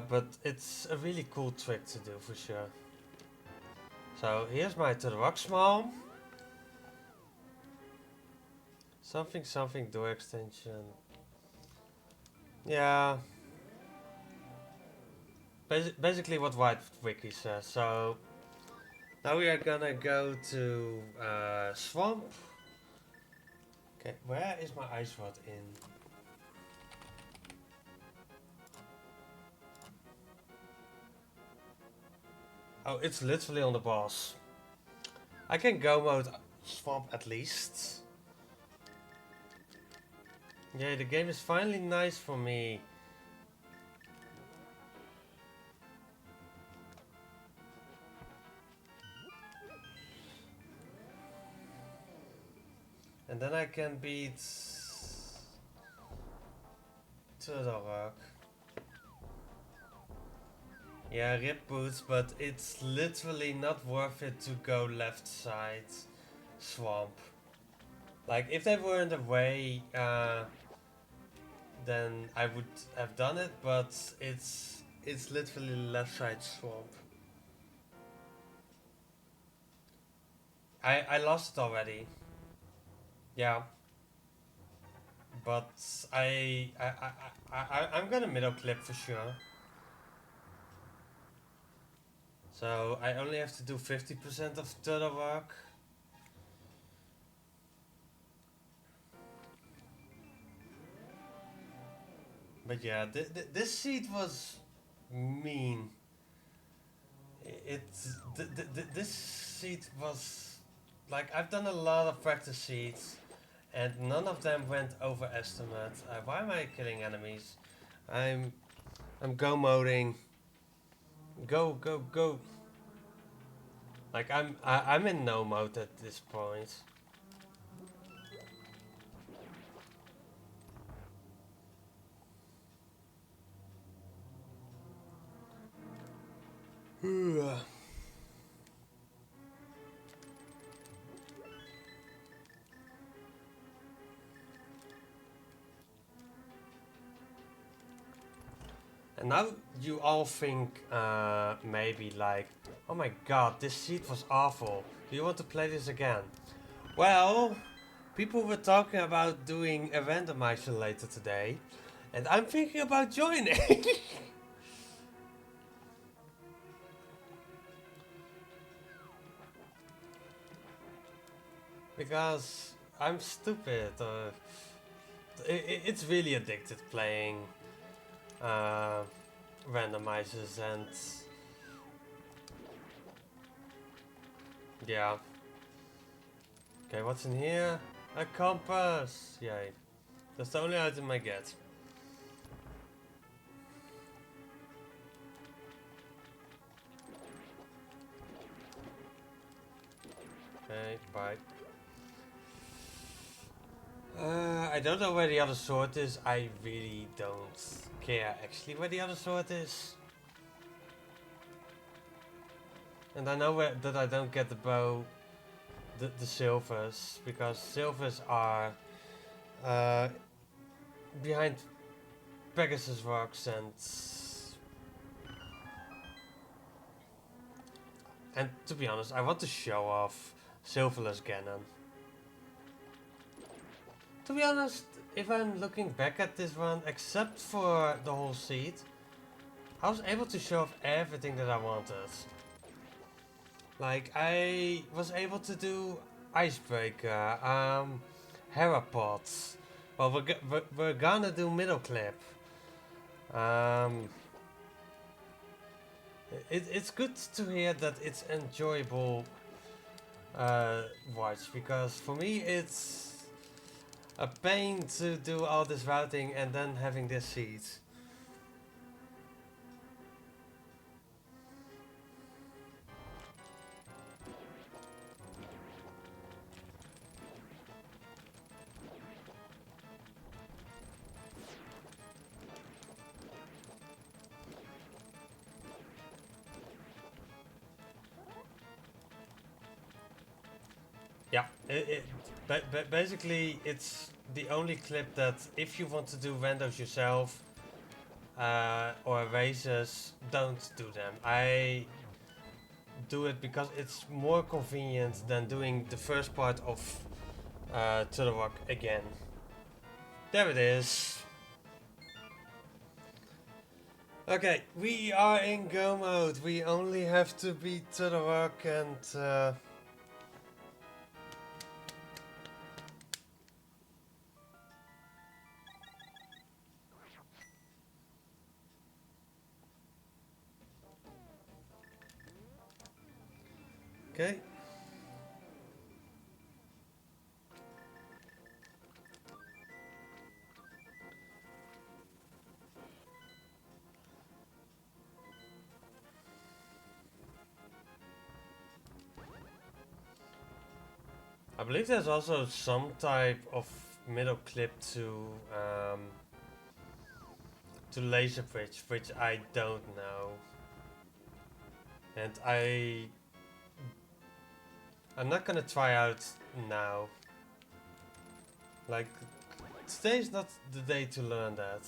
But it's a really cool trick to do for sure. So here's my to the rock small. Something something door extension. Yeah. Basically what White Wiki says. So now we are gonna go to swamp. Okay, where is my ice rod in? Oh, it's literally on the boss. I can go mode swamp at least. Yeah, the game is finally nice for me. And then I can beat Turtle Rock. Yeah, rip boots, but it's literally not worth it to go left side swamp. Like, if they were in the way, then I would have done it, but it's literally left side swamp. I lost it already. Yeah. But I'm gonna middle clip for sure. So I only have to do 50% of turtle work. But yeah, this seed was mean. This seed was like, I've done a lot of practice seeds, and none of them went over estimate. Why am I killing enemies? I'm I'm go moding. Go go go. Like I'm in no mode at this point. And now you all think maybe like, oh my god, this seat was awful. Do you want to play this again? Well, people were talking about doing a randomizer later today, and I'm thinking about joining. Because I'm stupid. It's really addicted playing uh, randomizers, and yeah. Okay, what's in here? A compass! Yay. That's the only item I get. Okay, bye. I don't know where the other sword is. I really don't care actually where the other sword is. And I know that I don't get the bow, the silvers, because silvers are uh, behind Pegasus rocks, and to be honest, I want to show off Silverless Ganon. To be honest, if I'm looking back at this one, except for the whole seed, I was able to show off everything that I wanted. Like, I was able to do Icebreaker, Herapods. Well, we're gonna do Middle Clip. Um, it's good to hear that it's enjoyable watch, because for me it's a pain to do all this routing and then having this seed. Yeah, basically it's the only clip that if you want to do randos yourself or races, don't do them. I do it because it's more convenient than doing the first part of To the Rock again. There it is. Okay, we are in go mode. We only have to beat To the Rock and okay. I believe there's also some type of middle clip to laser bridge, which I don't know, and I'm not gonna try out now. Like, today's not the day to learn that.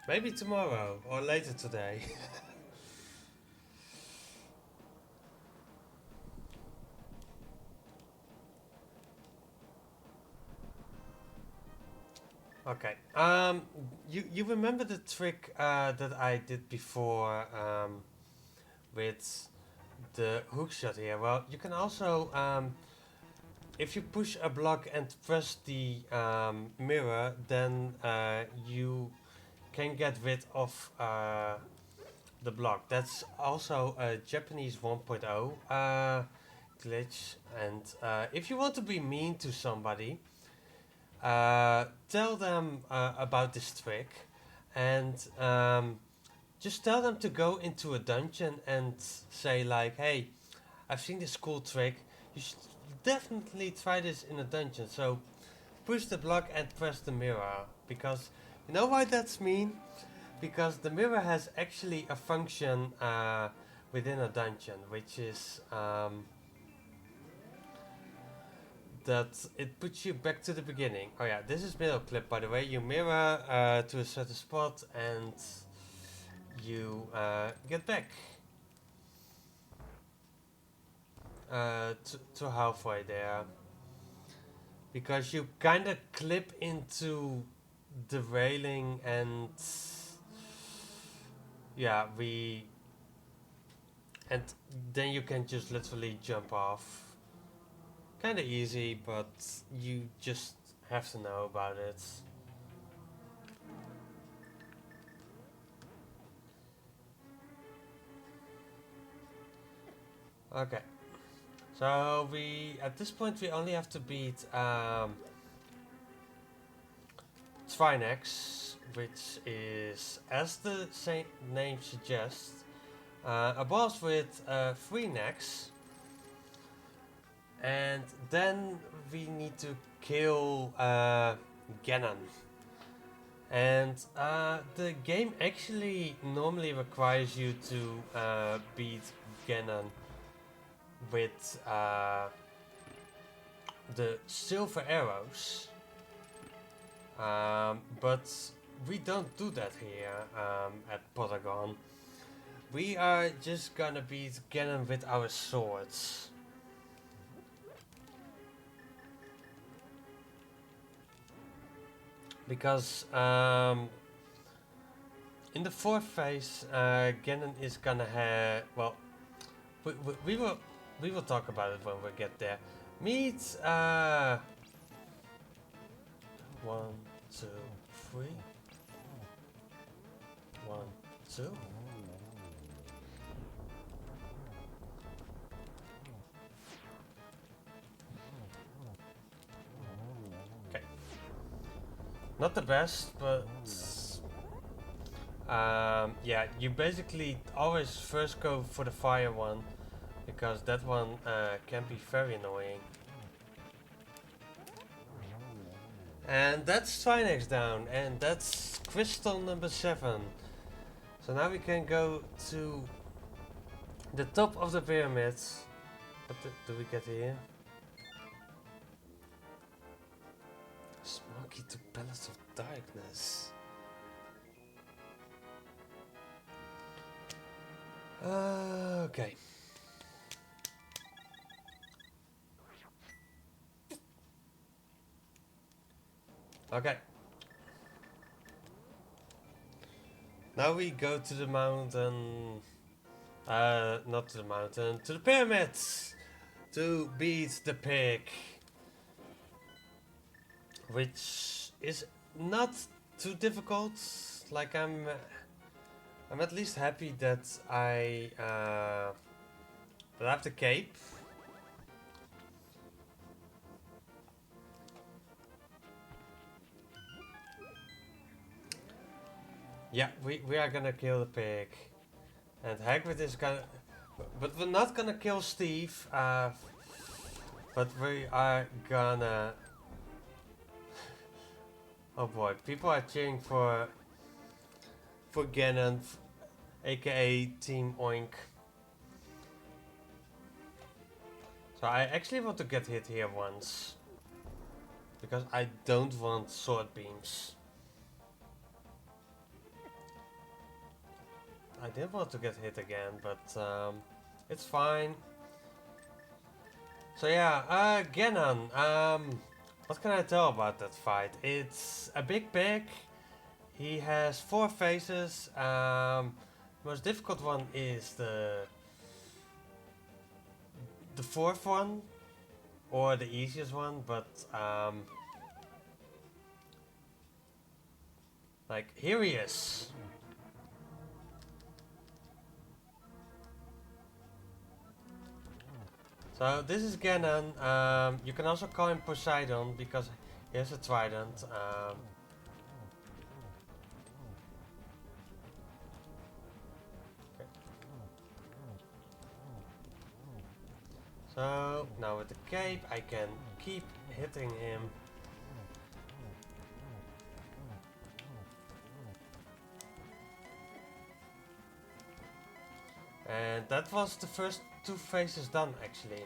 Maybe tomorrow or later today. Okay. You remember the trick that I did before with the hook shot here? Well, you can also if you push a block and press the mirror, then you can get rid of the block. That's also a Japanese 1.0 glitch. And if you want to be mean to somebody, tell them about this trick, and just tell them to go into a dungeon and say like, hey, I've seen this cool trick. You should definitely try this in a dungeon. So push the block and press the mirror, because you know why that's mean? Because the mirror has actually a function within a dungeon, which is that it puts you back to the beginning. Oh yeah, this is middle clip, by the way. You mirror to a certain spot and you get back to halfway there, because you kind of clip into the railing, and yeah, and then you can just literally jump off. Kind of easy, but you just have to know about it. Okay, so at this point we only have to beat Trinex, which is, as the same name suggests, a boss with 3 necks. And then we need to kill Ganon. And the game actually normally requires you to beat Ganon with the silver arrows. But we don't do that here at Pottergone. We are just gonna beat Ganon with our swords. Because in the 4th phase, Ganon is gonna have, well, we will talk about it when we get there. Meet 1, 2, 3. 1, 2. Okay. Not the best, but yeah, you basically always first go for the fire one, because that one can be very annoying. And that's Trinex down, and that's crystal number 7. So now we can go to the top of the pyramids. What do we get here? Smoky to Palace of Darkness. Okay. Okay. Now we go to the mountain. Not to the mountain, to the pyramids! To beat the pig. Which is not too difficult. Like, I'm at least happy that I have the cape. Yeah, we are gonna kill the pig. And Hagrid is gonna... But we're not gonna kill Steve. But we are gonna... Oh boy, people are cheering for Ganon, aka Team Oink. So I actually want to get hit here once, because I don't want sword beams. I did want to get hit again, but it's fine. So yeah, Ganon, what can I tell about that fight? It's a big pig. He has 4 faces. Most difficult one is the 4th one, or the easiest one, but like, here he is. So this is Ganon. You can also call him Poseidon, because Here's a trident. Okay. So now with the cape I can keep hitting him. And that was the first two phases done actually.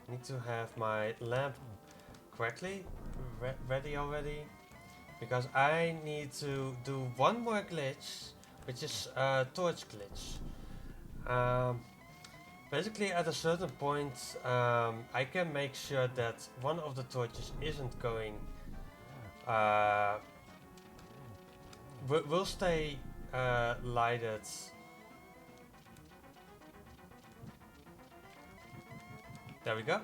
Need to have my lamp correctly ready already, because I need to do one more glitch, which is a torch glitch. Basically at a certain point I can make sure that one of the torches isn't going will stay lighted. There we go.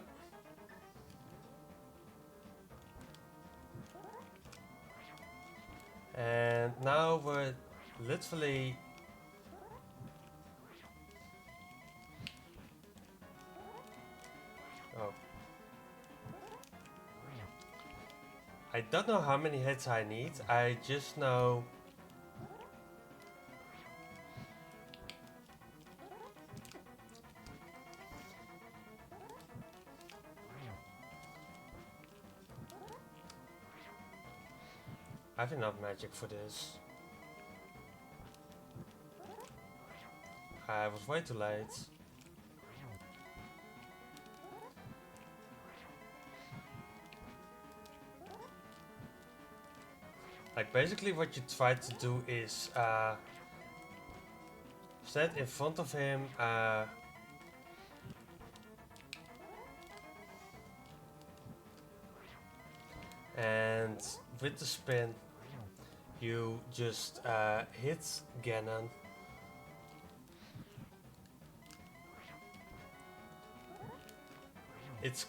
And now we're literally oh, I don't know how many hits I need. I just know I have enough magic for this. I was way too late. Like basically what you try to do is stand in front of him, and with the spin you just hit Ganon. It's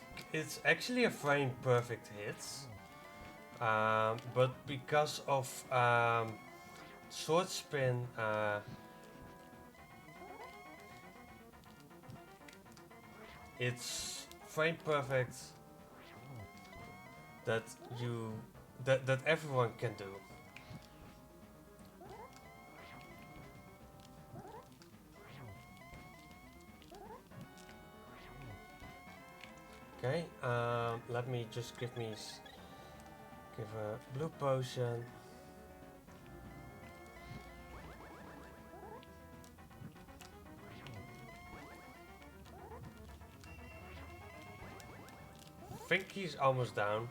actually a frame perfect hit, but because of sword spin, it's frame perfect that that everyone can do. Okay, let me just give a blue potion. Think he's almost down.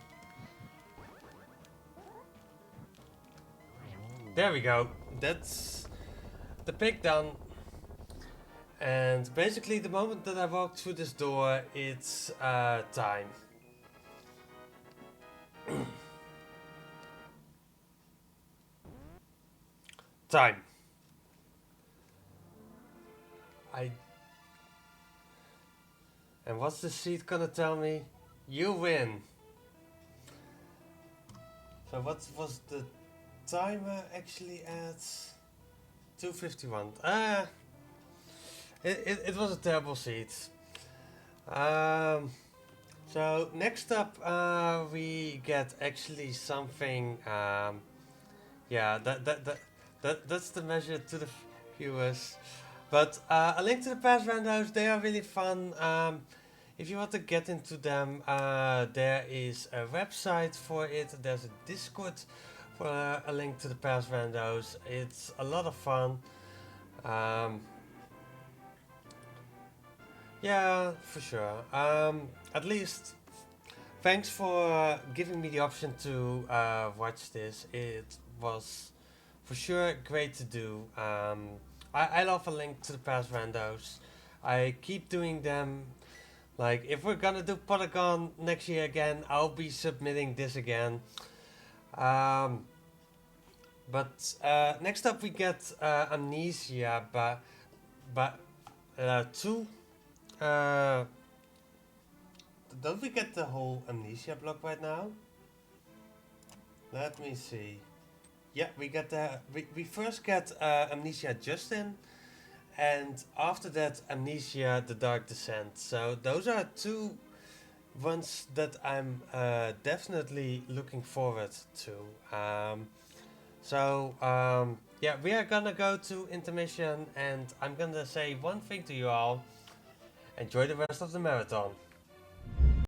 There we go. That's the pig done. And basically the moment that I walk through this door, it's time. Time. And what's the sheet gonna tell me? You win. So what was the timer actually at? 2:51. It was a terrible seat. So next up we get actually something. Yeah, that's the measure to the viewers. But A Link to the Past randos, they are really fun. If you want to get into them, there is a website for it. There's a Discord for A Link to the Past randos. It's a lot of fun. Yeah, for sure. At least, thanks for giving me the option to watch this. It was for sure great to do. I love A Link to the Past randos. I keep doing them. Like, if we're gonna do Pottergone next year again, I'll be submitting this again. But next up we get Amnesia, but two. Don't we get the whole Amnesia block right now? Let me see. Yeah, we get the we first get Amnesia Justin, and after that Amnesia the Dark Descent. So those are two ones that I'm definitely looking forward to. Yeah, we are gonna go to intermission, and I'm gonna say one thing to you all: enjoy the rest of the marathon.